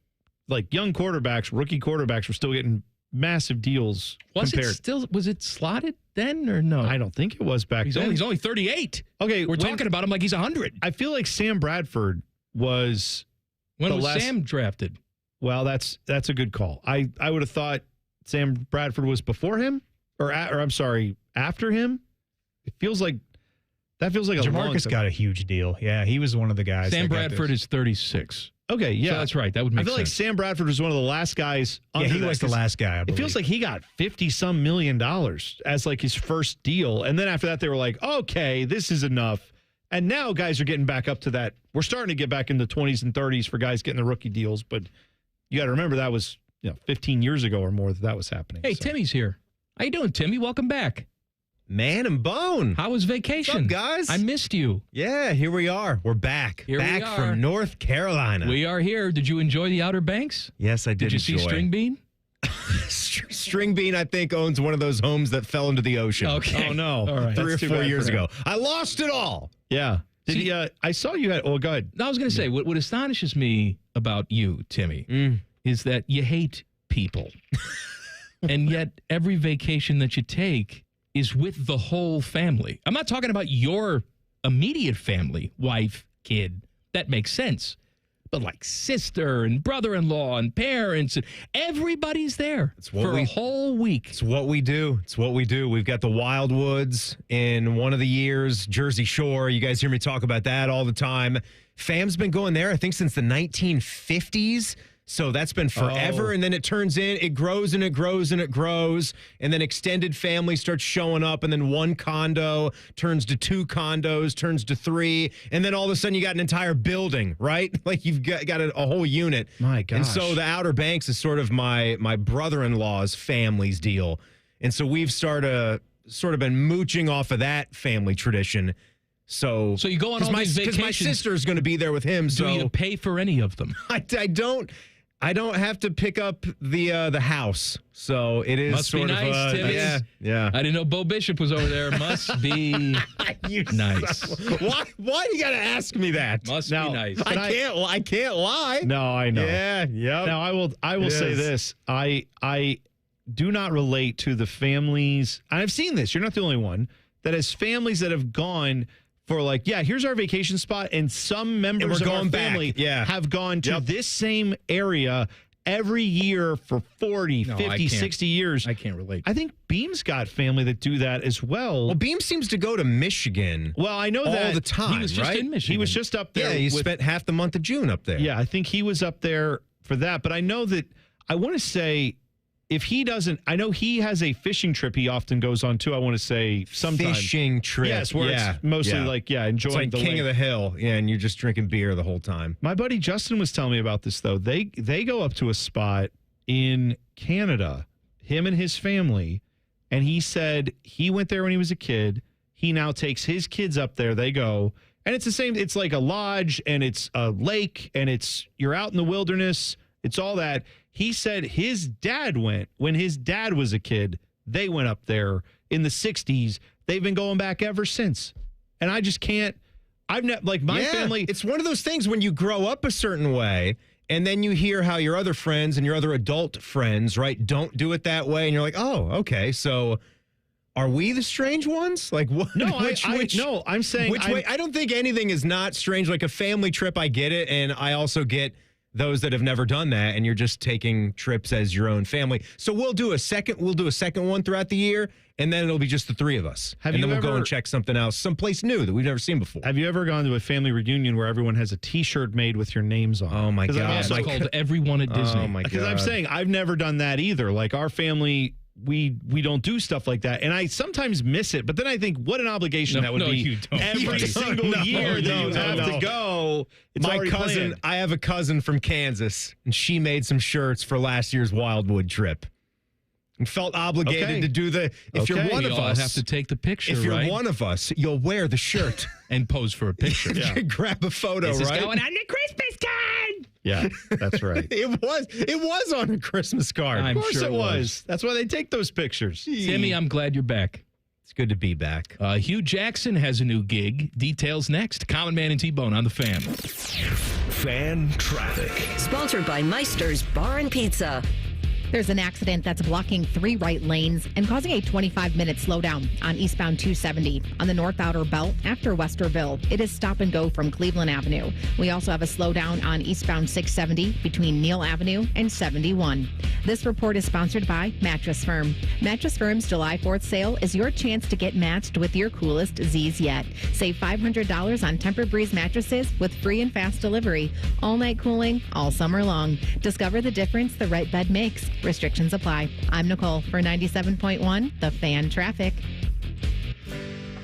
like, young quarterbacks, rookie quarterbacks were still getting massive deals. Was it slotted then or no? I don't think it was back then. He's only 38. Okay, we're talking about him like he's 100. I feel like Sam Bradford was Sam drafted? Well, that's a good call. I would have thought Sam Bradford was before him, or I'm sorry, after him. That feels like a JaMarcus got a huge deal. Yeah, he was one of the guys. Sam Bradford is 36. Okay, yeah. So that's right. That would make sense. I feel like Sam Bradford was one of the last guys. Yeah, he was the last guy, I believe. It feels like he got $50-some million as like his first deal. And then after that, they were like, okay, this is enough. And now guys are getting back up to that. We're starting to get back in the 20s and 30s for guys getting the rookie deals. But you got to remember that was 15 years ago or more that was happening. Hey, so. Timmy's here. How you doing, Timmy? Welcome back. Man and Bone. How was vacation? What's up, guys? I missed you. Yeah, here we are. We're back. Back from North Carolina. We are here. Did you enjoy the Outer Banks? Yes, I did. Did you see String Bean? String Bean, I think, owns one of those homes that fell into the ocean. Okay. Oh, no. All right. 3 or 4 years ago. I lost it all. Yeah. Did he? I saw you at. Oh, go ahead. I was going to say, what astonishes me about you, Timmy, is that you hate people. And yet, every vacation that you take is with the whole family. I'm not talking about your immediate family, wife, kid. That makes sense. But like sister and brother-in-law and parents, and everybody's there for a whole week. It's what we do. We've got the Wildwoods in one of the years, Jersey Shore. You guys hear me talk about that all the time. Fam's been going there, I think, since the 1950s. So that's been forever, and then it turns in, it grows and it grows and it grows, and then extended family starts showing up, and then one condo turns to 2 condos, turns to 3, and then all of a sudden you got an entire building, right? Like you've got a whole unit. My gosh. And so the Outer Banks is sort of my brother-in-law's family's deal, and so we've sort of been mooching off of that family tradition. So you go on all these vacations. Because my sister's going to be there with him. Do you pay for any of them? I don't have to pick up the house, so it is Must sort be nice, of Timmy. yeah. I didn't know Bo Bishop was over there. Must be nice. Why you got to ask me that? Must be nice. I can't lie. No, I know. Yeah. Now I will say this. I do not relate to the families. I've seen this. You're not the only one that has families that have gone for like, here's our vacation spot, and some members of our family have gone to this same area every year for 40, 50, 60 years. I can't relate. I think Beam's got family that do that as well. Well, Beam seems to go to Michigan. Well, I know that all the time. He was just in Michigan. He was just up there. Yeah, he spent half the month of June up there. Yeah, I think he was up there for that. But I know that I want to say, if he doesn't, I know he has a fishing trip he often goes on too. I want to say sometimes. Fishing trip. Yes, where it's mostly enjoying it's like the King lake. of the Hill. Yeah, and you're just drinking beer the whole time. My buddy Justin was telling me about this though. They go up to a spot in Canada, him and his family, and he said he went there when he was a kid. He now takes his kids up there. They go, and it's the same. It's like a lodge, and it's a lake, and you're out in the wilderness. It's all that. He said his dad went when his dad was a kid. They went up there in the 60s. They've been going back ever since. And I just can't. I've never, like my family. It's one of those things when you grow up a certain way and then you hear how your other friends and your other adult friends, right, don't do it that way. And you're like, oh, okay. So are we the strange ones? Like, what? No, I'm saying. Which way? I don't think anything is not strange. Like a family trip, I get it. And I also get those that have never done that, and you're just taking trips as your own family. So we'll do a second one throughout the year, and then it'll be just the 3 of us. And then we'll go and check something else, someplace new that we've never seen before. Have you ever gone to a family reunion where everyone has a T-shirt made with your names on? Oh my God! It's called Everyone at Disney. Oh my God! Because I'm saying I've never done that either. Like our family, we don't do stuff like that. And I sometimes miss it, but then I think what an obligation that would be you don't. every single year that you have to go. It's My already cousin, planned. I have a cousin from Kansas, and she made some shirts for last year's Wildwood trip. And felt obligated to do the. If you're one we of all us, have to take the picture. if you're right? one of us, you'll wear the shirt and pose for a picture. Grab a photo. This is right? going on the Christmas card. Yeah, that's right. It was on a Christmas card. I'm Of course sure it was. That's why they take those pictures. Timmy, I'm glad you're back. It's good to be back. Hugh Jackson has a new gig. Details next. Common Man and T-Bone on the Fan. Fan traffic. Sponsored by Meister's Bar and Pizza. There's an accident that's blocking 3 right lanes and causing a 25-minute slowdown on eastbound 270 on the North Outer Belt after Westerville. It is stop and go from Cleveland Avenue. We also have a slowdown on eastbound 670 between Neal Avenue and 71. This report is sponsored by Mattress Firm. Mattress Firm's July 4th sale is your chance to get matched with your coolest Z's yet. Save $500 on Temper Breeze mattresses with free and fast delivery. All night cooling, all summer long. Discover the difference the right bed makes. Restrictions apply. I'm Nicole for 97.1, The Fan Traffic.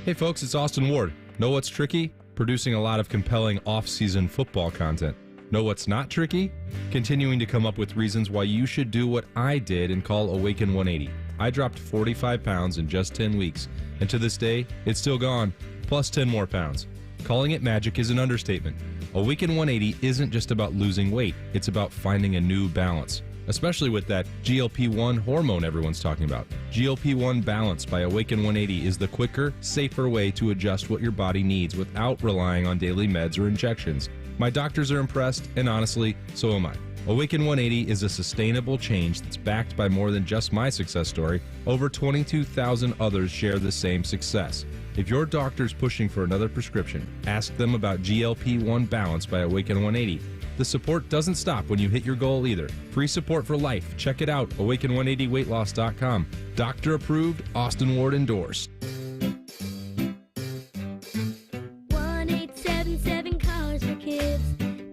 Hey folks, it's Austin Ward. Know what's tricky? Producing a lot of compelling off-season football content. Know what's not tricky? Continuing to come up with reasons why you should do what I did and call Awaken 180. I dropped 45 pounds in just 10 weeks, and to this day, it's still gone, plus 10 more pounds. Calling it magic is an understatement. Awaken 180 isn't just about losing weight, it's about finding a new balance. Especially with that GLP-1 hormone everyone's talking about. GLP-1 Balance by Awaken 180 is the quicker, safer way to adjust what your body needs without relying on daily meds or injections. My doctors are impressed, and honestly, so am I. Awaken 180 is a sustainable change that's backed by more than just my success story. Over 22,000 others share the same success. If your doctor's pushing for another prescription, ask them about GLP-1 Balance by Awaken 180. The support doesn't stop when you hit your goal either. Free support for life. Check it out, awaken180weightloss.com. Doctor approved, Austin Ward endorsed. 1877 Cars for Kids.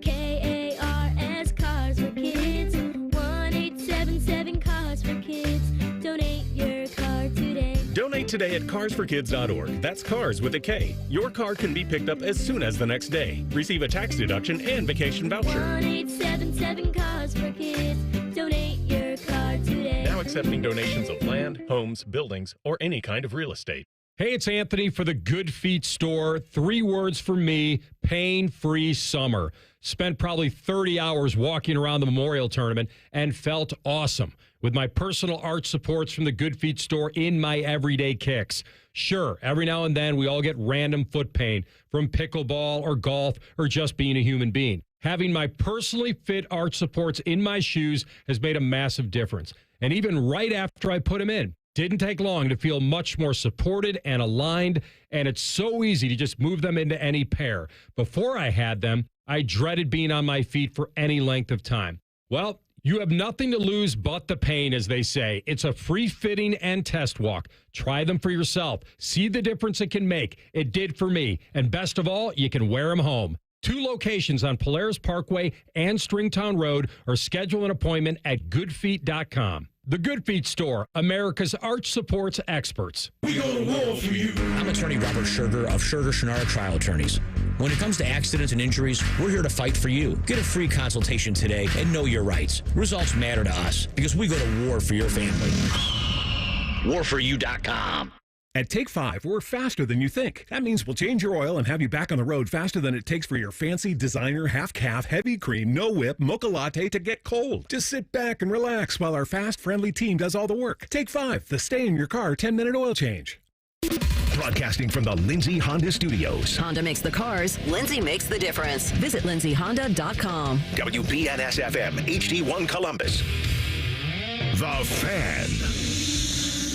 KARS Cars for Kids. 1877 Cars for Kids. Donate your car today. Donate today at carsforkids.org. That's cars with a K. Your car can be picked up as soon as the next day. Receive a tax deduction and vacation voucher. 1877 Cars for Kids. Donate your car today. Now accepting donations of land, homes, buildings, or any kind of real estate. Hey, it's Anthony for the Good Feet store. 3 words for me: pain-free summer. Spent probably 30 hours walking around the Memorial Tournament and felt awesome with my personal art supports from the Good Feet store in my everyday kicks. Sure, every now and then we all get random foot pain from pickleball or golf or just being a human being. Having my personally fit art supports in my shoes has made a massive difference. And even right after I put them in, didn't take long to feel much more supported and aligned, and it's so easy to just move them into any pair. Before I had them, I dreaded being on my feet for any length of time. Well, you have nothing to lose but the pain, as they say. It's a free fitting and test walk. Try them for yourself. See the difference it can make. It did for me. And best of all, you can wear them home. 2 locations on Polaris Parkway and Stringtown Road, or schedule an appointment at goodfeet.com. The Good Feet store, America's arch supports experts. We go to war for you. I'm attorney Robert Scherger of Scherger Shenard Trial Attorneys. When it comes to accidents and injuries, we're here to fight for you. Get a free consultation today and know your rights. Results matter to us because we go to war for your family. Warforyou.com. At Take 5, we're faster than you think. That means we'll change your oil and have you back on the road faster than it takes for your fancy designer half-calf, heavy cream, no whip, mocha latte to get cold. Just sit back and relax while our fast, friendly team does all the work. Take 5, the stay-in-your-car 10-minute oil change. Broadcasting from the Lindsay Honda Studios. Honda makes the cars. Lindsay makes the difference. Visit lindsayhonda.com. WBNS-FM, HD1 Columbus. The Fan.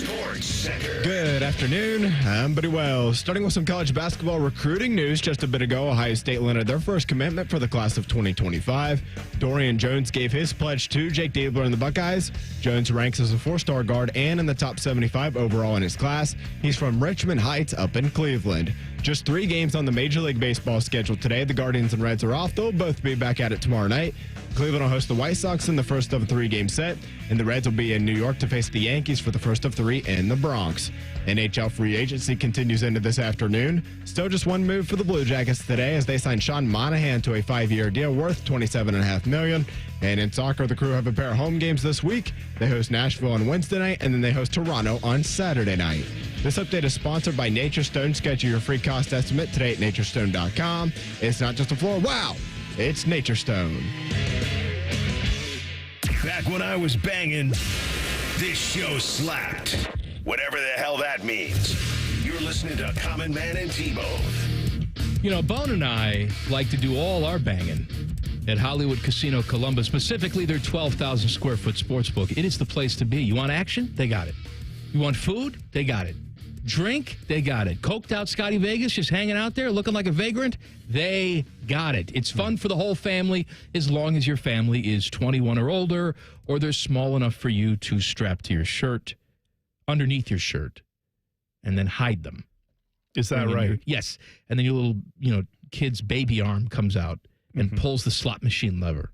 Sports Center. Good afternoon. I'm Buddy Wells. Starting with some college basketball recruiting news. Just a bit ago, Ohio State landed their first commitment for the class of 2025. Dorian Jones gave his pledge to Jake Dabler and the Buckeyes. Jones ranks as a 4-star guard and in the top 75 overall in his class. He's from Richmond Heights up in Cleveland. Just 3 games on the Major League Baseball schedule today. The Guardians and Reds are off. They'll both be back at it tomorrow night. Cleveland will host the White Sox in the first of a 3-game set, and the Reds will be in New York to face the Yankees for the first of 3 in the Bronx. NHL free agency continues into this afternoon. Still just one move for the Blue Jackets today as they sign Sean Monahan to a 5-year deal worth $27.5 million. And in soccer, the Crew have a pair of home games this week. They host Nashville on Wednesday night, and then they host Toronto on Saturday night. This update is sponsored by Nature Stone. Schedule your free cost estimate today at naturestone.com. It's not just a floor. Wow, it's Nature Stone. Back when I was banging, this show slapped. Whatever the hell that means. You're listening to Common Man and T-Bone. You know, Bone and I like to do all our banging at Hollywood Casino Columbus, specifically their 12,000 square foot sports book. It is the place to be. You want action? They got it. You want food? They got it. Drink? They got it. Coked out Scotty Vegas just hanging out there looking like a vagrant? They got it. It's fun for the whole family as long as your family is 21 or older or they're small enough for you to strap to your shirt, underneath your shirt, and then hide them. Is that right? Yes. And then your little, kid's baby arm comes out and pulls the slot machine lever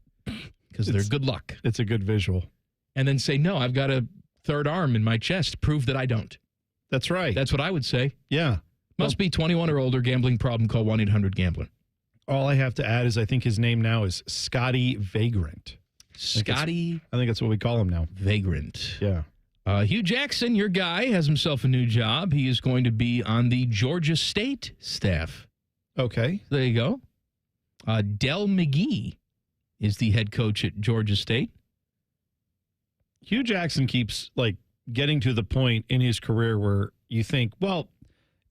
because they're good luck. It's a good visual. And then say, no, I've got a third arm in my chest. Prove that I don't. That's right. That's what I would say. Yeah. Must be 21 or older, gambling problem, call 1-800-GAMBLER. All I have to add is I think his name now is Scotty Vagrant. Scotty? I think that's what we call him now. Vagrant. Yeah. Hugh Jackson, your guy, has himself a new job. He is going to be on the Georgia State staff. Okay. There you go. Del McGee is the head coach at Georgia State. Hugh Jackson keeps, getting to the point in his career where you think, well,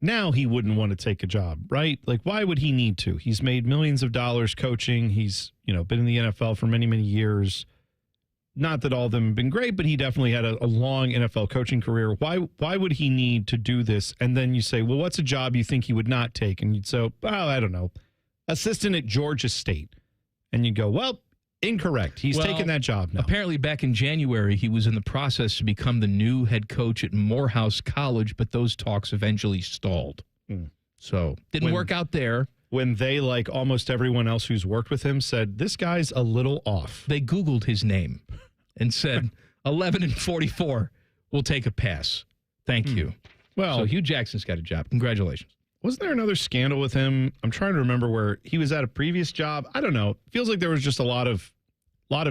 now he wouldn't want to take a job, right? Why would he need to? He's made millions of dollars coaching. He's, been in the NFL for many, many years. Not that all of them have been great, but he definitely had a long NFL coaching career. Why would he need to do this? And then you say, well, what's a job you think he would not take? And you'd say, I don't know, assistant at Georgia State. And you go, well, incorrect. He's taken that job now. Apparently back in January, he was in the process to become the new head coach at Morehouse College, but those talks eventually stalled. So didn't work out there. When they, like almost everyone else who's worked with him, said, this guy's a little off. They Googled his name and said, 11 and 44, we'll take a pass. Thank you. Well, so Hugh Jackson's got a job. Congratulations. Wasn't there another scandal with him? I'm trying to remember where he was at a previous job. I don't know. It feels like there was just a lot of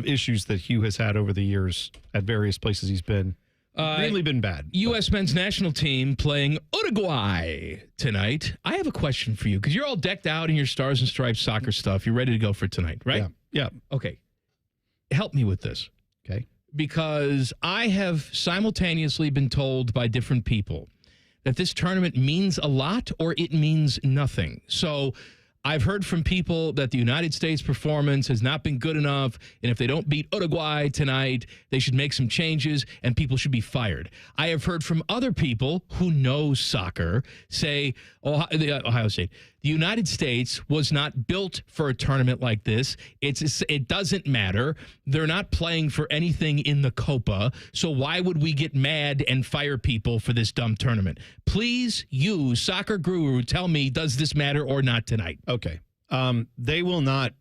issues that Hugh has had over the years at various places he's been. Mainly been bad. U.S. men's national team playing Uruguay tonight. I have a question for you because you're all decked out in your Stars and Stripes soccer stuff. You're ready to go for tonight, right? Yeah. Okay. Help me with this. Okay. Because I have simultaneously been told by different people that this tournament means a lot or it means nothing. So I've heard from people that the United States performance has not been good enough, and if they don't beat Uruguay tonight, they should make some changes, and people should be fired. I have heard from other people who know soccer say, Ohio State, the United States was not built for a tournament like this. It doesn't matter. They're not playing for anything in the Copa, so why would we get mad and fire people for this dumb tournament? Please, you, soccer guru, tell me, does this matter or not tonight? Okay. They will not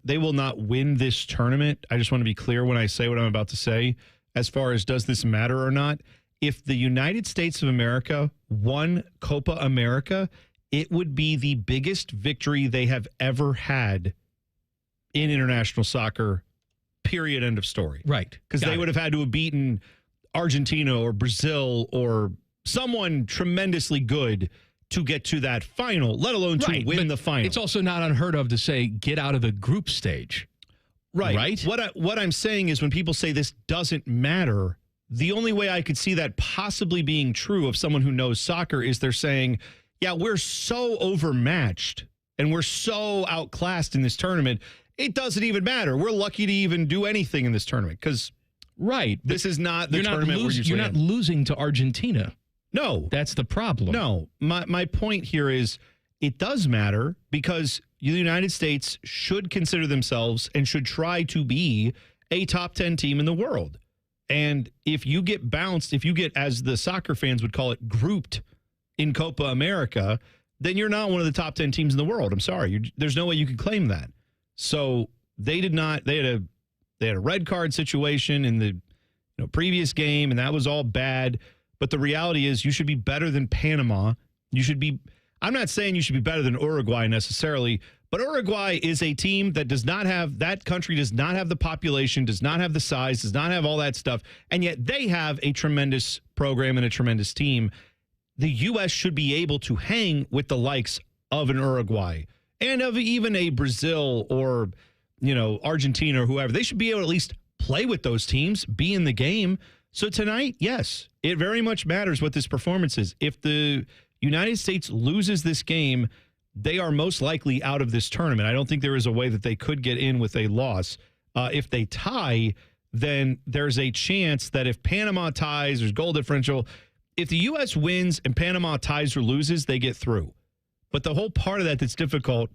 win this tournament. I just want to be clear when I say what I'm about to say. As far as does this matter or not, if the United States of America won Copa America, it would be the biggest victory they have ever had in international soccer, period, end of story. Right. Because they would have had to have beaten Argentina or Brazil or someone tremendously good to get to that final, let alone to win the final. It's also not unheard of to say, get out of the group stage. Right. What I'm saying is when people say this doesn't matter, the only way I could see that possibly being true of someone who knows soccer is they're saying, yeah, we're so overmatched and we're so outclassed in this tournament, it doesn't even matter. We're lucky to even do anything in this tournament because this is not the tournament we're usually You're not losing to Argentina. No. That's the problem. No. My point here is it does matter because the United States should consider themselves and should try to be a top 10 team in the world. And if you get bounced, if you get, as the soccer fans would call it, grouped in Copa America, then you're not one of the top 10 teams in the world. I'm sorry. There's no way you could claim that. So they did not. They had a red card situation in the previous game, and that was all bad. But the reality is you should be better than Panama. You should be. I'm not saying you should be better than Uruguay necessarily, but Uruguay is a team that does not have, that country does not have the population, does not have the size, does not have all that stuff, and yet they have a tremendous program and a tremendous team. The U.S. should be able to hang with the likes of an Uruguay and of even a Brazil or, Argentina or whoever. They should be able to at least play with those teams, be in the game. So tonight, yes, it very much matters what this performance is. If the United States loses this game, they are most likely out of this tournament. I don't think there is a way that they could get in with a loss. If they tie, then there's a chance that if Panama ties, there's goal differential. If the U.S. wins and Panama ties or loses, they get through. But the whole part of that that's difficult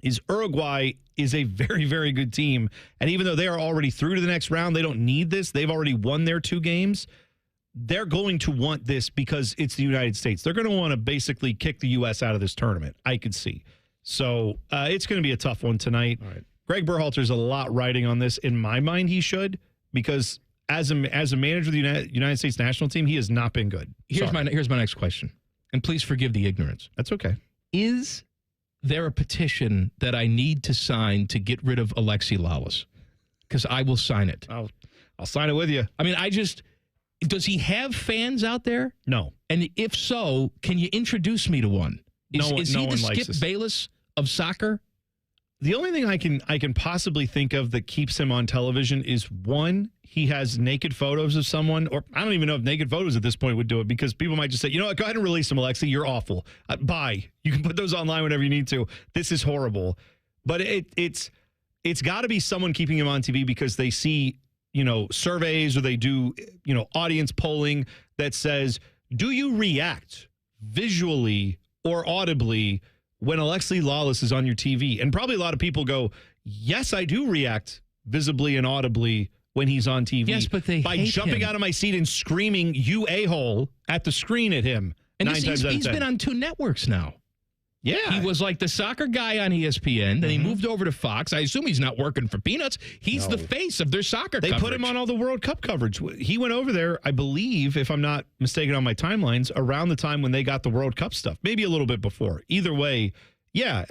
is Uruguay is a very, very good team. And even though they are already through to the next round, they don't need this. They've already won their 2 games. They're going to want this because it's the United States. They're going to want to basically kick the U.S. out of this tournament, I could see. So it's going to be a tough one tonight. All right. Greg Berhalter's a lot riding on this. In my mind, he should, because as a manager of the United States national team, he has not been good. Here's my next question, and please forgive the ignorance. That's okay. Is there a petition that I need to sign to get rid of Alexi Lalas? Because I will sign it. I'll sign it with you. I mean, does he have fans out there? No. And if so, can you introduce me to one? Is he the Skip Bayless of soccer? The only thing I can possibly think of that keeps him on television is, one, he has naked photos of someone, or I don't even know if naked photos at this point would do it, because people might just say, go ahead and release him, Alexi. You're awful. Bye. You can put those online whenever you need to. This is horrible. But it's got to be someone keeping him on TV because they see, surveys, or they do, audience polling that says, do you react visually or audibly when Alexi Lalas is on your TV? And probably a lot of people go, yes, I do react visibly and audibly when he's on TV. Yes, but by jumping out of my seat and screaming, you a-hole, at the screen at him. And 9 times out of 10. He's been on 2 networks now. Yeah. He was like the soccer guy on ESPN. Then he moved over to Fox. I assume he's not working for peanuts. He's the face of their soccer coverage. They put him on all the World Cup coverage. He went over there, I believe, if I'm not mistaken on my timelines, around the time when they got the World Cup stuff. Maybe a little bit before. Either way, yeah,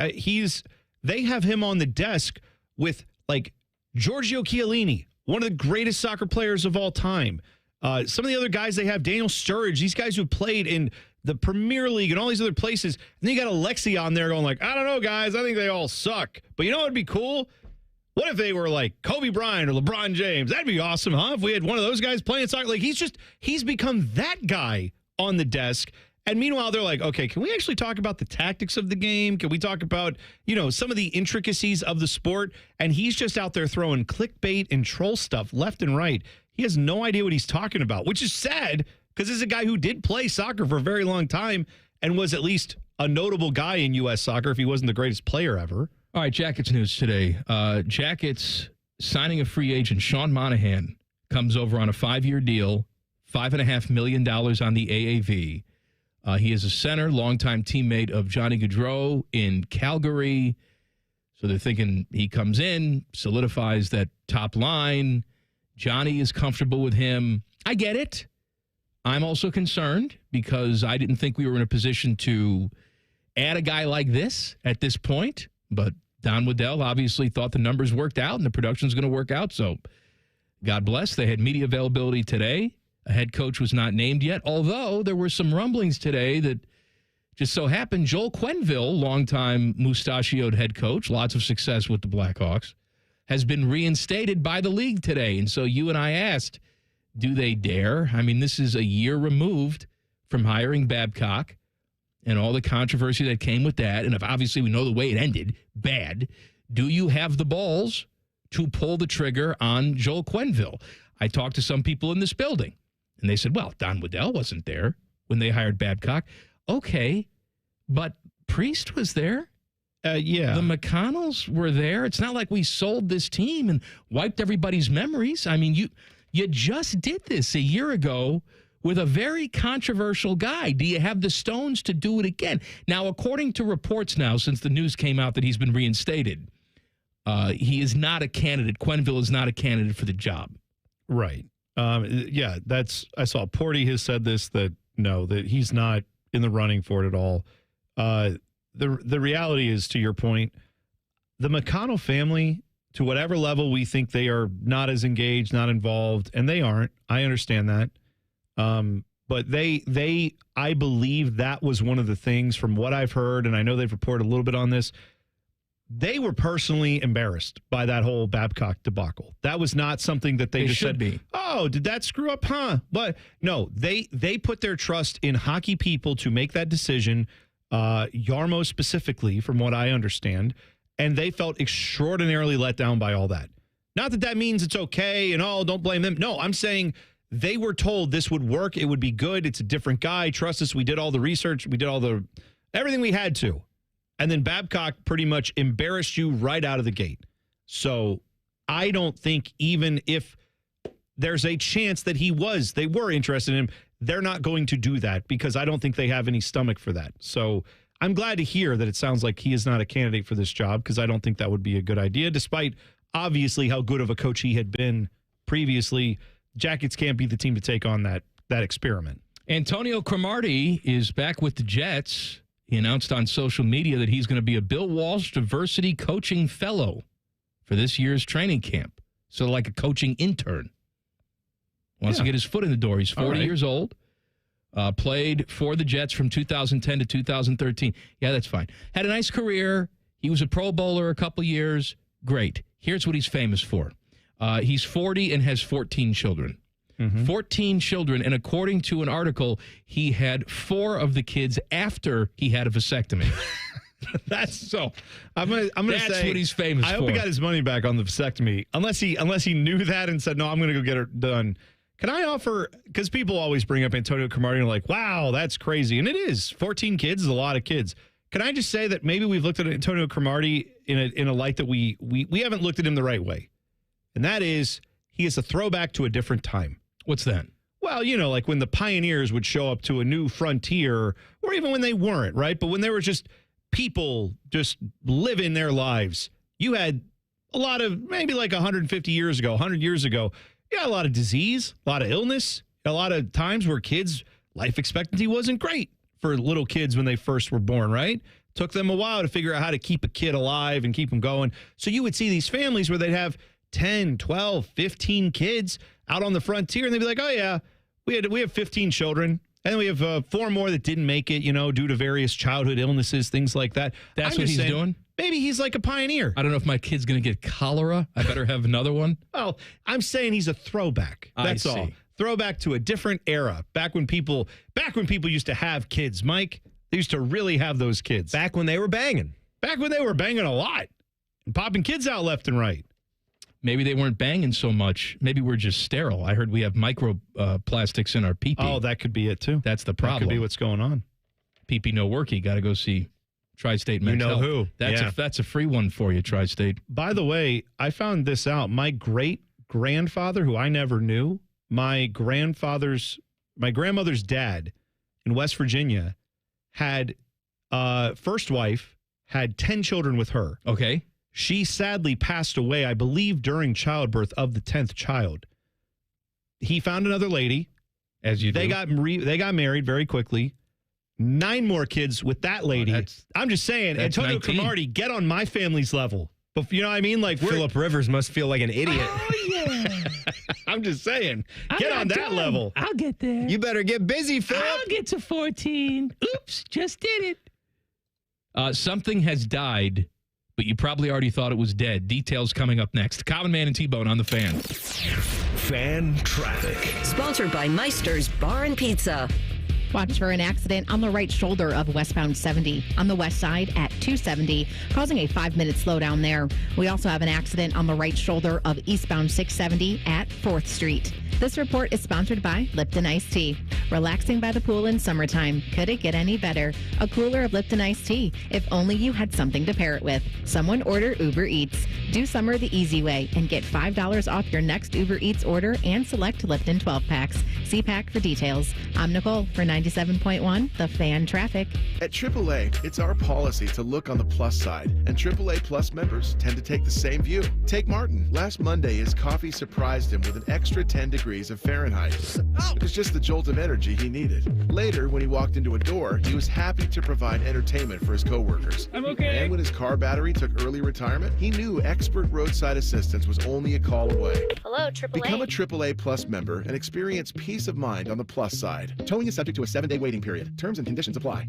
they have him on the desk with, like, Giorgio Chiellini, one of the greatest soccer players of all time. Some of the other guys they have, Daniel Sturridge, these guys who played in the Premier League and all these other places. And then you got Alexi on there going like, I don't know, guys. I think they all suck. But you know what would be cool? What if they were like Kobe Bryant or LeBron James? That'd be awesome, huh? If we had one of those guys playing soccer. Like, he's become that guy on the desk. And meanwhile, they're like, okay, can we actually talk about the tactics of the game? Can we talk about, some of the intricacies of the sport? And he's just out there throwing clickbait and troll stuff left and right. He has no idea what he's talking about, which is sad, because this is a guy who did play soccer for a very long time and was at least a notable guy in U.S. soccer if he wasn't the greatest player ever. All right, Jackets news today. Jackets signing a free agent, Sean Monahan, comes over on a 5-year deal, $5.5 million on the AAV. He is a center, longtime teammate of Johnny Gaudreau in Calgary. So they're thinking he comes in, solidifies that top line. Johnny is comfortable with him. I get it. I'm also concerned because I didn't think we were in a position to add a guy like this at this point. But Don Waddell obviously thought the numbers worked out and the production's going to work out. So God bless. They had media availability today. A head coach was not named yet, although there were some rumblings today that just so happened Joel Quenneville, longtime mustachioed head coach, lots of success with the Blackhawks, has been reinstated by the league today. And so you and I asked, do they dare? I mean, this is a year removed from hiring Babcock and all the controversy that came with that. And if obviously we know the way it ended, bad. Do you have the balls to pull the trigger on Joel Quenneville? I talked to some people in this building, and they said, well, Don Waddell wasn't there when they hired Babcock. Okay, but Priest was there. Yeah. The McConnells were there. It's not like we sold this team and wiped everybody's memories. I mean, you just did this a year ago with a very controversial guy. Do you have the stones to do it again? Now, according to reports now, since the news came out that he's been reinstated, he is not a candidate. Quenneville is not a candidate for the job. Right. Yeah, I saw Porty has said this, that he's not in the running for it at all. The reality is, to your point, the McConnell family, to whatever level we think they are not as engaged, not involved, and they aren't. I understand that. But I believe that was one of the things from what I've heard, and I know they've reported a little bit on this. They were personally embarrassed by that whole Babcock debacle. That was not something that they just should said, be. "Oh, did that screw up, huh?" But no, they put their trust in hockey people to make that decision, Yarmo specifically, from what I understand, and they felt extraordinarily let down by all that. Not that that means it's okay and, don't blame them. No, I'm saying they were told this would work. It would be good. It's a different guy. Trust us. We did all the research. We did everything we had to. And then Babcock pretty much embarrassed you right out of the gate. So I don't think, even if there's a chance that they were interested in him, they're not going to do that, because I don't think they have any stomach for that. So I'm glad to hear that it sounds like he is not a candidate for this job, because I don't think that would be a good idea, despite obviously how good of a coach he had been previously. Jackets can't be the team to take on that experiment. Antonio Cromartie is back with the Jets. He announced on social media that he's going to be a Bill Walsh Diversity Coaching Fellow for this year's training camp. So like a coaching intern. Wants to get his foot in the door. He's 40 years old. Played for the Jets from 2010 to 2013. Yeah, that's fine. Had a nice career. He was a Pro Bowler a couple years. Great. Here's what he's famous for. He's 40 and has 14 children. 14 children, and according to an article, he had 4 of the kids after he had a vasectomy. That's so. I'm gonna That's say what he's famous for. I hope he got his money back on the vasectomy, unless he knew that and said, "No, I'm gonna go get it done." Can I offer? Because people always bring up Antonio Cromartie and are like, "Wow, that's crazy," and it is. 14 kids is a lot of kids. Can I just say that maybe we've looked at Antonio Cromartie in a light that we haven't looked at him the right way, and that is he is a throwback to a different time. What's that? Well, like when the pioneers would show up to a new frontier, or even when they weren't, right? But when there were just people just living their lives, you had a lot of, maybe like 150 years ago, 100 years ago, you had a lot of disease, a lot of illness, a lot of times where kids' life expectancy wasn't great for little kids when they first were born, right? Took them a while to figure out how to keep a kid alive and keep them going. So you would see these families where they'd have 10, 12, 15 kids out on the frontier, and they'd be like, "Oh yeah, we have 15 children, and we have 4 more that didn't make it, due to various childhood illnesses, things like that." That's what he's doing? Maybe he's like a pioneer. I don't know if my kid's going to get cholera. I better have another one. Well, I'm saying he's a throwback. That's all. Throwback to a different era. Back when people used to have kids, Mike. They used to really have those kids. Back when they were banging. Back when they were banging a lot. And popping kids out left and right. Maybe they weren't banging so much. Maybe we're just sterile. I heard we have microplastics in our pee-pee. Oh, that could be it, too. That's the problem. That could be what's going on. Pee-pee no worky. Got to go see Tri-State Men's Health. Who. That's a free one for you, Tri-State. By the way, I found this out. My great-grandfather, who I never knew, my grandmother's dad in West Virginia had first wife, had 10 children with her. Okay. She sadly passed away, I believe, during childbirth of the 10th child. He found another lady. As you do. They got married very quickly. 9 more kids with that lady. I'm just saying, Antonio Cromartie, get on my family's level. But you know what I mean? Like Phillip Rivers must feel like an idiot. Oh, yeah. I'm just saying, get on that level. I'll get there. You better get busy, Phillip. I'll get to 14. Oops, just did it. Something has died, but you probably already thought it was dead. Details coming up next. Common Man and T-Bone on the Fan. Fan traffic. Sponsored by Meister's Bar and Pizza. Watch for an accident on the right shoulder of westbound 70 on the west side at 270, causing a 5-minute slowdown there. We also have an accident on the right shoulder of eastbound 670 at 4th Street. This report is sponsored by Lipton Iced Tea. Relaxing by the pool in summertime. Could it get any better? A cooler of Lipton Iced Tea. If only you had something to pair it with. Someone order Uber Eats. Do summer the easy way and get $5 off your next Uber Eats order and select Lipton 12 packs. See pack for details. I'm Nicole for 97.1 The Fan Traffic. At AAA, it's our policy to look on the plus side, and AAA Plus members tend to take the same view. Take Martin. Last Monday, his coffee surprised him with an extra 10 degrees of Fahrenheit. It was just the jolt of energy he needed. Later, when he walked into a door, he was happy to provide entertainment for his coworkers. I'm okay. And when his car battery took early retirement, he knew expert roadside assistance was only a call away. Hello, AAA. Become a AAA Plus member and experience peace of mind on the plus side. Towing is subject to a 7-day waiting period. Terms and conditions apply.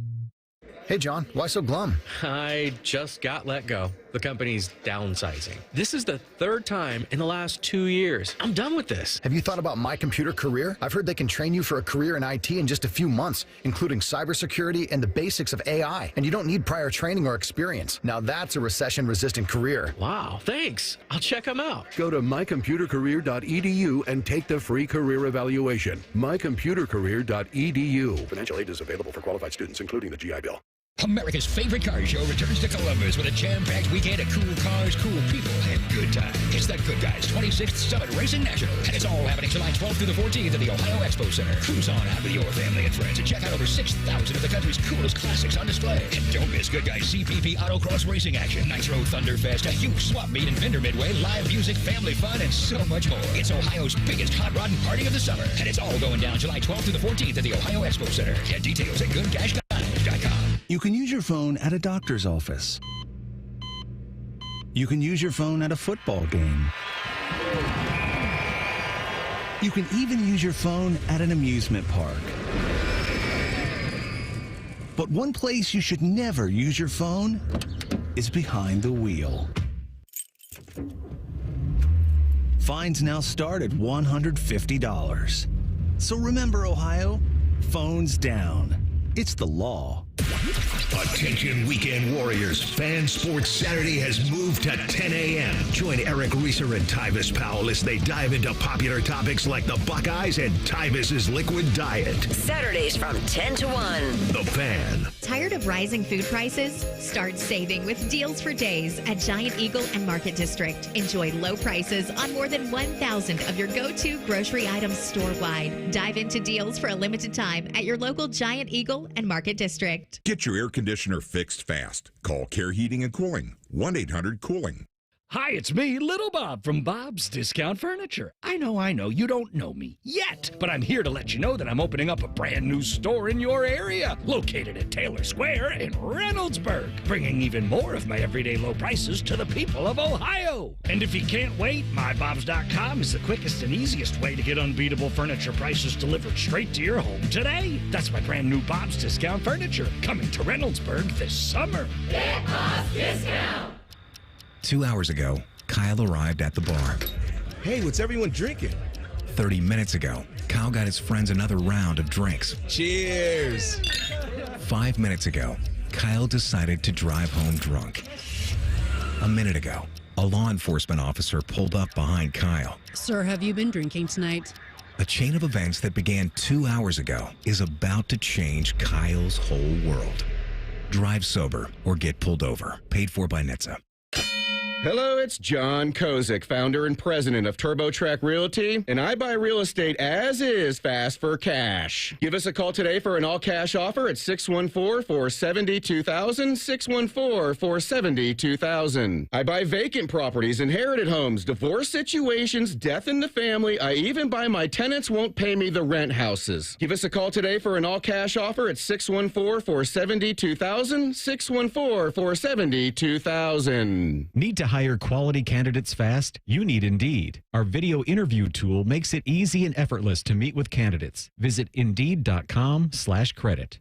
Hey, John, why so glum? I just got let go. The company's downsizing. This is the third time in the last 2 years. I'm done with this. Have you thought about My Computer Career? I've heard they can train you for a career in IT in just a few months, including cybersecurity and the basics of AI. And you don't need prior training or experience. Now that's a recession-resistant career. Wow, thanks. I'll check them out. Go to mycomputercareer.edu and take the free career evaluation. mycomputercareer.edu. Financial aid is available for qualified students, including the GI Bill. America's favorite car show returns to Columbus with a jam-packed weekend of cool cars, cool people, and good times. It's the Good Guys 26th Summit Racing National, and it's all happening July 12th through the 14th at the Ohio Expo Center. Cruise on out with your family and friends and check out over 6,000 of the country's coolest classics on display. And don't miss Good Guys CPP Autocross Racing action, Nitro Thunderfest, a huge swap meet and vendor midway, live music, family fun, and so much more. It's Ohio's biggest hot rod and party of the summer, and it's all going down July 12th through the 14th at the Ohio Expo Center. Get details at goodguys.com. You can use your phone at a doctor's office. You can use your phone at a football game. You can even use your phone at an amusement park. But one place you should never use your phone is behind the wheel. Fines now start at $150. So remember, Ohio, phones down. It's the law. Attention weekend warriors. Fan Sports Saturday has moved to 10 a.m. Join Eric Reeser and Tyvis Powell as they dive into popular topics like the Buckeyes and Tyvis's liquid diet. Saturdays from 10 to 1. The Fan. Tired of rising food prices? Start saving with deals for days at Giant Eagle and Market District. Enjoy low prices on more than 1,000 of your go-to grocery items store-wide. Dive into deals for a limited time at your local Giant Eagle and Market District. Get your air conditioner fixed fast. Call Care Heating and Cooling. 1-800-COOLING. Hi, it's me, Little Bob from Bob's Discount Furniture. I know, you don't know me yet, but I'm here to let you know that I'm opening up a brand new store in your area, located at Taylor Square in Reynoldsburg, bringing even more of my everyday low prices to the people of Ohio. And if you can't wait, mybobs.com is the quickest and easiest way to get unbeatable furniture prices delivered straight to your home today. That's my brand new Bob's Discount Furniture, coming to Reynoldsburg this summer. Get Bob's Discount! 2 hours ago, Kyle arrived at the bar. Hey, what's everyone drinking? 30 minutes ago, Kyle got his friends another round of drinks. Cheers! 5 minutes ago, Kyle decided to drive home drunk. A minute ago, a law enforcement officer pulled up behind Kyle. Sir, have you been drinking tonight? A chain of events that began 2 hours ago is about to change Kyle's whole world. Drive sober or get pulled over. Paid for by NHTSA. Hello, it's John Kozik, founder and president of TurboTrack Realty, and I buy real estate as is fast for cash. Give us a call today for an all-cash offer at 614-472-2000, 614-472-2000. I buy vacant properties, inherited homes, divorce situations, death in the family. I even buy my tenants won't pay me the rent houses. Give us a call today for an all-cash offer at 614-472-2000, 614-472-2000. Need to hire quality candidates fast? You need Indeed. Our video interview tool makes it easy and effortless to meet with candidates. Visit Indeed.com/credit.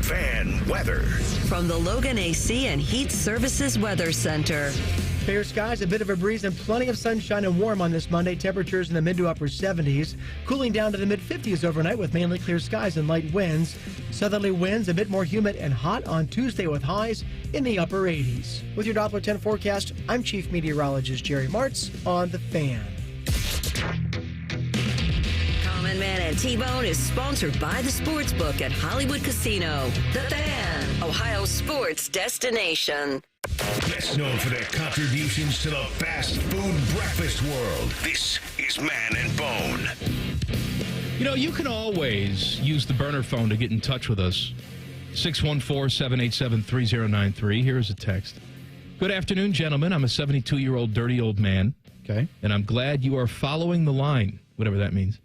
Fan weather. From the Logan AC and Heat Services Weather Center. Fair skies, a bit of a breeze, and plenty of sunshine and warm on this Monday. Temperatures in the mid to upper 70s, cooling down to the mid 50s overnight with mainly clear skies and light winds. Southerly winds, a bit more humid and hot on Tuesday with highs in the upper 80s. With your Doppler 10 forecast, I'm Chief Meteorologist Jerry Martz on The Fan. Common Man and T-Bone is sponsored by the Sportsbook at Hollywood Casino. The Fan, Ohio sports destination. best known for their contributions to the fast food breakfast world. This is Man and Bone. You know, you can always use the burner phone to get in touch with us. 614-787-3093. Here's a text. Good afternoon, gentlemen. I'm a 72-year-old dirty old man. Okay. And I'm glad you are following the line, whatever that means.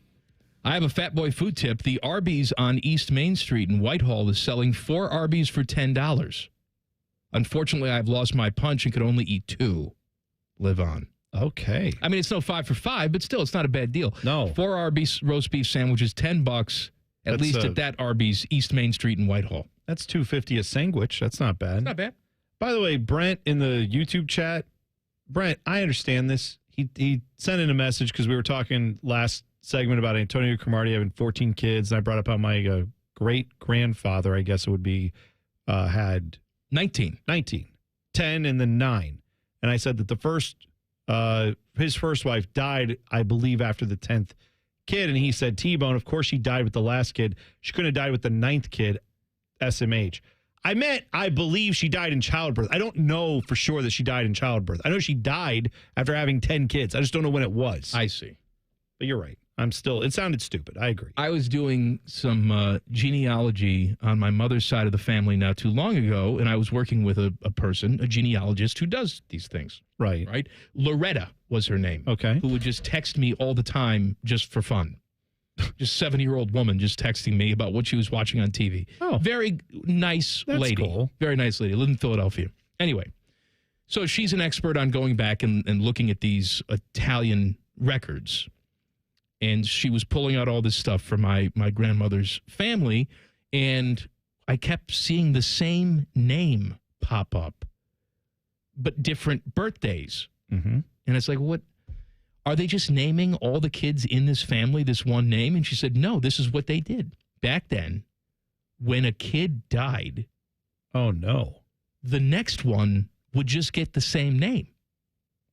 I have a Fat Boy food tip. The Arby's on East Main Street in Whitehall is selling 4 Arby's for $10. Unfortunately, I've lost my punch and could only eat 2. Live on. Okay. I mean, it's no 5 for $5, but still, it's not a bad deal. No. 4 Arby's roast beef sandwiches, $10, at least at that Arby's, East Main Street in Whitehall. That's $2.50 a sandwich. That's not bad. It's not bad. By the way, Brent in the YouTube chat, Brent, I understand this. He sent in a message because we were talking last segment about Antonio Cromartie having 14 kids, and I brought up how my great-grandfather, I guess it would be, had 19, 10, and then 9. And I said that his first wife died, I believe, after the 10th kid, and he said, T-Bone, of course she died with the last kid. She couldn't have died with the 9th kid, SMH. I meant I believe she died in childbirth. I don't know for sure that she died in childbirth. I know she died after having 10 kids. I just don't know when it was. I see. But you're right. It sounded stupid. I agree. I was doing some genealogy on my mother's side of the family not too long ago, and I was working with a person, a genealogist, who does these things. Right. Loretta was her name. Okay. Who would just text me all the time just for fun. Just 70-year-old woman just texting me about what she was watching on TV. Oh. Very nice lady. Cool. Very nice lady. Lived in Philadelphia. Anyway, so she's an expert on going back and looking at these Italian records. And she was pulling out all this stuff from my grandmother's family, and I kept seeing the same name pop up, but different birthdays. Mm-hmm. And it's like, what? Are they just naming all the kids in this family this one name? And she said, no, this is what they did. Back then, when a kid died, oh, no, the next one would just get the same name.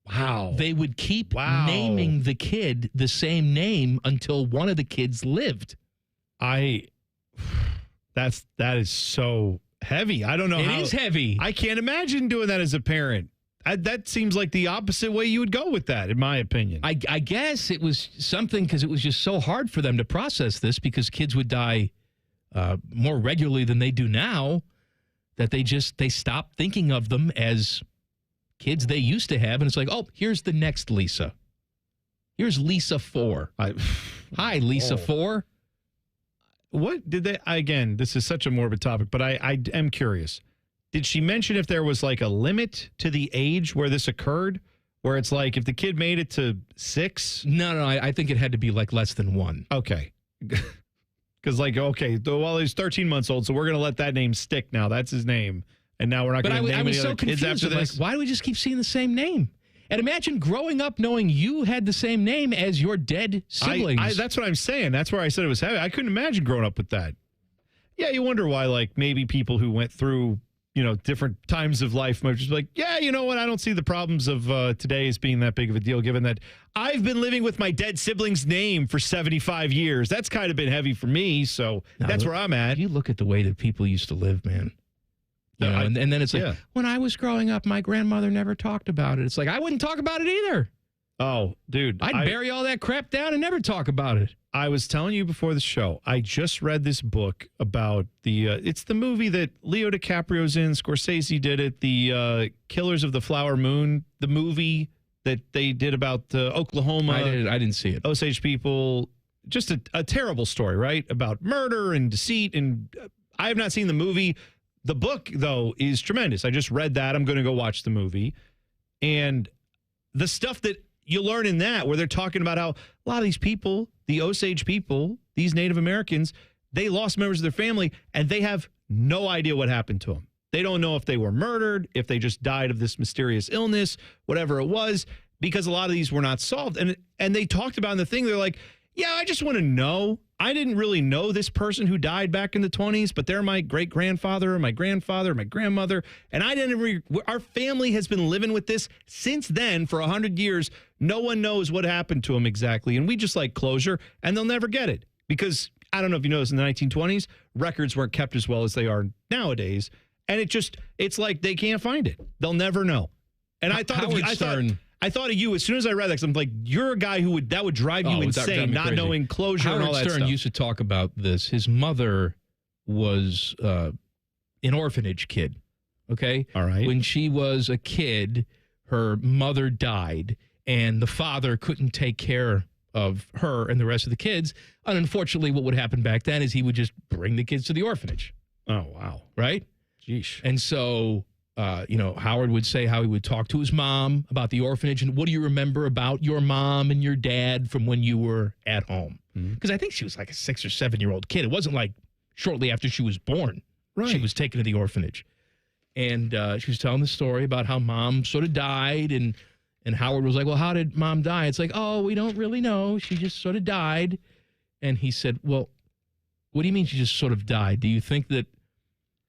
Wow. They would keep naming the kid the same name until one of the kids lived. That is so heavy. I don't know how. It is heavy. I can't imagine doing that as a parent. That seems like the opposite way you would go with that, in my opinion. I guess it was something because it was just so hard for them to process this because kids would die more regularly than they do now that they stopped thinking of them as kids they used to have. And it's like, oh, here's the next Lisa. Here's Lisa 4. Hi, Lisa 4. What did they, again, this is such a morbid topic, but I am curious. Did she mention if there was like a limit to the age where this occurred? Where it's like if the kid made it to 6? No, I think it had to be like less than 1. Okay. Because well, he's 13 months old, so we're going to let that name stick now. That's his name. And now we're not going to name any other kids after this. Like, why do we just keep seeing the same name? And imagine growing up knowing you had the same name as your dead siblings. That's what I'm saying. That's where I said it was heavy. I couldn't imagine growing up with that. Yeah, you wonder why, like, maybe people who went through, different times of life might just be like, yeah, you know what? I don't see the problems of today as being that big of a deal, given that I've been living with my dead sibling's name for 75 years. That's kind of been heavy for me, so that's where I'm at. You look at the way that people used to live, man. And then it's like, when I was growing up, my grandmother never talked about it. It's like, I wouldn't talk about it either. Oh, dude. I'd bury all that crap down and never talk about it. I was telling you before the show, I just read this book about it's the movie that Leo DiCaprio's in, Scorsese did it, the Killers of the Flower Moon, the movie that they did about Oklahoma. I didn't see it. Osage people. Just a terrible story, right? About murder and deceit. And I have not seen the movie. The book, though, is tremendous. I just read that. I'm going to go watch the movie. And the stuff that you learn in that, where they're talking about how a lot of these people, the Osage people, these Native Americans, they lost members of their family, and they have no idea what happened to them. They don't know if they were murdered, if they just died of this mysterious illness, whatever it was, because a lot of these were not solved. And they talked about in the thing, they're like, yeah, I just want to know. I didn't really know this person who died back in the 20s, but they're my great-grandfather, my grandfather, my grandmother, and our family has been living with this since then for 100 years. No one knows what happened to them exactly, and we just like closure, and they'll never get it because, I don't know if you noticed, in the 1920s, records weren't kept as well as they are nowadays, And it's like they can't find it. They'll never know. And I thought I thought of you as soon as I read that, because I'm like, you're a guy that would drive you insane, not knowing closure and all that stuff. Howard Stern used to talk about this. His mother was an orphanage kid, okay? All right. When she was a kid, her mother died, and the father couldn't take care of her and the rest of the kids. And unfortunately, what would happen back then is he would just bring the kids to the orphanage. Oh, wow. Right? Jeez. And so, Howard would say how he would talk to his mom about the orphanage and what do you remember about your mom and your dad from when you were at home? Because I think she was like a 6 or 7-year-old kid. It wasn't like shortly after she was born. Right. She was taken to the orphanage. And she was telling the story about how mom sort of died. And Howard was like, well, how did mom die? It's like, oh, we don't really know. She just sort of died. And he said, well, what do you mean she just sort of died? Do you think that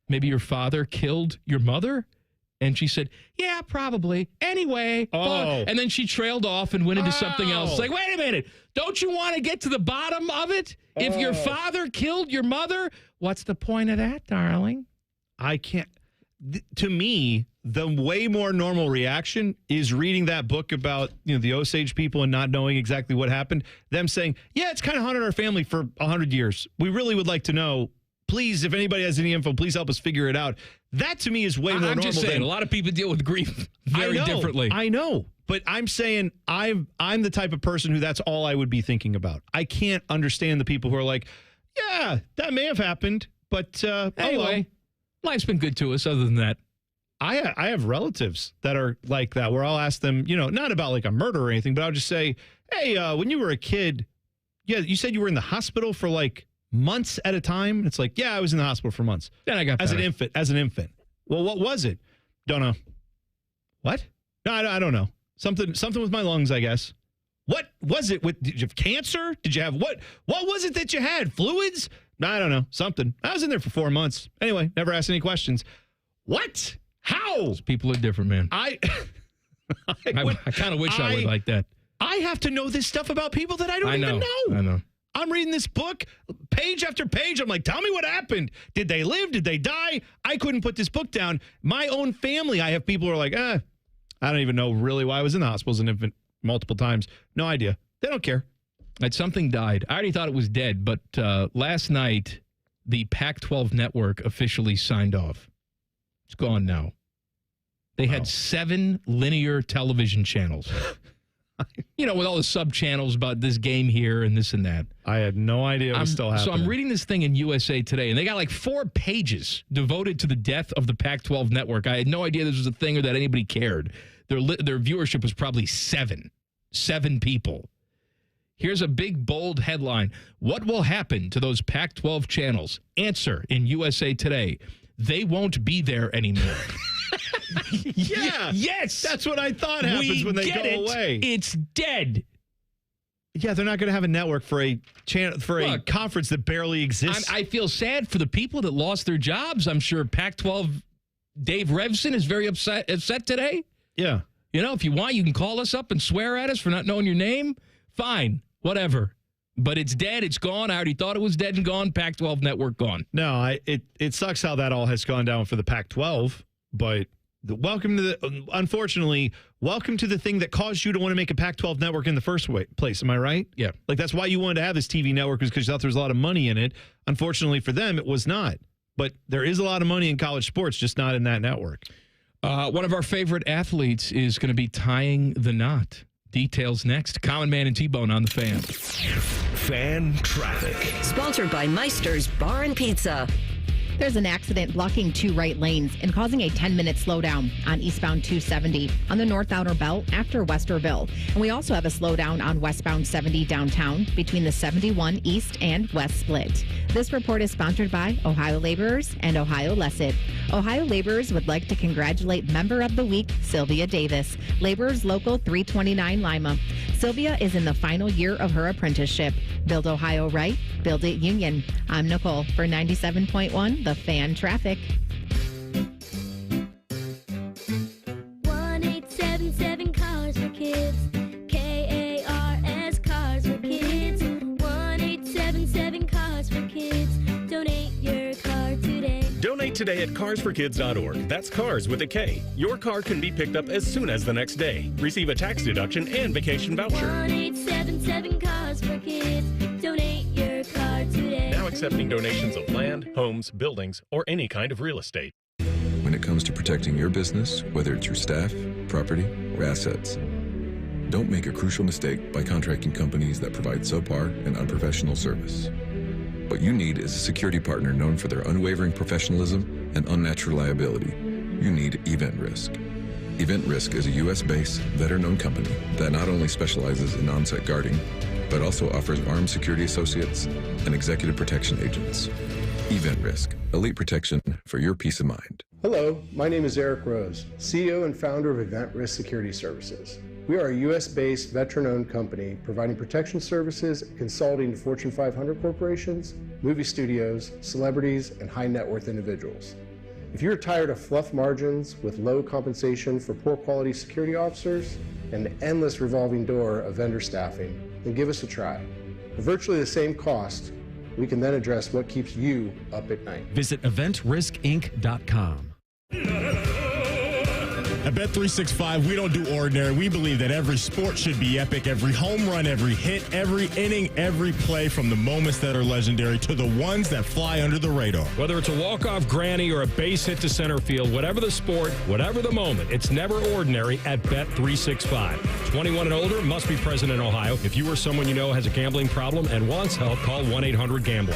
maybe your father killed your mother? And she said, yeah, probably. Anyway. Oh. And then she trailed off and went into something else. It's like, wait a minute. Don't you want to get to the bottom of it? If your father killed your mother, what's the point of that, darling? I can't. To me, the way more normal reaction is reading that book about the Osage people and not knowing exactly what happened. Them saying, yeah, it's kind of haunted our family for 100 years. We really would like to know. Please, if anybody has any info, please help us figure it out. That to me is way more normal. I'm just saying, a lot of people deal with grief very differently. I know, but I'm saying I'm the type of person who that's all I would be thinking about. I can't understand the people who are like, yeah, that may have happened, but anyway, life's been good to us. Other than that, I have relatives that are like that, where I'll ask them, not about like a murder or anything, but I'll just say, hey, when you were a kid, you said you were in the hospital for like months at a time. It's like, yeah, I was in the hospital for months. Then I got better. As an infant. Well, what was it? Don't know. What? No, I don't know. Something with my lungs, I guess. What was it? Did you have cancer? Did you have what? What was it that you had? Fluids? I don't know. Something. I was in there for 4 months. Anyway, never asked any questions. What? How? Those people are different, man. I kind of wish I were like that. I have to know this stuff about people that I don't even know. I know. I'm reading this book, page after page. I'm like, tell me what happened. Did they live? Did they die? I couldn't put this book down. My own family, I have people who are like, I don't even know really why I was in the hospital as an infant multiple times. No idea. They don't care. That something died. I already thought it was dead, but last night, the Pac-12 network officially signed off. It's gone now. They had 7 linear television channels. With all the sub-channels about this game here and this and that. I had no idea it was still happening. So I'm reading this thing in USA Today, and they got like 4 pages devoted to the death of the Pac-12 network. I had no idea this was a thing or that anybody cared. Their viewership was probably 7 people. Here's a big, bold headline. What will happen to those Pac-12 channels? Answer in USA Today. They won't be there anymore. Yeah. Yes. That's what I thought happens when they go away. It's dead. Yeah, they're not going to have a network for a a conference that barely exists. I feel sad for the people that lost their jobs. I'm sure Pac-12 Dave Revson is very upset today. Yeah. If you want, you can call us up and swear at us for not knowing your name. Fine. Whatever. But it's dead. It's gone. I already thought it was dead and gone. Pac-12 network gone. No, it sucks how that all has gone down for the Pac-12, but unfortunately, welcome to the thing that caused you to want to make a Pac-12 network in the first place. Am I right? Yeah. Like, that's why you wanted to have this TV network, because you thought there was a lot of money in it. Unfortunately for them, it was not. But there is a lot of money in college sports, just not in that network. One of our favorite athletes is going to be tying the knot. Details next. Common Man and T-Bone on the Fan. Fan traffic. Sponsored by Meister's Bar and Pizza. There's an accident blocking 2 right lanes and causing a 10-minute slowdown on eastbound 270 on the north outer belt after Westerville. And we also have a slowdown on westbound 70 downtown between the 71 east and west split. This report is sponsored by Ohio Laborers and Ohio Lesset. Ohio Laborers would like to congratulate Member of the Week, Sylvia Davis, Laborers Local 329 Lima. Sylvia is in the final year of her apprenticeship. Build Ohio right, build it union. I'm Nicole for 97.1 The Fan Traffic. 1877 Cars for Kids. KARS Cars for Kids. 1877 Cars for Kids. Donate your car today. Donate today at carsforkids.org. That's cars with a K. Your car can be picked up as soon as the next day. Receive a tax deduction and vacation voucher. 1-877-CARS-FOR-KIDS. Donate your car today. Now accepting donations of land, homes, buildings, or any kind of real estate. When it comes to protecting your business, whether it's your staff, property, or assets, don't make a crucial mistake by contracting companies that provide subpar and unprofessional service. What you need is a security partner known for their unwavering professionalism and unnatural liability. You need Event Risk. Event Risk is a U.S.-based, veteran-owned company that not only specializes in on-site guarding, but also offers armed security associates and executive protection agents. Event Risk, elite protection for your peace of mind. Hello, my name is Eric Rose, CEO and founder of Event Risk Security Services. We are a U.S.-based, veteran-owned company providing protection services and consulting to Fortune 500 corporations, movie studios, celebrities, and high-net-worth individuals. If you're tired of fluff margins with low compensation for poor-quality security officers and an endless revolving door of vendor staffing, then give us a try. For virtually the same cost, we can then address what keeps you up at night. Visit eventriskinc.com. At Bet365, we don't do ordinary. We believe that every sport should be epic. Every home run, every hit, every inning, every play, from the moments that are legendary to the ones that fly under the radar. Whether it's a walk-off granny or a base hit to center field, whatever the sport, whatever the moment, it's never ordinary at Bet365. 21 and older, must be present in Ohio. If you or someone you know has a gambling problem and wants help, call 1-800-GAMBLER.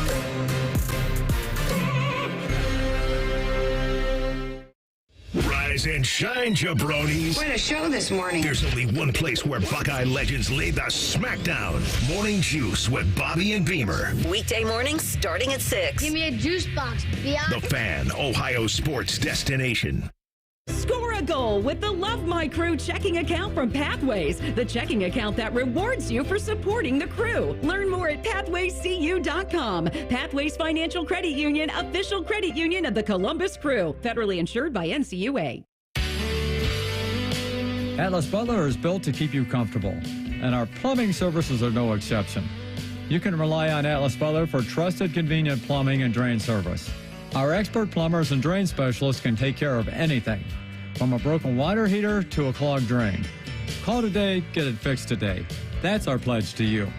Rise and shine, jabronis. What a show this morning. There's only one place where Buckeye legends lay the smackdown. Morning Juice with Bobby and Beamer. Weekday mornings starting at 6. Give me a juice box, Biatch. The Fan, Ohio sports destination. Score a goal with the Love My Crew checking account from Pathways, the checking account that rewards you for supporting the crew. Learn more at pathwayscu.com. Pathways Financial Credit Union, official credit union of the Columbus Crew, federally insured by NCUA. Atlas Butler is built to keep you comfortable, and our plumbing services are no exception. You can rely on Atlas Butler for trusted, convenient plumbing and drain service. Our expert plumbers and drain specialists can take care of anything, from a broken water heater to a clogged drain. Call today, get it fixed today. That's our pledge to you.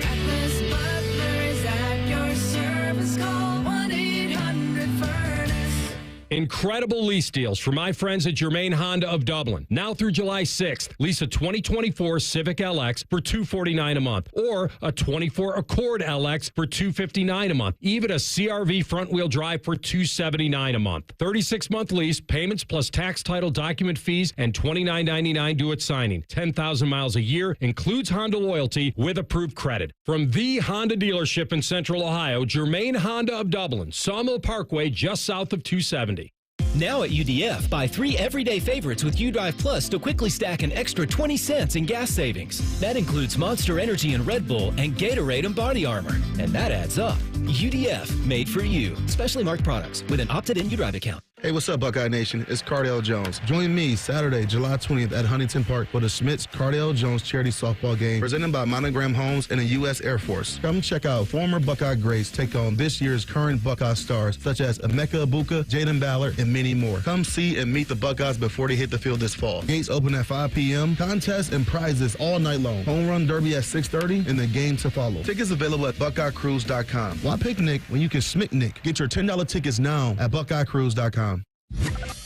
Atlas Butler is at your service. Call 1-800-FURNACE. Incredible lease deals for my friends at Germain Honda of Dublin. Now through July 6th, lease a 2024 Civic LX for $249 a month, or a 24 Accord LX for $259 a month, even a CRV front-wheel drive for $279 a month. 36-month lease, payments plus tax, title, document fees, and $29.99 due at signing. 10,000 miles a year, includes Honda loyalty with approved credit. From the Honda dealership in Central Ohio, Germain Honda of Dublin, Sawmill Parkway, just south of 270. Now at UDF, buy 3 everyday favorites with UDrive Plus to quickly stack an extra 20 cents in gas savings. That includes Monster Energy and Red Bull and Gatorade and Body Armor. And that adds up. UDF, made for you. Specially marked products with an opted-in UDrive account. Hey, what's up, Buckeye Nation? It's Cardale Jones. Join me Saturday, July 20th at Huntington Park for the Smiths Cardale Jones charity softball game presented by Monogram Homes and the U.S. Air Force. Come check out former Buckeye greats take on this year's current Buckeye stars such as Emeka Ibuka, Jaden Ballard, and many more. Come see and meet the Buckeyes before they hit the field this fall. Gates open at 5 p.m. Contests and prizes all night long. Home run derby at 6:30 and the game to follow. Tickets available at BuckeyeCruise.com. Why pick Nick when you can smick Nick? Get your $10 tickets now at BuckeyeCruise.com.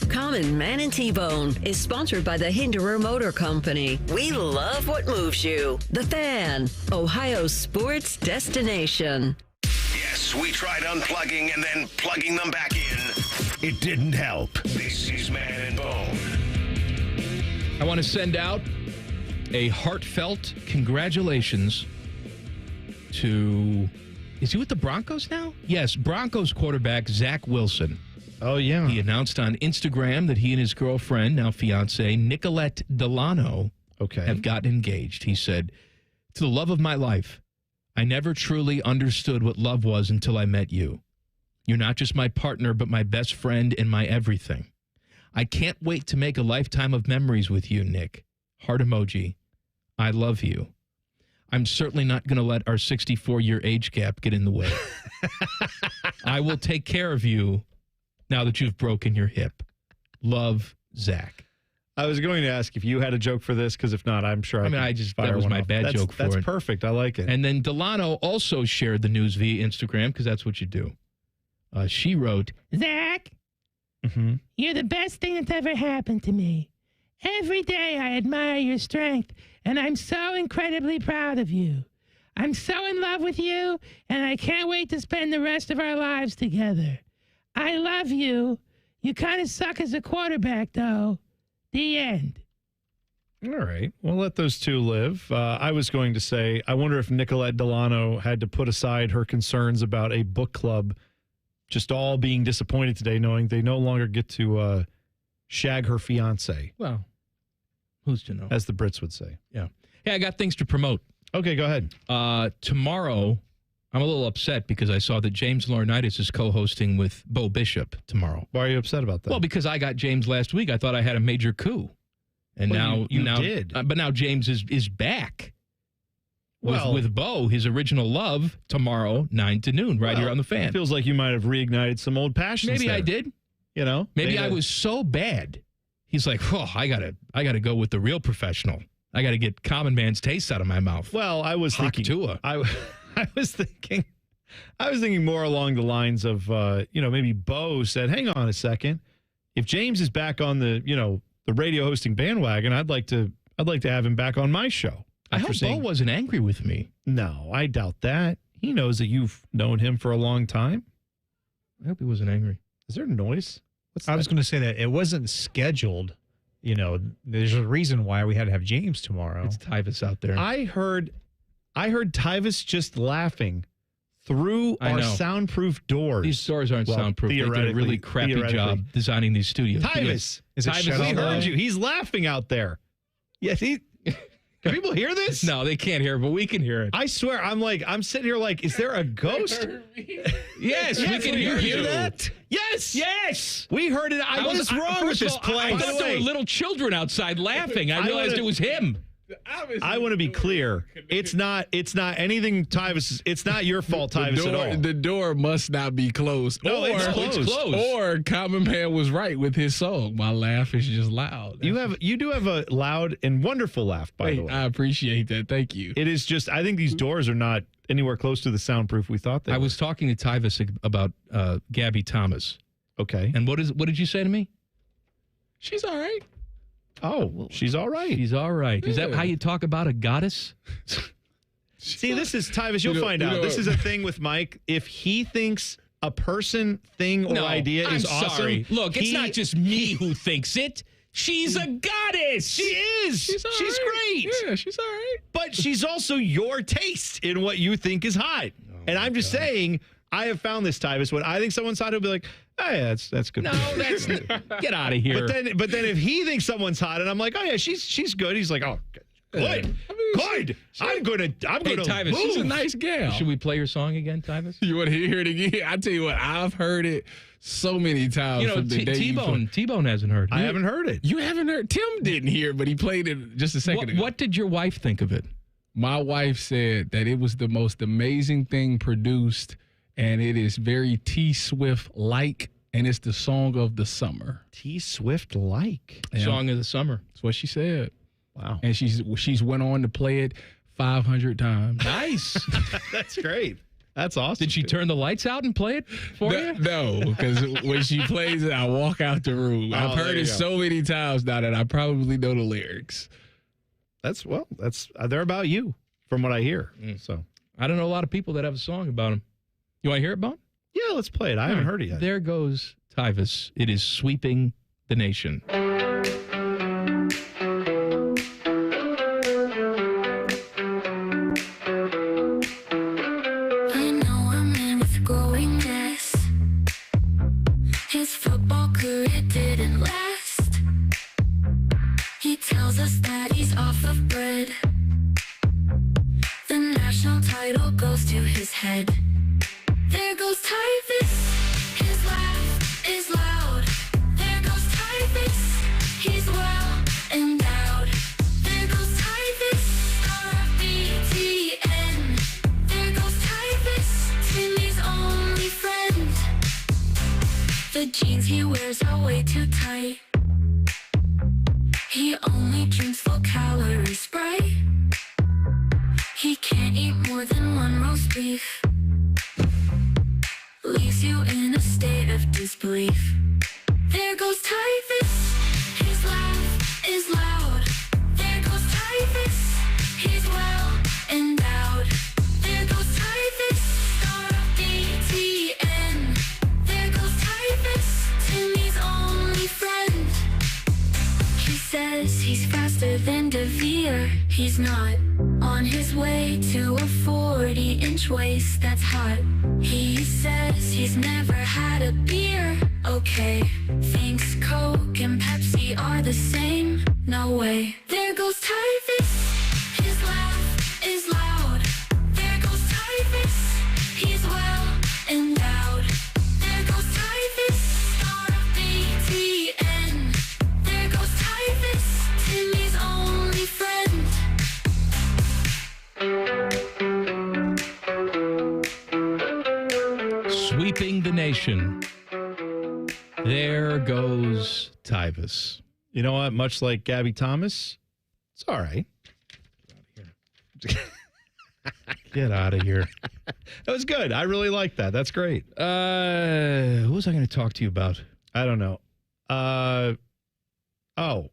Common Man and T-Bone is sponsored by the Hinderer Motor Company. We love what moves you. The Fan, Ohio sports destination. Yes, we tried unplugging and then plugging them back in. It didn't help. This is Man and Bone. I want to send out a heartfelt congratulations to, is he with the Broncos now? Yes, Broncos quarterback Zack Wilson. Oh, yeah. He announced on Instagram that he and his girlfriend, now fiancée, Nicolette Delano, have gotten engaged. He said, "To the love of my life, I never truly understood what love was until I met you. You're not just my partner, but my best friend and my everything. I can't wait to make a lifetime of memories with you, Nick. Heart emoji. I love you. I'm certainly not going to let our 64-year age gap get in the way. I will take care of you now that you've broken your hip. Love, Zach. I was going to ask if you had a joke for this, because if not, I'm sure that was my bad joke for it. That's perfect. I like it. And then Delano also shared the news via Instagram, because that's what you do. She wrote, Zach, you're the best thing that's ever happened to me. Every day I admire your strength, and I'm so incredibly proud of you. I'm so in love with you, and I can't wait to spend the rest of our lives together. I love you. You kind of suck as a quarterback, though. The end. All right. Well, let those two live. I was going to say, I wonder if Nicolette Delano had to put aside her concerns about a book club just all being disappointed today, knowing they no longer get to shag her fiance. Well, who's to know? As the Brits would say. Yeah. Hey, I got things to promote. Okay, go ahead. Tomorrow, I'm a little upset because I saw that James Laurinaitis is co-hosting with Bo Bishop tomorrow. Why are you upset about that? Well, because I got James last week. I thought I had a major coup. And well, you now did. But now James is back. Well, with Bo, his original love, tomorrow, 9 to noon, right here on the Fan. It feels like you might have reignited some old passions. Maybe there. I did. You know? Maybe I was so bad. He's like, oh, I gotta go with the real professional. I gotta get common man's taste out of my mouth. Well, I was thinking Tua. I was thinking more along the lines of maybe Bo said, hang on a second. If James is back on the radio hosting bandwagon, I'd like to have him back on my show. I hope Bo wasn't angry with me. No, I doubt that. He knows that you've known him for a long time. I hope he wasn't angry. Is there noise? I was going to say that it wasn't scheduled. There's a reason why we had to have James tomorrow. It's Tyvus out there. I heard Tyvus just laughing through our soundproof doors. These doors aren't soundproof. They did a really crappy job designing these studios. Tyvus, we heard you. He's laughing out there. Yes, can people hear this? No, they can't hear it, but we can hear it. I swear, I'm sitting here like, is there a ghost? Yes, we can hear you. That? Yes. Yes. We heard it. What is wrong with this place? I thought there were little children outside laughing. I realized it was him. I want to be clear. It's not anything, Tyvus. It's not your fault, Tyvus, at all. The door must not be closed. No, it's closed. Or Common Man was right with his song. My laugh is just loud. You do have a loud and wonderful laugh, by the way. I appreciate that. Thank you. It is just, I think these doors are not anywhere close to the soundproof we thought they were. I was talking to Tyvus about Gabby Thomas. Okay. And what did you say to me? She's all right. Oh, she's all right. She's all right. Yeah. Is that how you talk about a goddess? See, this is, Tyvus, you'll find out. This is a thing with Mike. If he thinks a person, thing, or idea is awesome. Look, it's not just me who thinks it. She's a goddess. She is. She's great. Yeah, she's all right. But she's also your taste in what you think is hot. And I'm just saying, I have found this, Tyvus, when I think someone's hot, he'll be like, oh, yeah, that's good. No, that's get out of here. But then if he thinks someone's hot, and I'm like, oh yeah, she's good. He's like, oh, good, good. I'm gonna Tyvus, move. She's a nice gal. Should we play your song again, Tyvus? You want to hear it again? I tell you what, I've heard it so many times. From the day T-Bone hasn't heard it. I haven't heard it. You haven't heard? Tim didn't hear it, but he played it just a second ago. What did your wife think of it? My wife said that it was the most amazing thing produced, and it is very T Swift-like. And it's the song of the summer. T Swift-like. Yeah. Song of the summer. That's what she said. Wow. And she's went on to play it 500 times. Nice. That's great. That's awesome. Did she turn the lights out and play it for you? No, because when she plays it, I walk out the room. I've heard it so many times now that I probably know the lyrics. They're about you, from what I hear. So I don't know a lot of people that have a song about them. You want to hear it, Bone? Yeah, let's play it. I haven't heard it yet. There goes Tyvus. It is sweeping the nation. His football career didn't last. He tells us that he's off of bread. The national title goes to his head. There goes Tyvus, his laugh is loud. There goes Tyvus, he's well endowed. There goes Tyvus, R-F-B-T The jeans he wears are way too tight. He only drinks full calorie Sprite. He can't eat more than one roast beef. Leaves you in a state of disbelief. There goes Typhus. His laugh is loud. There goes Typhus. He's well endowed. There goes Typhus. Star of BTN. There goes Typhus. Timmy's only friend. He says he's faster than DeVere. He's not. On his way to a 40-inch waist that's hot. He says he's never had a beer. Okay, thinks Coke and Pepsi are the same. No way. There goes Typhus. His laugh is loud. There goes Typhus. He's well endowed. There goes Typhus. Star of BTN. There goes Typhus. Timmy's only friend. Sweeping the nation. There goes Tyvus. You know what? Much like Gabby Thomas, it's all right. Get out of here. That was good. I really like that. That's great. What was I going to talk to you about? I don't know. Do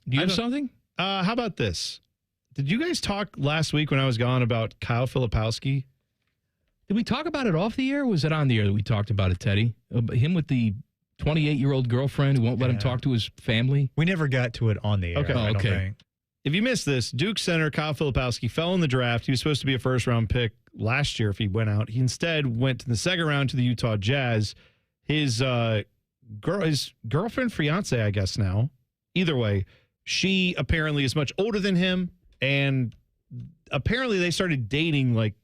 you have something? How about this? Did you guys talk last week when I was gone about Kyle Filipowski? Did we talk about it off the air, or was it on the air that we talked about it, Teddy? Him with the 28-year-old girlfriend who won't let him talk to his family? We never got to it on the air. Okay. I don't think. If you missed this, Duke center Kyle Filipowski fell in the draft. He was supposed to be a first-round pick last year if he went out. He instead went to the second round to the Utah Jazz. His girlfriend, fiance, I guess now. Either way, she apparently is much older than him, and apparently they started dating like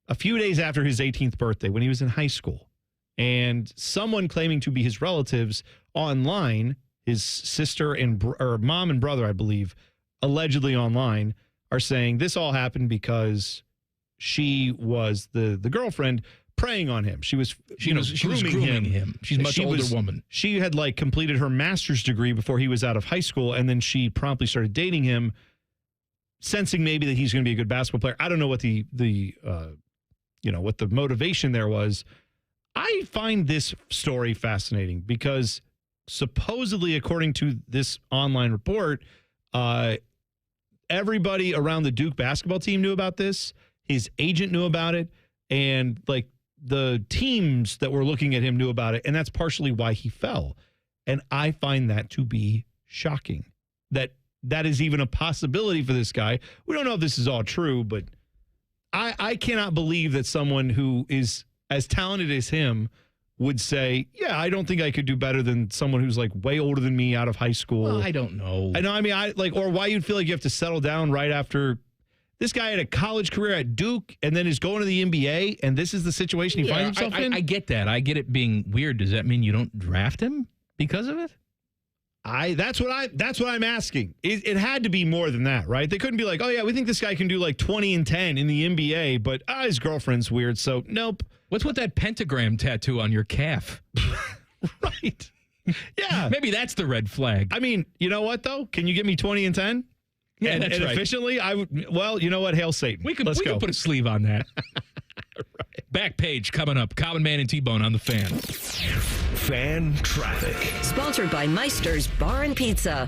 a few days after his 18th birthday when he was in high school. And someone claiming to be his relatives online, his sister and or mom and brother, I believe, allegedly online, are saying this all happened because she was the girlfriend preying on him. She was grooming him. She's a much older woman. She had like completed her master's degree before he was out of high school, and then she promptly started dating him, sensing maybe that he's going to be a good basketball player. I don't know what what the motivation there was. I find this story fascinating because supposedly, according to this online report, everybody around the Duke basketball team knew about this. His agent knew about it, and like the teams that were looking at him knew about it, and that's partially why he fell. And I find that to be shocking that is even a possibility for this guy. We don't know if this is all true, but I cannot believe that someone who is as talented as him would say, yeah, I don't think I could do better than someone who's like way older than me out of high school. Well, I don't know. I know. I mean, or why you'd feel like you have to settle down right after. This guy had a college career at Duke and then is going to the NBA, and this is the situation he finds himself in? I get that. I get it being weird. Does that mean you don't draft him because of it? That's what I'm asking. It had to be more than that, right? They couldn't be like, oh yeah, we think this guy can do like 20 and 10 in the NBA, but his girlfriend's weird, so nope. What's with that pentagram tattoo on your calf? Right. Yeah. Maybe that's the red flag. I mean, you know what though? Can you get me 20 and 10? Yeah, and that's right. Efficiently, I would. Well, you know what? Hail Satan. We could put a sleeve on that. Right. Back page coming up. Common Man and T-Bone on the Fan. Fan traffic. Sponsored by Meister's Bar and Pizza.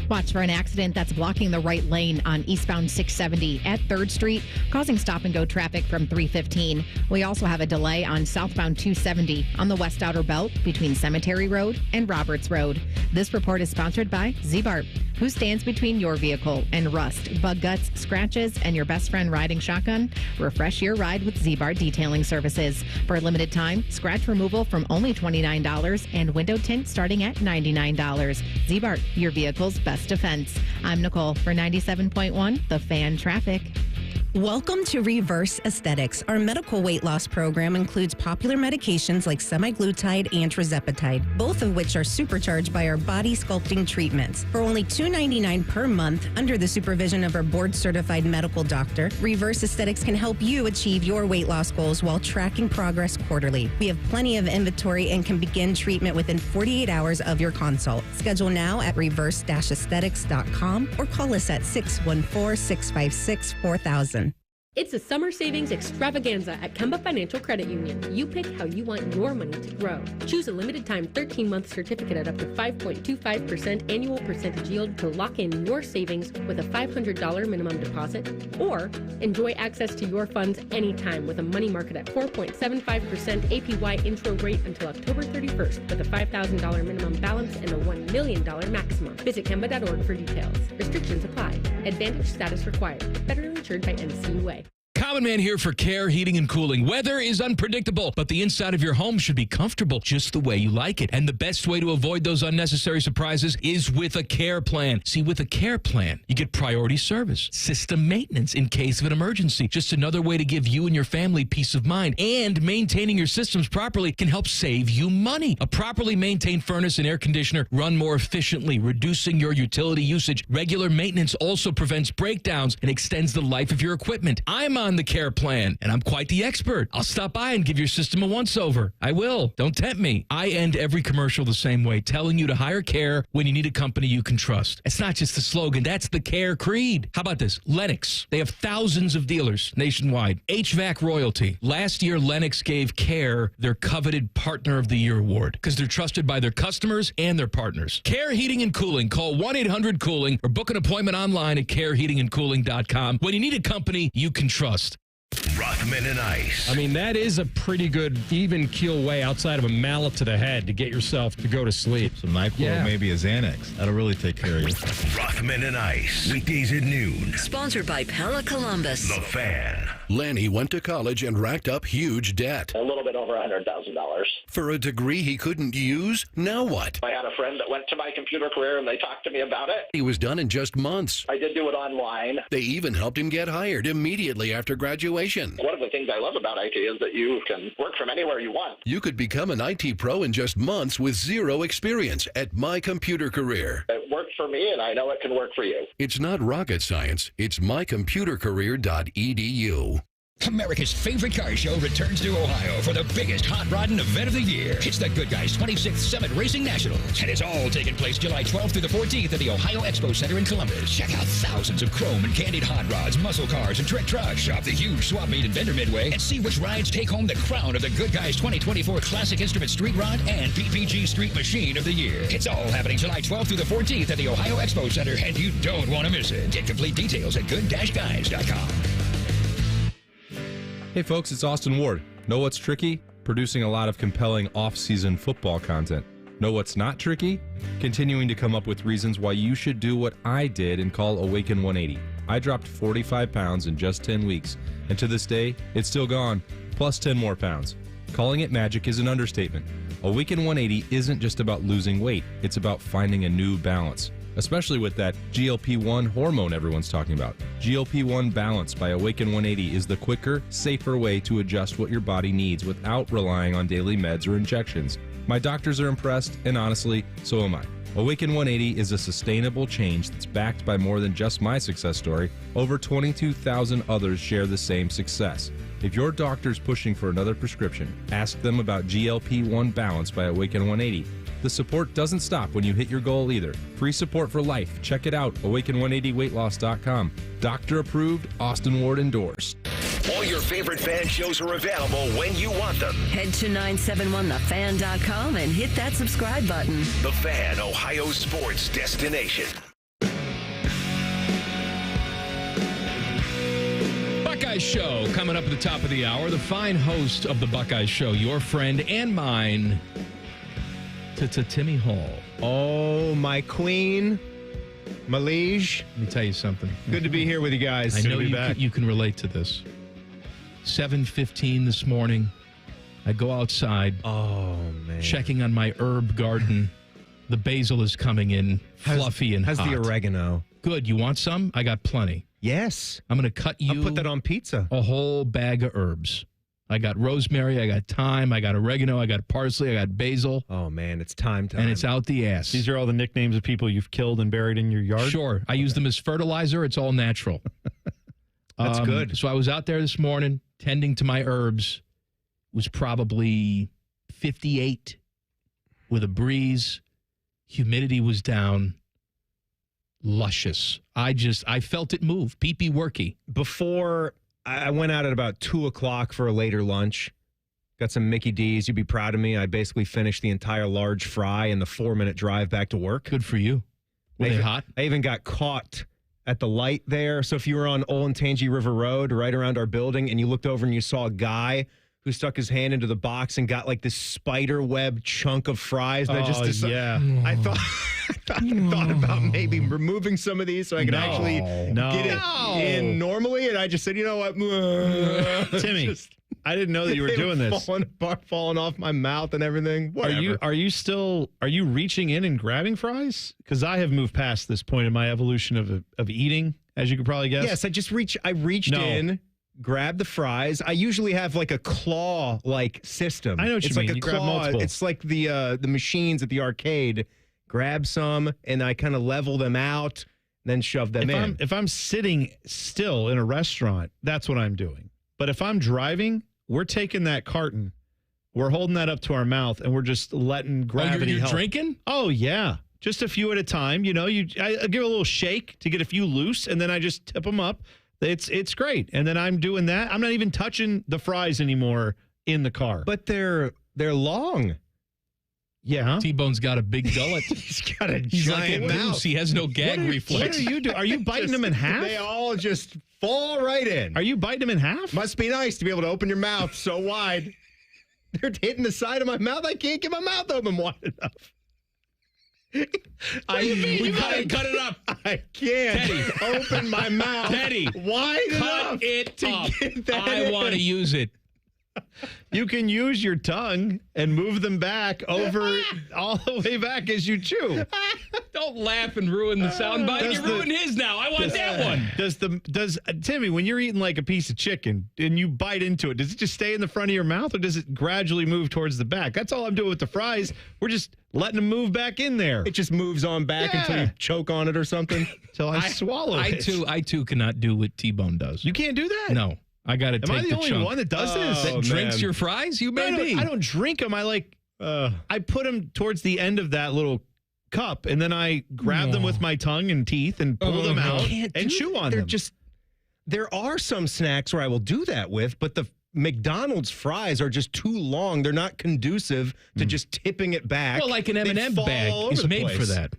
Watch for an accident that's blocking the right lane on eastbound 670 at 3rd Street, causing stop-and-go traffic from 315. We also have a delay on southbound 270 on the West Outer Belt between Cemetery Road and Roberts Road. This report is sponsored by Z-Bart, who stands between your vehicle and rust, bug guts, scratches, and your best friend riding shotgun. Refresh your ride with Z-Bart Detailing Services. For a limited time, scratch removal from only $29 and window tint starting at $99. Z-Bart, your vehicle's best defense. I'm Nicole for 97.1, The Fan Traffic. Welcome to Reverse Aesthetics. Our medical weight loss program includes popular medications like semaglutide and tirzepatide, both of which are supercharged by our body sculpting treatments. For only $2.99 per month, under the supervision of our board-certified medical doctor, Reverse Aesthetics can help you achieve your weight loss goals while tracking progress quarterly. We have plenty of inventory and can begin treatment within 48 hours of your consult. Schedule now at reverse-aesthetics.com or call us at 614-656-4000. It's a summer savings extravaganza at Kemba Financial Credit Union. You pick how you want your money to grow. Choose a limited time 13-month certificate at up to 5.25% annual percentage yield to lock in your savings with a $500 minimum deposit. Or enjoy access to your funds anytime with a money market at 4.75% APY intro rate until October 31st with a $5,000 minimum balance and a $1 million maximum. Visit Kemba.org for details. Restrictions apply. Advantage status required. Federally insured by NCUA. Common Man here for Care Heating and Cooling. Weather is unpredictable, but the inside of your home should be comfortable just the way you like it. And the best way to avoid those unnecessary surprises is with a care plan. See, with a care plan, you get priority service, system maintenance in case of an emergency. Just another way to give you and your family peace of mind. And maintaining your systems properly can help save you money. A properly maintained furnace and air conditioner run more efficiently, reducing your utility usage. Regular maintenance also prevents breakdowns and extends the life of your equipment. I'm on the care plan, and I'm quite the expert. I'll stop by and give your system a once-over. I will. Don't tempt me. I end every commercial the same way, telling you to hire Care when you need a company you can trust. It's not just the slogan. That's the Care creed. How about this? Lennox. They have thousands of dealers nationwide. HVAC royalty. Last year, Lennox gave Care their coveted Partner of the Year award because they're trusted by their customers and their partners. Care Heating and Cooling. Call 1-800-COOLING or book an appointment online at careheatingandcooling.com when you need a company you can trust. Rothman and Ice. I mean, that is a pretty good even keel way outside of a mallet to the head to get yourself to go to sleep. Some NyQuil, maybe a Xanax. That'll really take care of you. Rothman and Ice. Weekdays at noon. Sponsored by Pella Columbus. The Fan. Lanny went to college and racked up huge debt. A little bit over $100,000. For a degree he couldn't use? Now what? I had a friend that went to my computer career and they talked to me about it. He was done in just months. I did do it online. They even helped him get hired immediately after graduation. One of the things I love about IT is that you can work from anywhere you want. You could become an IT pro in just months with zero experience at My Computer Career. It worked for me, and I know it can work for you. It's not rocket science. It's mycomputercareer.edu. America's favorite car show returns to Ohio for the biggest hot rodding event of the year. It's the Good Guys 26th Summit Racing Nationals, and it's all taking place July 12th through the 14th at the Ohio Expo Center in Columbus. Check out thousands of chrome and candied hot rods, muscle cars, and trick trucks. Shop the huge swap meet and vendor midway and see which rides take home the crown of the Good Guys 2024 Classic Instrument Street Rod and PPG Street Machine of the Year. It's all happening July 12th through the 14th at the Ohio Expo Center, and you don't want to miss it. Get complete details at good-guys.com. Hey folks, it's Austin Ward. Know what's tricky? Producing a lot of compelling off-season football content. Know what's not tricky? Continuing to come up with reasons why you should do what I did and call Awaken 180. I dropped 45 pounds in just 10 weeks, and to this day, it's still gone, plus 10 more pounds. Calling it magic is an understatement. Awaken 180 isn't just about losing weight, it's about finding a new balance. Especially with that GLP-1 hormone everyone's talking about. GLP-1 Balance by Awaken 180 is the quicker, safer way to adjust what your body needs without relying on daily meds or injections. My doctors are impressed, and honestly, so am I. Awaken 180 is a sustainable change that's backed by more than just my success story. Over 22,000 others share the same success. If your doctor's pushing for another prescription, ask them about GLP-1 Balance by Awaken 180. The support doesn't stop when you hit your goal either. Free support for life. Check it out, awaken180weightloss.com. Doctor approved, Austin Ward endorsed. All your favorite fan shows are available when you want them. Head to 971thefan.com and hit that subscribe button. The Fan, Ohio sports destination. Buckeye Show coming up at the top of the hour. The fine host of the Buckeye Show, your friend and mine, Timmy Hall. Oh, my queen, my liege. Let me tell you something. Good to be here with you guys. I know back. You can relate to this. 7:15 this morning, I go outside. Oh, man. Checking on my herb garden. The basil is coming in fluffy and hot. How's the oregano? Good. You want some? I got plenty. Yes. I'm going to cut you. I'll put that on pizza. A whole bag of herbs. I got rosemary, I got thyme, I got oregano, I got parsley, I got basil. Oh, man, it's time. And it's out the ass. These are all the nicknames of people you've killed and buried in your yard? Sure. I use them as fertilizer. It's all natural. That's good. So I was out there this morning tending to my herbs. It was probably 58 with a breeze. Humidity was down. Luscious. I felt it move. Pee-pee worky. Before I went out at about 2 o'clock for a later lunch. Got some Mickey D's. You'd be proud of me. I basically finished the entire large fry in the 4-minute drive back to work. Good for you. Were they hot? I even got caught at the light there. So if you were on Olentangy River Road right around our building and you looked over and you saw a guy who stuck his hand into the box and got like this spider web chunk of fries. And I just decided, I thought about maybe removing some of these so I could actually get it in normally. And I just said, you know what? Timmy, I didn't know that you were doing this. Falling off my mouth and everything. Whatever. Are you reaching in and grabbing fries? Because I have moved past this point in my evolution of eating, as you could probably guess. Yes, I reached in. Grab the fries. I usually have like a claw-like system. I know what it's you like mean. a claw. It's like the machines at the arcade. Grab some, and I kind of level them out, then shove them in. If I'm sitting still in a restaurant, that's what I'm doing. But if I'm driving, we're taking that carton, we're holding that up to our mouth, and we're just letting gravity you're help. Drinking? Oh, yeah. Just a few at a time. You know, I give a little shake to get a few loose, and then I just tip them up. It's great. And then I'm doing that. I'm not even touching the fries anymore in the car. But they're long. Yeah. T-Bone's got a big gullet. He's got a He's giant like a mouth. goose. He has no gag reflex. What are you doing? Are you biting them in half? They all just fall right in. Are you biting them in half? Must be nice to be able to open your mouth so wide. They're hitting the side of my mouth. I can't get my mouth open wide enough. We gotta cut it up. I can't open my mouth. Teddy, wide enough cut it to up. get that I want to use it. You can use your tongue and move them back over all the way back as you chew. Don't laugh and ruin the soundbite. You ruined his now. I want that one. Does Timmy, when you're eating like a piece of chicken and you bite into it, does it just stay in the front of your mouth or does it gradually move towards the back? That's all I'm doing with the fries. We're just letting them move back in there. It just moves on back until you choke on it or something. Until I swallow it. I too cannot do what T-Bone does. You can't do that? No. I got to take the chunk. Am I the only one that does this? That drinks your fries? You may be. I don't drink them. I put them towards the end of that little cup, and then I grab them with my tongue and teeth and pull them out and chew on them. There are some snacks where I will do that with, but the McDonald's fries are just too long. They're not conducive to just tipping it back. Well, like an M&M bag is made for that.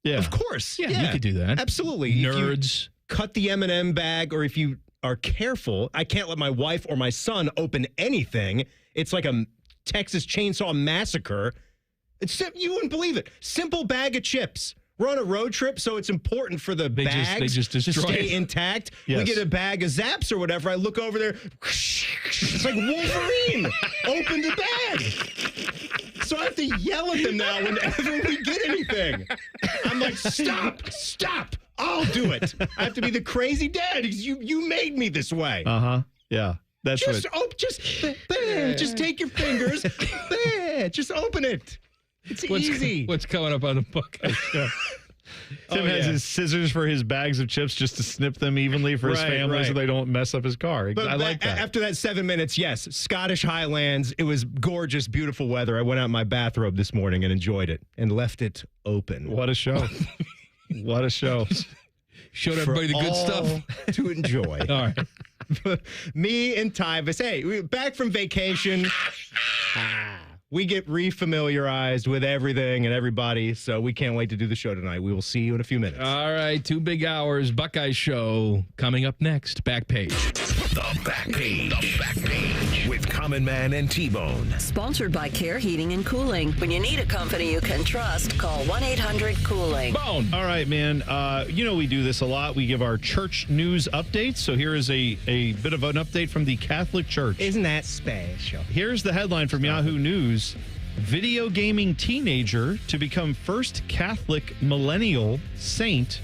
Yeah. Of course. Yeah, you could do that. Absolutely. Nerds. If you cut the M&M bag, or if you are careful, I can't let my wife or my son open anything. It's like a Texas Chainsaw Massacre. You wouldn't believe it. Simple bag of chips. We're on a road trip, so it's important for the bags to stay intact. Yes. We get a bag of Zaps or whatever. I look over there. It's like Wolverine. Open the bag. So I have to yell at them now whenever we get anything. I'm like, stop. I'll do it. I have to be the crazy dad because you made me this way. Yeah. That's just take your fingers. Just open it. It's easy. What's coming up on the book? Tim has his scissors for his bags of chips just to snip them evenly for his family so they don't mess up his car. But I like that. After that 7 minutes, yes, Scottish Highlands. It was gorgeous, beautiful weather. I went out in my bathrobe this morning and enjoyed it and left it open. What a show. What a show. Showed everybody the good stuff to enjoy. All right. Me and Tyvis. Hey, we're back from vacation. We get refamiliarized with everything and everybody, so we can't wait to do the show tonight. We will see you in a few minutes. All right, 2 big hours. Buckeye Show coming up next. Back page. The Back Page. The Back Page with Common Man and T-Bone. Sponsored by Care Heating and Cooling. When you need a company you can trust, call 1-800-COOLING. Bone. All right, man. We do this a lot. We give our church news updates. So here is a bit of an update from the Catholic Church. Isn't that special? Here's the headline from Yahoo News. Video gaming teenager to become first Catholic millennial saint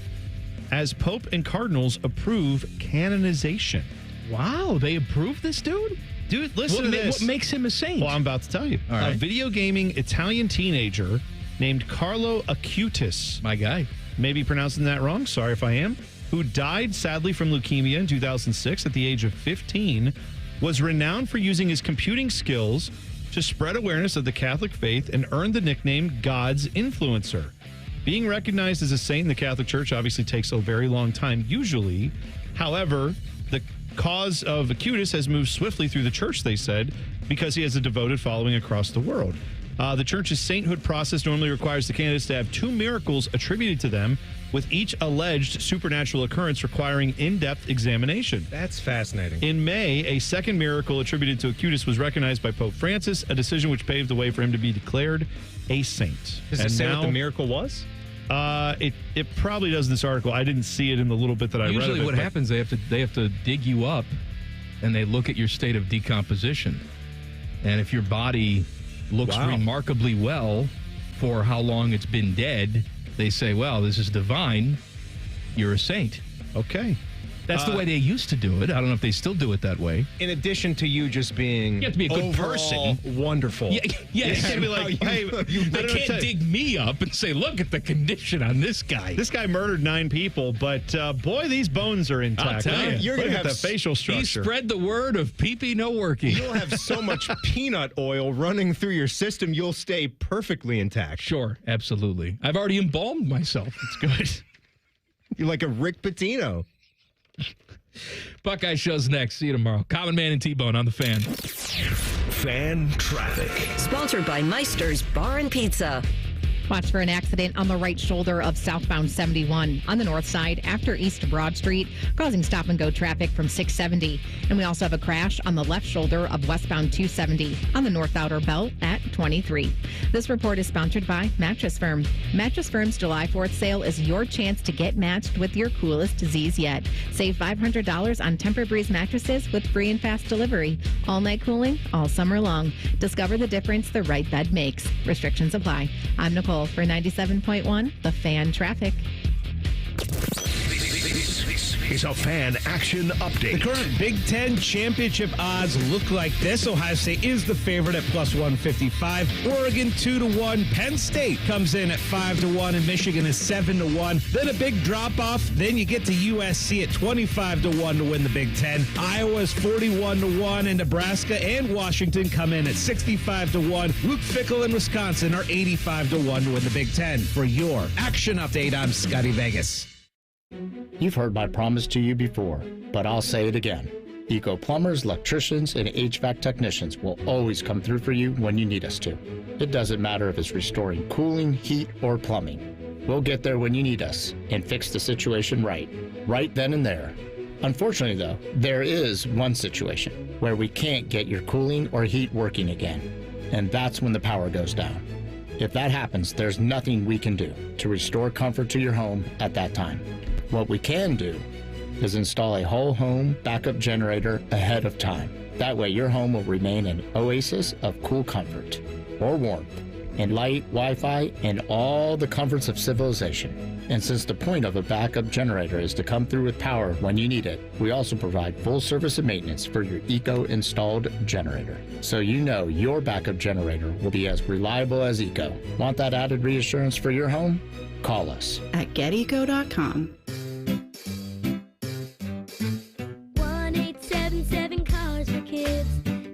as Pope and Cardinals approve canonization. Wow, they approved this dude? Dude, listen to this. What makes him a saint? Well, I'm about to tell you. All right. A video gaming Italian teenager named Carlo Acutis. My guy. Maybe pronouncing that wrong. Sorry if I am. Who died sadly from leukemia in 2006 at the age of 15, was renowned for using his computing skills to spread awareness of the Catholic faith and earned the nickname God's Influencer. Being recognized as a saint in the Catholic Church obviously takes a very long time, usually. However, the cause of Acutis has moved swiftly through the church, they said, because he has a devoted following across the world. The church's sainthood process normally requires the candidates to have 2 miracles attributed to them, with each alleged supernatural occurrence requiring in-depth examination. That's fascinating. In May, a second miracle attributed to Acutis was recognized by Pope Francis, a decision which paved the way for him to be declared a saint. Does it say what the miracle was? It probably does in this article. I didn't see it in the little bit that I read. Usually what happens, they have to dig you up and they look at your state of decomposition. And if your body looks remarkably well for how long it's been dead, they say, well, this is divine. You're a saint. Okay. That's the way they used to do it. I don't know if they still do it that way. In addition to you just being You have to be a good person. Wonderful. Yeah, You can't be like, hey, they can't dig me up and say, look at the condition on this guy. This guy murdered 9 people, but boy, these bones are intact. I'll tell you. You're going to have the facial structure. He spread the word of pee-pee no working. You'll have so much peanut oil running through your system, you'll stay perfectly intact. Sure, absolutely. I've already embalmed myself. It's good. You're like a Rick Pitino. Buckeye Show's next. See you tomorrow. Common Man and T-Bone on the Fan. Fan traffic. Sponsored by Meister's Bar and Pizza. Watch for an accident on the right shoulder of southbound 71 on the north side after East Broad Street, causing stop-and-go traffic from 670. And we also have a crash on the left shoulder of westbound 270 on the north outer belt at 23. This report is sponsored by Mattress Firm. Mattress Firm's July 4th sale is your chance to get matched with your coolest disease yet. Save $500 on Tempur-Breeze mattresses with free and fast delivery. All night cooling, all summer long. Discover the difference the right bed makes. Restrictions apply. I'm Nicole for 97.1, The Fan Traffic. This is a Fan Action Update. The current Big Ten championship odds look like this. Ohio State is the favorite at plus 155. Oregon 2-1. Penn State comes in at 5-1, and Michigan is 7-1. Then a big drop off. Then you get to USC at 25-1 to win the Big Ten. Iowa is 41-1, and Nebraska and Washington come in at 65-1. Luke Fickell and Wisconsin are 85-1 to win the Big Ten. For your Action Update, I'm Scotty Vegas. You've heard my promise to you before, but I'll say it again. Eco plumbers, electricians, and HVAC technicians will always come through for you when you need us to. It doesn't matter if it's restoring cooling, heat, or plumbing. We'll get there when you need us and fix the situation right then and there. Unfortunately, though, there is one situation where we can't get your cooling or heat working again, and that's when the power goes down. If that happens, there's nothing we can do to restore comfort to your home at that time. What we can do is install a whole home backup generator ahead of time. That way your home will remain an oasis of cool comfort or warmth and light, Wi-Fi, and all the comforts of civilization. And since the point of a backup generator is to come through with power when you need it, we also provide full service and maintenance for your Eco-installed generator. So you know your backup generator will be as reliable as Eco. Want that added reassurance for your home? Call us at geteco.com. 1-877 Cars for Kids.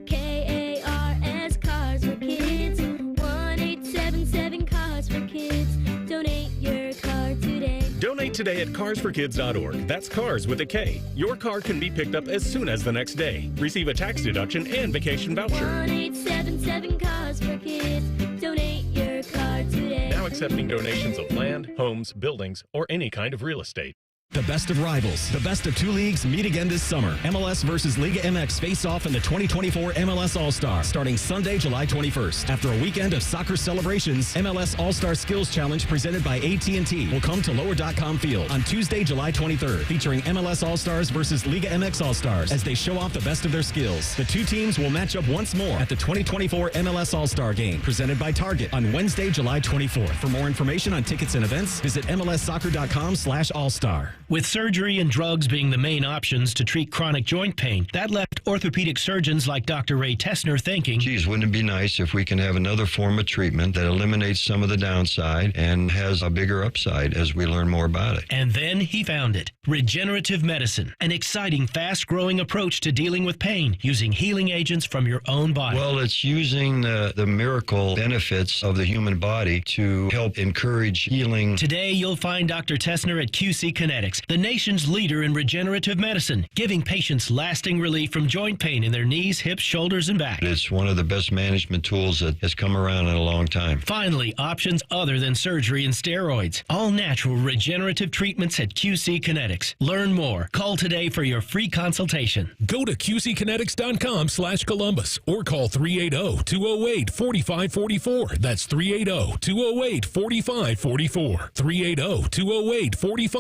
KARS Cars for Kids. 1-877 Cars for Kids. Donate your car today. Donate today at carsforkids.org. That's cars with a K. Your car can be picked up as soon as the next day. Receive a tax deduction and vacation voucher. 1-877 Cars for Kids. Donate your car today. Now accepting donations of land, homes, buildings, or any kind of real estate. The best of rivals, the best of two leagues meet again this summer. MLS versus Liga MX face off in the 2024 MLS All-Star, starting Sunday, July 21st. After a weekend of soccer celebrations, MLS All-Star Skills Challenge presented by AT&T will come to Lower.com Field on Tuesday, July 23rd, featuring MLS All-Stars versus Liga MX All-Stars as they show off the best of their skills. The two teams will match up once more at the 2024 MLS All-Star Game, presented by Target on Wednesday, July 24th. For more information on tickets and events, visit MLSsoccer.com/All-Star. With surgery and drugs being the main options to treat chronic joint pain, that left orthopedic surgeons like Dr. Ray Tessner thinking, geez, wouldn't it be nice if we can have another form of treatment that eliminates some of the downside and has a bigger upside as we learn more about it. And then he found it. Regenerative medicine, an exciting, fast-growing approach to dealing with pain using healing agents from your own body. Well, it's using the miracle benefits of the human body to help encourage healing. Today, you'll find Dr. Tessner at QC Kinetics, the nation's leader in regenerative medicine, giving patients lasting relief from joint pain in their knees, hips, shoulders, and back. It's one of the best management tools that has come around in a long time. Finally, options other than surgery and steroids. All natural regenerative treatments at QC Kinetics. Learn more. Call today for your free consultation. Go to QCkinetics.com/Columbus or call 380-208-4544. That's 380-208-4544. 380-208-4544.